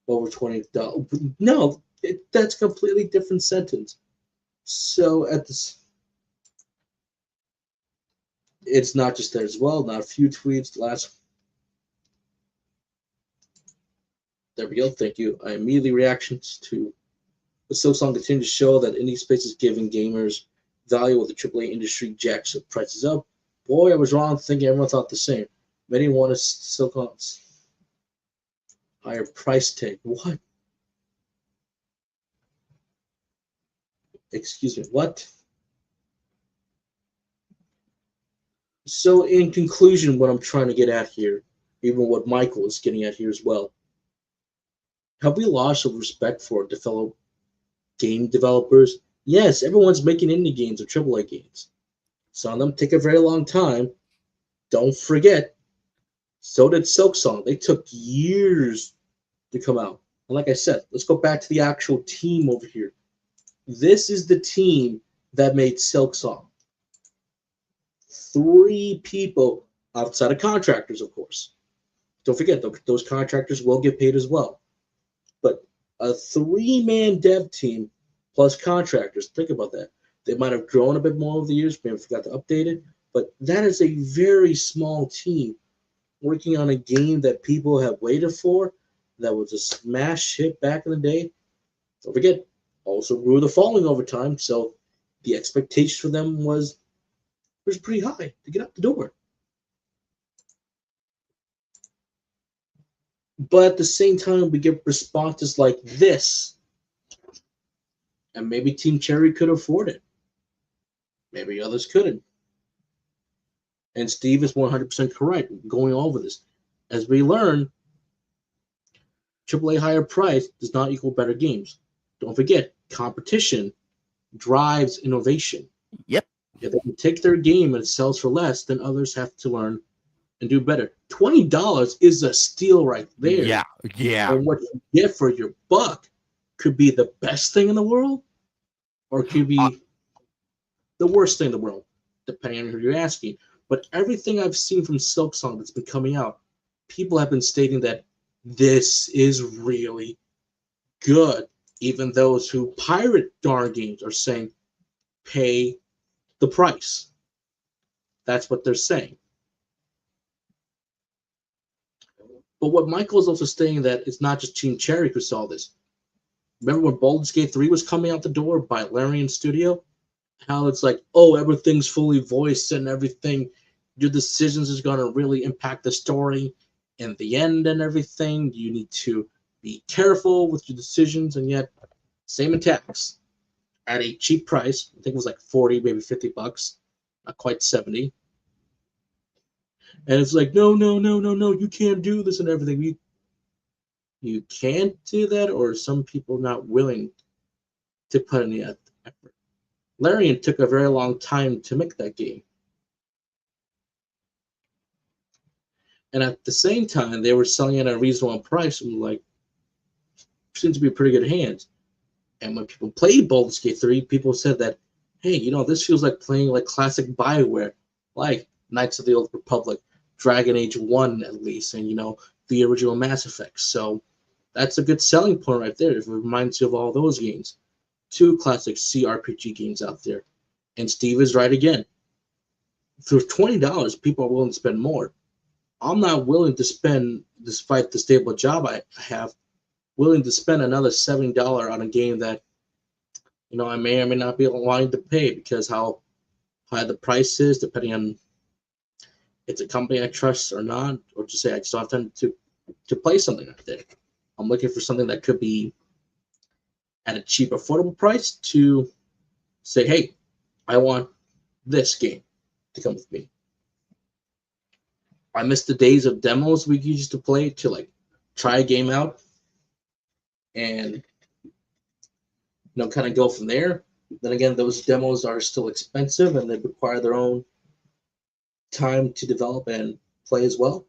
over $20. No, that's a completely different sentence. So it's not just that as well. Not a few tweets. There we go. Thank you. I immediately reactions to the Silksong continue to show that indie space is giving gamers value while the AAA industry jacks the prices up. Boy, I was wrong thinking everyone thought the same. Many wanted Silksong's higher price tag. What? Excuse me, what? So in conclusion, what I'm trying to get at here, even what Michael is getting at here as well, have we lost some respect for game developers? Yes, everyone's making indie games or AAA games. Some of them take a very long time. Don't forget, so did Silksong. They took years to come out. And like I said, let's go back to the actual team over here. This is the team that made Silksong. 3 people outside of contractors, of course. Don't forget, those contractors will get paid as well. But a 3-man dev team plus contractors, think about that. They might have grown a bit more over the years, maybe forgot to update it, but that is a very small team working on a game that people have waited for, that was a smash hit back in the day. Don't forget, also grew the following over time, so the expectation for them was pretty high to get out the door. But at the same time, we get responses like this, and maybe Team Cherry could afford it. Maybe others couldn't. And Steve is 100% correct going over this. As we learn, AAA higher price does not equal better games. Don't forget, competition drives innovation. Yep. If they can take their game and it sells for less, then others have to learn and do better. $20 is a steal right there. Yeah. And what you get for your buck could be the best thing in the world, or it could be the worst thing in the world, depending on who you're asking. But everything I've seen from Silksong that's been coming out, people have been stating that this is really good. Even those who pirate darn games are saying, pay the price. That's what they're saying. But what Michael is also saying, that it's not just Team Cherry who saw this. Remember when Baldur's Gate 3 was coming out the door by Larian Studio? How it's like, oh, everything's fully voiced and everything, your decisions is going to really impact the story in the end and everything. You need to be careful with your decisions, and yet same attacks at a cheap price. I think it was like 40, maybe $50. not quite 70. And it's like, no, no, no, no, no, you can't do this and everything. You can't do that, or some people not willing to put in the effort. Larian took a very long time to make that game. And at the same time, they were selling it at a reasonable price and like, seemed to be pretty good hands. And when people played Baldur's Gate 3, people said that, hey, this feels like playing like classic BioWare, like Knights of the Old Republic, Dragon Age 1 at least, and the original Mass Effect. So that's a good selling point right there. It reminds you of all those games. 2 classic CRPG games out there. And Steve is right again. For $20, people are willing to spend more. I'm not willing to spend, despite the stable job I have, willing to spend another $70 on a game that, I may or may not be wanting to pay because how high the price is, depending on if it's a company I trust or not, or just say I just don't have time to play something like that. I'm looking for something that could be at a cheap, affordable price to say, hey, I want this game to come with me. I miss the days of demos we used to play to like try a game out and kind of go from there. Then again, those demos are still expensive and they require their own time to develop and play as well.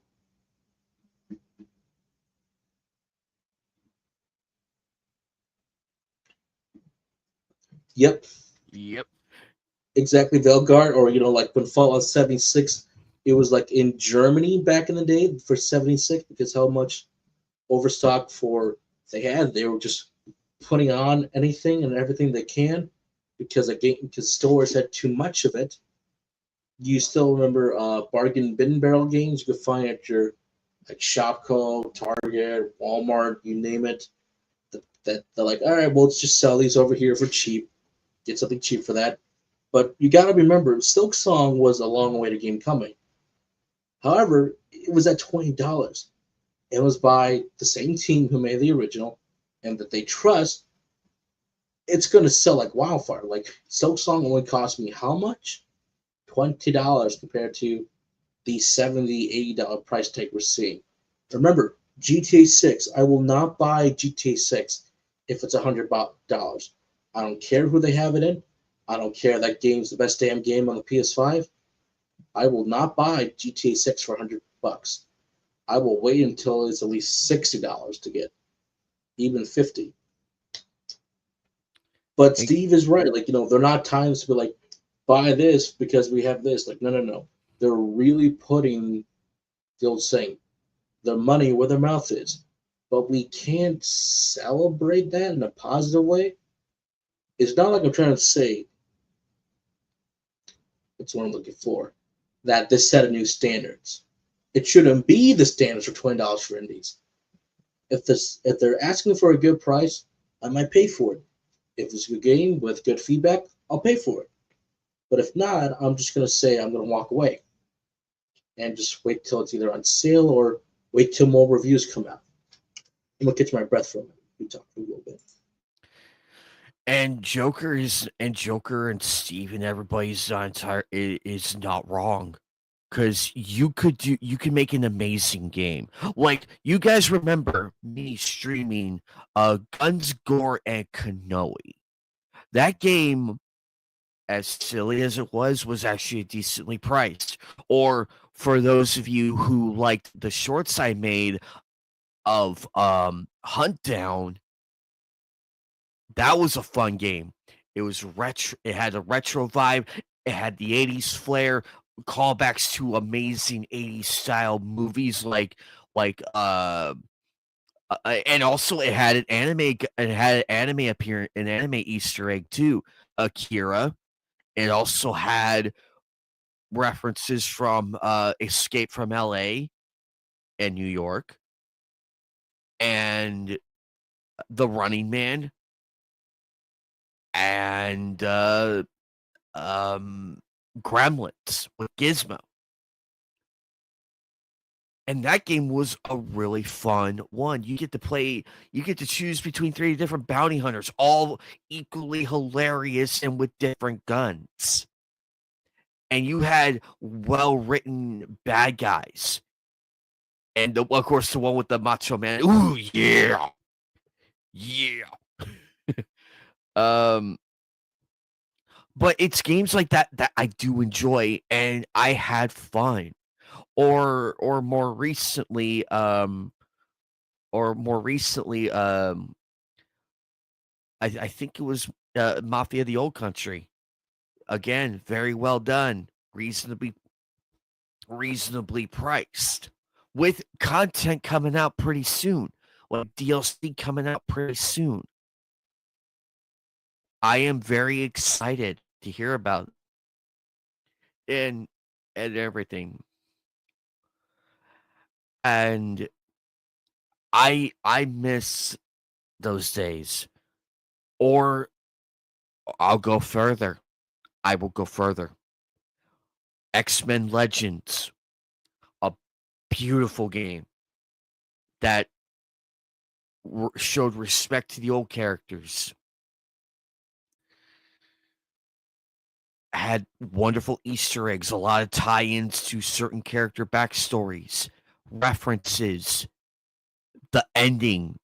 Yep. Exactly, Velgard, or like when Fallout 76, it was like in Germany back in the day for 76 because how much overstock they were just putting on anything and everything they can because stores had too much of it. You still remember bargain bin barrel games you could find at your like Shopko, Target, Walmart, you name it. That they're like, all right, well, let's just sell these over here for cheap. Get something cheap for that. But you got to remember, Silksong was a long way to game coming. However, it was at $20. It was by the same team who made the original and that they trust. It's going to sell like wildfire. Like Silksong only cost me how much? $20 compared to the $70, $80 price tag we're seeing. Remember, GTA 6, I will not buy GTA 6 if it's $100. I don't care who they have it in. I don't care that game's the best damn game on the PS5. I will not buy GTA 6 for $100. I will wait until it's at least $60 to get, even $50. But Steve is right. Like, they're not times to be like, buy this because we have this. Like, no. They're really putting the old saying, their money where their mouth is. But we can't celebrate that in a positive way. It's not like I'm trying to say, what's what I'm looking for, that this set of new standards. It shouldn't be the standards for $20 for indies. If they're asking for a good price, I might pay for it. If it's a good game with good feedback, I'll pay for it. But if not, I'm just going to say I'm going to walk away and just wait till it's either on sale or wait till more reviews come out. I'm going to catch my breath for a minute. We talk for a little bit. And Joker and Steve and everybody's entire is not wrong. Because you could make an amazing game. Like, you guys remember me streaming Guns, Gore, and Kanoe. That game, as silly as it was actually decently priced. Or for those of you who liked the shorts I made of Hunt Down, that was a fun game. It was retro. It had a retro vibe. It had the 80s flair, callbacks to amazing 80s style movies and also it had an anime appearance, an anime Easter egg too, Akira. It also had references from Escape from LA and New York and The Running Man and Gremlins with Gizmo. And that game was a really fun one. You get to choose between 3 different bounty hunters, all equally hilarious and with different guns. and you had well-written bad guys. And of course, the one with the Macho Man. Ooh, yeah, yeah. um, but it's games like that that I do enjoy, and I had fun. Or more recently, I think it was Mafia: The Old Country. Again, very well done, reasonably priced, with content coming out pretty soon, like DLC coming out pretty soon. I am very excited to hear about it and everything. And I miss those days. Or I'll go further. I will go further. X-Men Legends, a beautiful game that showed respect to the old characters. Had wonderful Easter eggs, a lot of tie-ins to certain character backstories, references, the ending,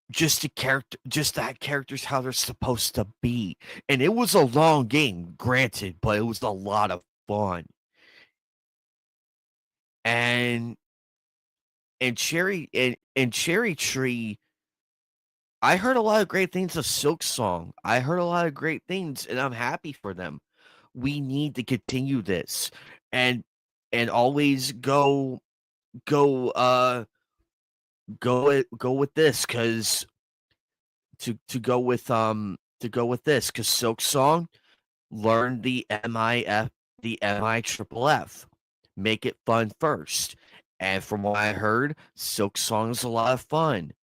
just that characters how they're supposed to be. And it was a long game, granted, but it was a lot of fun. And Cherry Tree, I heard a lot of great things of Silk Song. I heard a lot of great things, and I'm happy for them. We need to continue this, and always go go with this, because to go with this, because Silk Song learn the MIFFF. Make it fun first. And from what I heard, Silk Song is a lot of fun.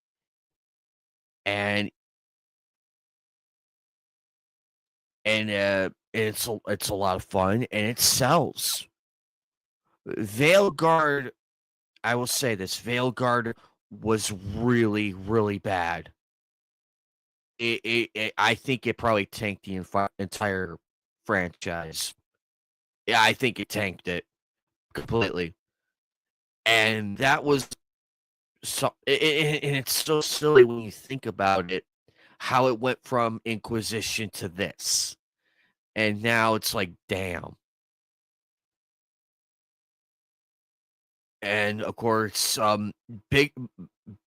And it's a lot of fun, and it sells. Veilguard, I will say this, Veilguard was really, really bad. I think it probably tanked the entire franchise. Yeah, I think it tanked it completely. And that was so, and it's so silly when you think about it, how it went from Inquisition to this. And now it's like, damn. And of course,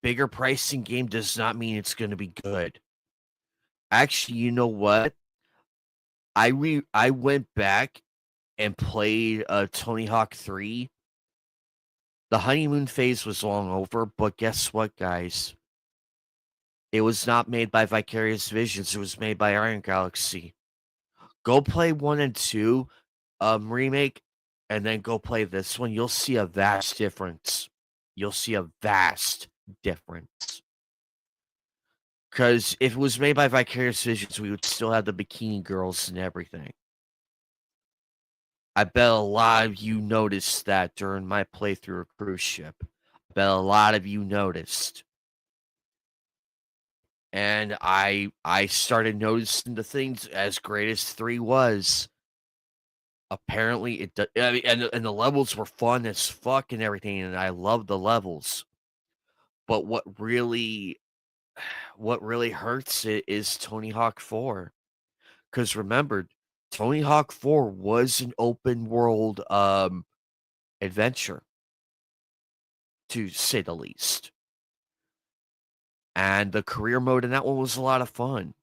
bigger pricing game does not mean it's going to be good. Actually, you know what? I went back and played Tony Hawk 3. The honeymoon phase was long over, but guess what, guys? It was not made by Vicarious Visions. It was made by Iron Galaxy. Go play 1 and 2 remake, and then go play this one. You'll see a vast difference. You'll see a vast difference. Because if it was made by Vicarious Visions, we would still have the bikini girls and everything. I bet a lot of you noticed that during my playthrough of Cruise Ship. I bet a lot of you noticed. And I started noticing the things. As great as 3 was, apparently I mean, and the levels were fun as fuck and everything, and I love the levels. But what really hurts it is Tony Hawk 4. Because remember, Tony Hawk 4 was an open world adventure, to say the least. And the career mode in that one was a lot of fun.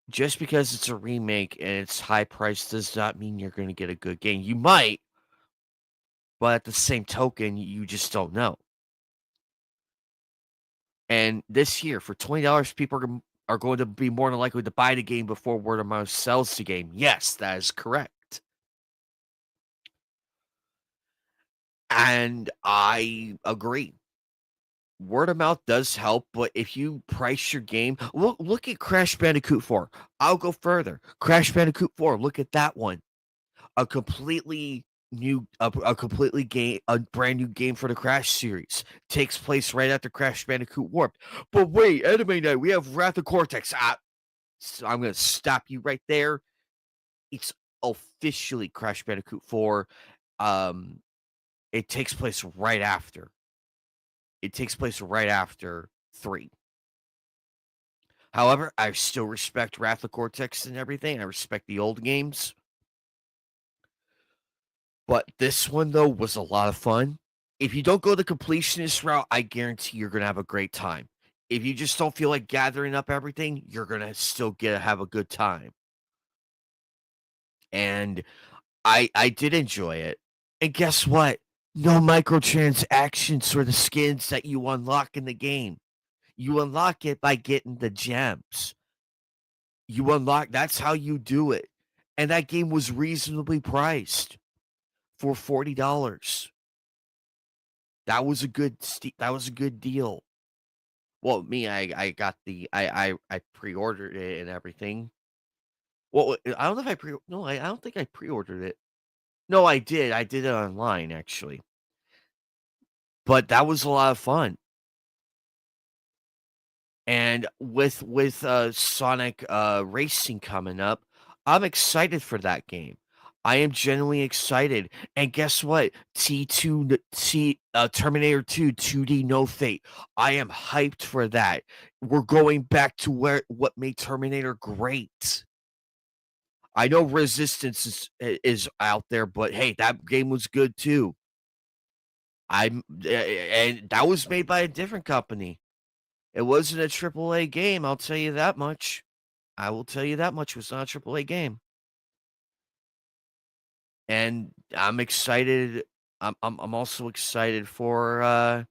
Just because it's a remake and it's high priced does not mean you're going to get a good game. You might, but at the same token, you just don't know. And this year, for $20, people are going to be more than likely to buy the game before word of mouth sells the game. Yes, that is correct. And I agree. Word of mouth does help, but if you price your game, look at Crash Bandicoot 4. I'll go further. Crash Bandicoot 4, look at that one. A completely new, a brand new game for the Crash series. Takes place right after Crash Bandicoot Warped. But wait, Anime Night, we have Wrath of Cortex. So I'm going to stop you right there. It's officially Crash Bandicoot 4. It takes place right after. It takes place right after 3. However, I still respect Wrath of Cortex and everything. I respect the old games. But this one, though, was a lot of fun. If you don't go the completionist route, I guarantee you're going to have a great time. If you just don't feel like gathering up everything, you're going to still have a good time. And I did enjoy it. And guess what? No microtransactions for the skins that you unlock in the game. You unlock it by getting the gems. That's how you do it. And that game was reasonably priced for $40. That was a good deal. Well, me, I got I pre-ordered it and everything. Well, I don't know if I don't think I pre-ordered it. No, I did. I did it online actually. But that was a lot of fun. And with Sonic Racing coming up, I'm excited for that game. I am genuinely excited. And guess what? Terminator 2 2D No Fate. I am hyped for that. We're going back to what made Terminator great. I know Resistance is out there, but hey, that game was good too. And that was made by a different company. It wasn't a AAA game, I'll tell you that much. I will tell you that much. It was not a AAA game. And I'm excited. I'm also excited for I'm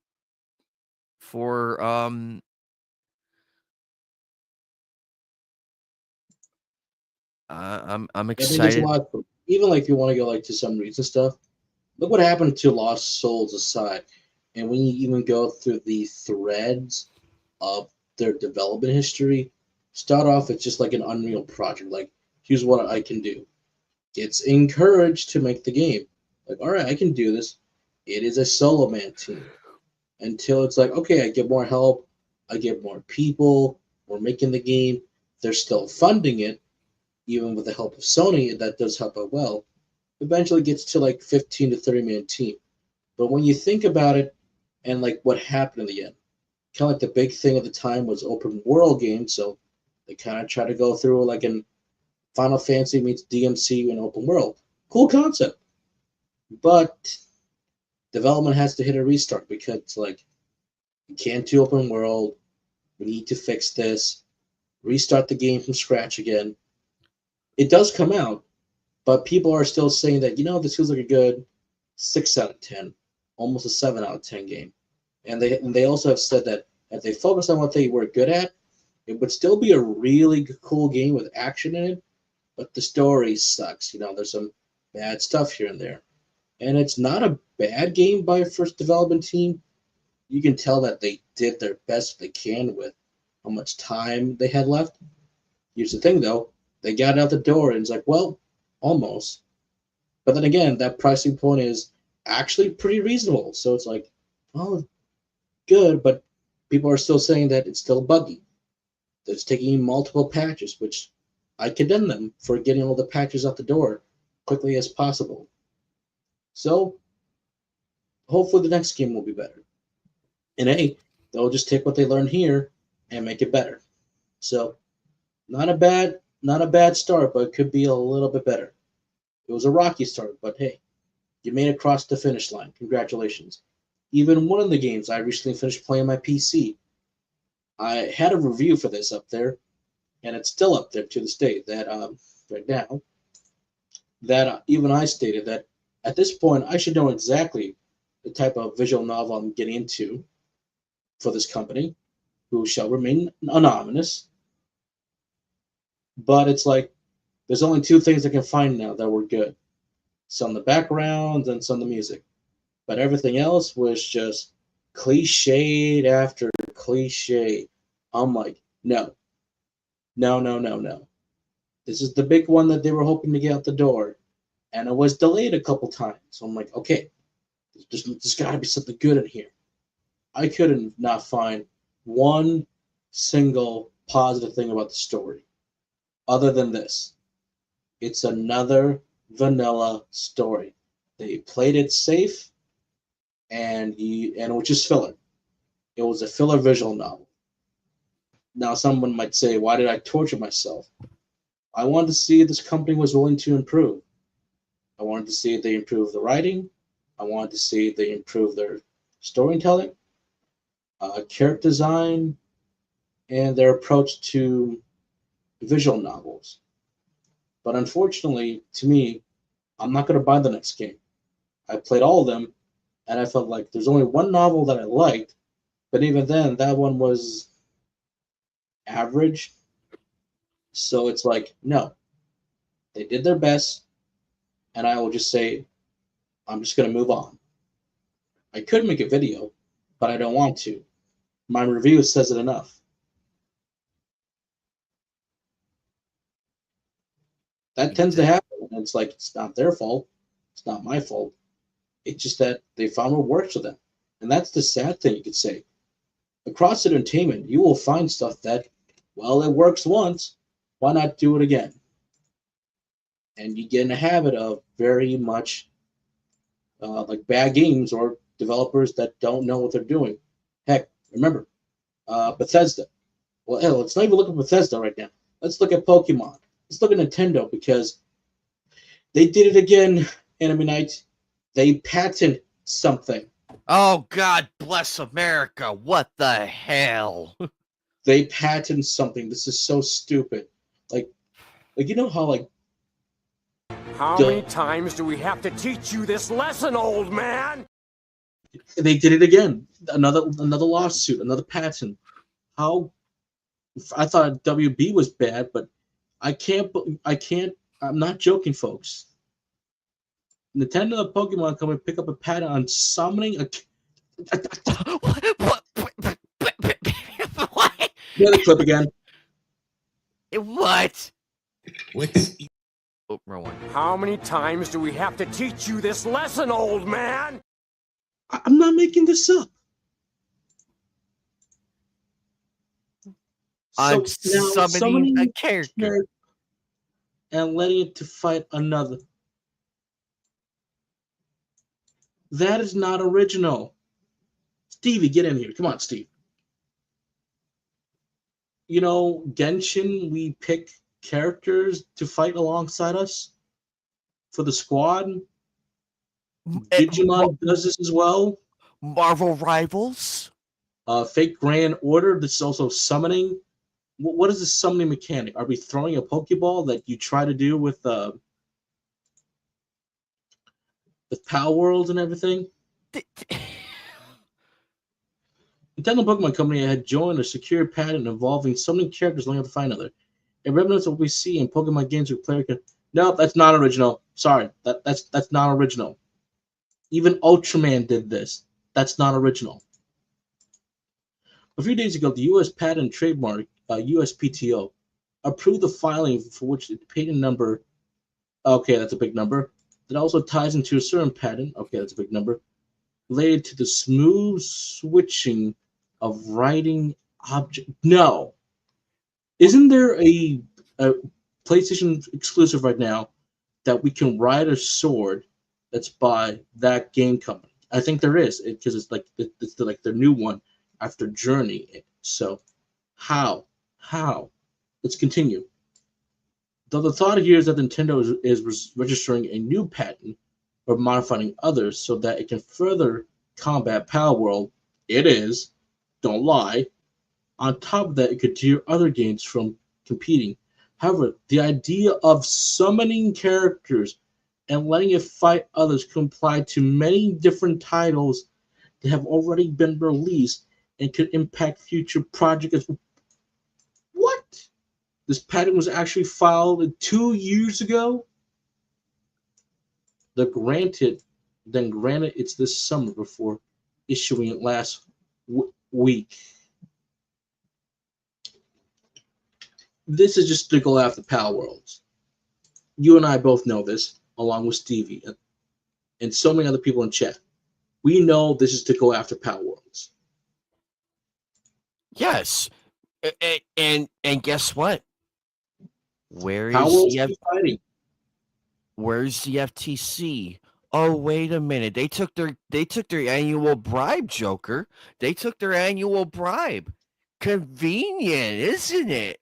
I think it's a excited. lot. Even like if you want to go like to some recent stuff, look what happened to Lost Souls aside, and when you even go through the threads of their development history, start off it's just like an Unreal project. Like, here's what I can do. It's encouraged to make the game. Like, all right, I can do this. It is a solo man team. Until it's like, okay, I get more help, I get more people, we're making the game. They're still funding it, even with the help of Sony, that does help out well. Eventually gets to like 15 to 30 man team. But when you think about it and like what happened in the end, kind of like the big thing at the time was open world games. So they kind of try to go through like an Final Fantasy meets DMC in open world. Cool concept. But development has to hit a restart because like you can't do open world. We need to fix this. Restart the game from scratch again. It does come out, but people are still saying that, this feels like a good 6 out of 10, almost a 7 out of 10 game. And they also have said that if they focus on what they were good at, it would still be a really cool game with action in it, but the story sucks. There's some bad stuff here and there. And it's not a bad game by a first development team. You can tell that they did their best they can with how much time they had left. Here's the thing, though. They got out the door, and it's like, well, almost. But then again, that pricing point is actually pretty reasonable. So it's like, oh, good, but people are still saying that it's still buggy. That it's taking multiple patches, which I condemn them for getting all the patches out the door quickly as possible. So hopefully the next game will be better. And hey, they'll just take what they learned here and make it better. So not a bad start, but it could be a little bit better. It was a rocky start, but hey, you made it across the finish line. Congratulations. Even one of the games I recently finished playing on my PC, I had a review for this up there, and it's still up there to this day. That right now, that even I stated that at this point I should know exactly the type of visual novel I'm getting into for this company, who shall remain anonymous. But it's like there's only two things I can find now that were good: some of the backgrounds and some of the music. But everything else was just cliched after cliche. I'm like, no, no, no, no, no. This is the big one that they were hoping to get out the door, and it was delayed a couple times. So I'm like, okay, there's got to be something good in here. I couldn't not find one single positive thing about the story. other than this. It's another vanilla story. They played it safe, and it was just filler. It was a filler visual novel. Now, someone might say, "Why did I torture myself?" I wanted to see if this company was willing to improve. I wanted to see if they improved the writing. I wanted to see if they improved their storytelling, character design, and their approach to visual novels. But unfortunately, to me, I'm not going to buy the next game. I played all of them, and I felt like there's only one novel that I liked, but even then, that one was average. So it's like, no, they did their best, and I will just say, I'm just going to move on. I could make a video, but I don't want to. My review says it enough. That tends to happen. And it's like, it's not their fault. It's not my fault. It's just that they found what works for them. And that's the sad thing you could say. Across entertainment, you will find stuff that, well, it works once. Why not do it again? And you get in a habit of very much like bad games or developers that don't know what they're doing. Heck, remember, Bethesda. Well, hell, let's not even look at Bethesda right now. Let's look at Pokemon. Let's look at Nintendo, because they did it again, Enemy Knight. They patent something. Oh, God bless America. What the hell? They patent something. This is so stupid. Like you know how like How many times do we have to teach you this lesson, old man? they did it again. Another lawsuit, another patent. How I thought WB was bad, but I can't. I'm not joking, folks. Nintendo and Pokemon Company pick up a patent on summoning a. What? What? Play the clip again. What? What's Oh, wrong one. How many times do we have to teach you this lesson, old man? I'm not making this up. I'm now summoning a character. And letting it to fight another. That is not original. Stevie, get in here. Come on, Steve. You know, Genshin, we pick characters to fight alongside us for the squad. Digimon does this as well. Marvel Rivals? Fake Grand Order, this is also summoning. What is the summoning mechanic? Are we throwing a Pokeball that you try to do with Power World and everything? Nintendo Pokemon Company had joined a secure patent involving summoning characters learning how to find another. A remnants of what we see in Pokemon games where player can. No, that's not original. Sorry, that's not original. Even Ultraman did this. That's not original. A few days ago, the U.S. Patent and Trademark USPTO approved the filing for which the patent number. Okay, that's a big number. That also ties into a certain patent. Okay, that's a big number. Related to the smooth switching of writing object. No. Isn't there a PlayStation exclusive right now that we can ride a sword that's by that game company? I think there is, because it's like their new one after Journey. So how? Let's continue. Though the thought here is that Nintendo is registering a new patent or modifying others so that it can further combat Power World, it is. Don't lie. On top of that, it could deter other games from competing. However, the idea of summoning characters and letting it fight others could apply to many different titles that have already been released and could impact future projects. What? This patent was actually filed 2 years ago? Then granted, it's this summer before issuing it last week. This is just to go after Power Worlds. You and I both know this, along with Stevie and so many other people in chat. We know this is to go after Power Worlds. Yes. And guess what? Where Power is World's the keep fighting. Where's the FTC? Oh, wait a minute. They took their annual bribe, Joker. They took their annual bribe. Convenient, isn't it?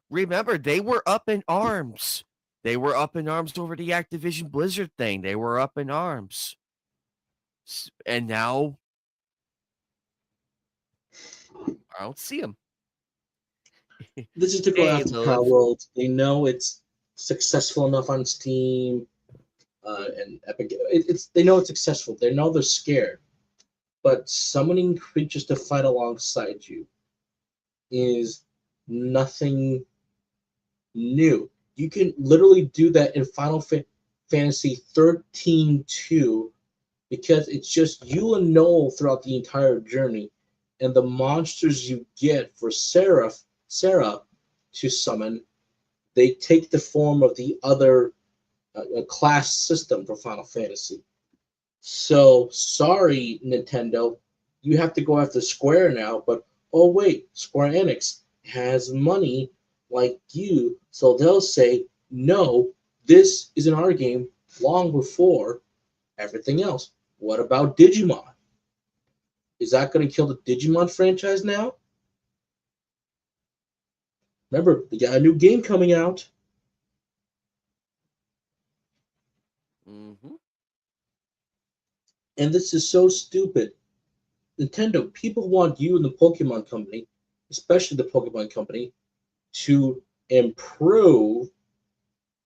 Remember, they were up in arms. They were up in arms over the Activision Blizzard thing. They were up in arms. And now I don't see them. This is to go Hey, after Power Lilith. World. They know it's successful enough on Steam and Epic. They know it's successful. They know they're scared. But summoning creatures to fight alongside you is nothing new. You can literally do that in Final Fantasy 13 2 because it's just you and Noel throughout the entire journey, and the monsters you get for Sarah to summon, they take the form of the other class system for Final Fantasy. So sorry, Nintendo, you have to go after Square now. But oh wait, Square Enix has money like you, so they'll say no. This is in our game long before everything else. What about Digimon? Is that going to kill the Digimon franchise now? Remember, they got a new game coming out. Mm-hmm. And this is so stupid. Nintendo, people want you and the Pokemon Company, especially the Pokemon Company, to improve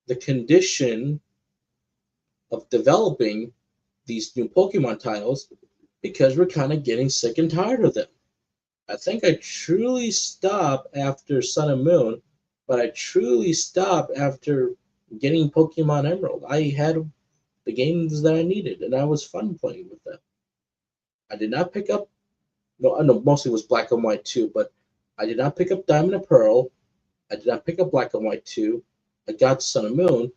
the condition of developing these new Pokemon titles because we're kind of getting sick and tired of them. I think I truly stopped after Sun and Moon, but I truly stopped after getting Pokemon Emerald. I had the games that I needed, and I was fun playing with them. I did not pick up, no, I know mostly it was Black and White 2, but I did not pick up Diamond and Pearl. I did not pick up Black and White 2. I got Sun and Moon,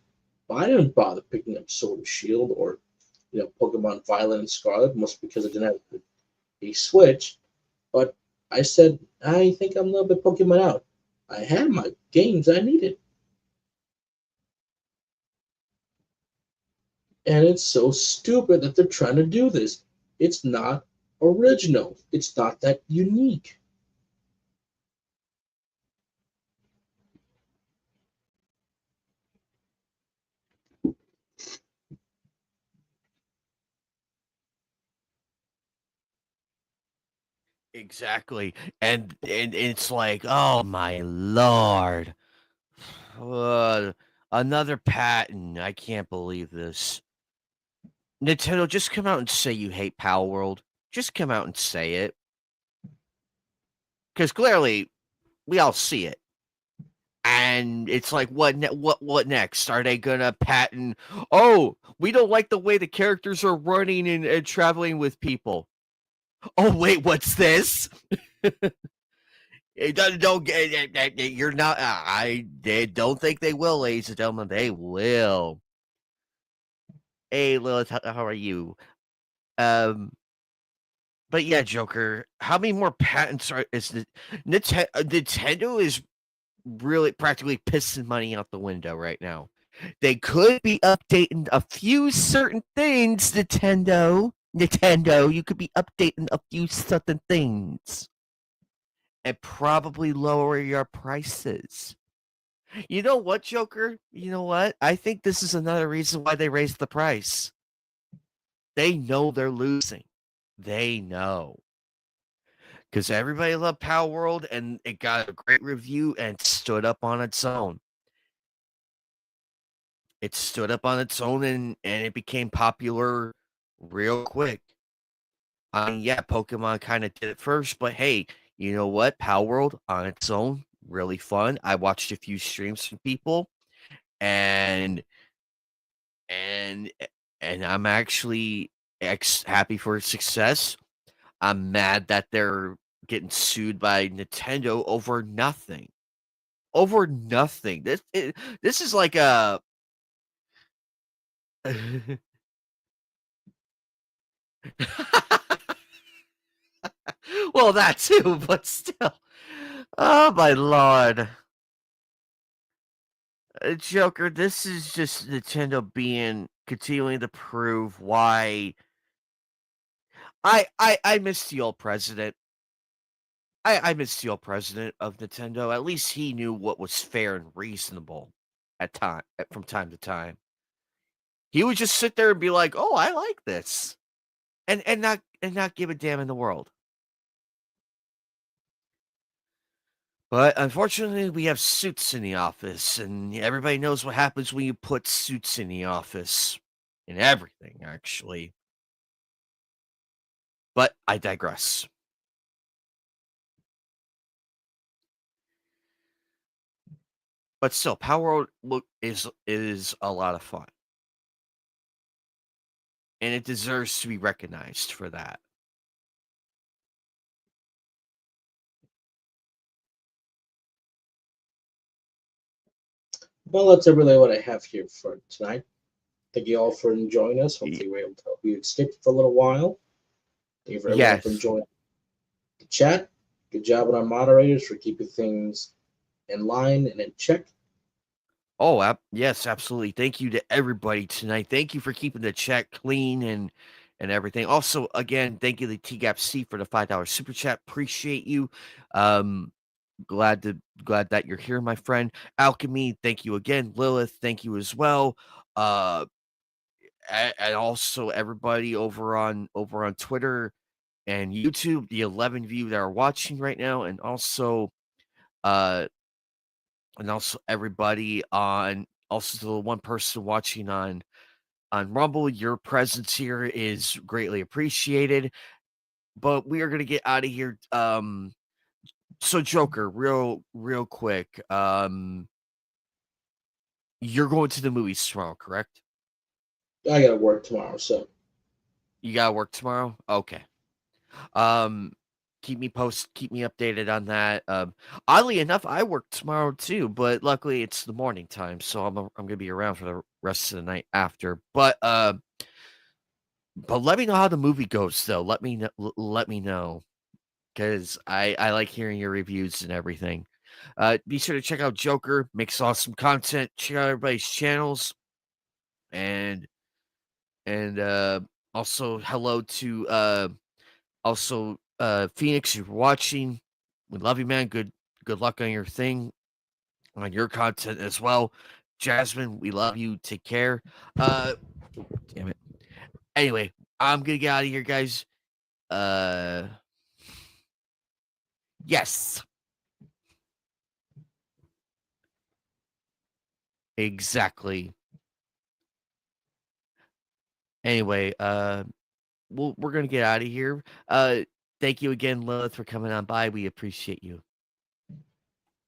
but I didn't bother picking up Sword and Shield or Pokemon Violet and Scarlet, mostly because I didn't have a Switch. But I said, I think I'm a little bit Pokemon out. I had my games I needed. And it's so stupid that they're trying to do this. It's not original. It's not that unique. Exactly. And it's like, oh my lord. Uh, Another patent. I can't believe this. Nintendo, just come out and say you hate Power World. Just come out and say it. Because clearly, we all see it. And it's like, what next? Are they gonna patent? Oh, we don't like the way the characters are running and traveling with people. Oh wait, what's this? It doesn't. Don't get. You're not. They don't think they will, ladies and gentlemen. They will. Hey, Lilith, how are you? Um, but yeah, Joker. How many more patents is the Nintendo is really practically pissing money out the window right now. They could be updating a few certain things, Nintendo. Nintendo, you could be updating a few certain things and probably lower your prices. You know what, Joker? You know what? I think this is another reason why they raised the price. They know they're losing. They know. Because everybody loved Power World and it got a great review and stood up on its own. It stood up on its own and it became popular real quick. I mean, yeah, Pokemon kind of did it first, but hey, you know what? Power World on its own, really fun. I watched a few streams from people, and and and I'm actually happy for its success. I'm mad that they're getting sued by Nintendo over nothing. Over nothing. This is like a well, that too, but still. Oh my lord. Joker, this is just Nintendo continuing to prove why I miss the old president. I miss the old president of Nintendo. At least he knew what was fair and reasonable from time to time. He would just sit there and be like, "Oh, I like this," and not give a damn in the world. But unfortunately, we have suits in the office, and everybody knows what happens when you put suits in the office. In everything, actually. But I digress. But still, Power World is a lot of fun. And it deserves to be recognized for that. Well, that's really what I have here for tonight. Thank you all for joining us. Hopefully, we were able to help you stick for a little while. Thank you for everyone for Yes. joining the chat. Good job on our moderators for keeping things in line and in check. Oh, yes, absolutely. Thank you to everybody tonight. Thank you for keeping the chat clean and everything. Also, again, thank you to TGAPC for the $5 super chat. Appreciate you. Glad that you're here, my friend. Alchemy, thank you again. Lilith, thank you as well. And also everybody over on Twitter and YouTube, the 11 of you that are watching right now, and also everybody also the one person watching on Rumble. Your presence here is greatly appreciated. But we are gonna get out of here. So Joker, real quick. You're going to the movies tomorrow, correct? I got to work tomorrow, so You gotta work tomorrow? Okay. Keep me updated on that. Oddly enough, I work tomorrow too, but luckily it's the morning time, so I'm gonna be around for the rest of the night after. But let me know how the movie goes, though. Let me know, because I like hearing your reviews and everything. Be sure to check out Joker, makes awesome content. Check out everybody's channels, and also hello to Phoenix, you're watching. We love you, man. Good luck on your thing, on your content as well. Jasmine, we love you. Take care. Damn it. Anyway, I'm gonna get out of here, guys. Yes. Exactly. Anyway, we're gonna get out of here. Thank you again, Lilith, for coming on by. We appreciate you.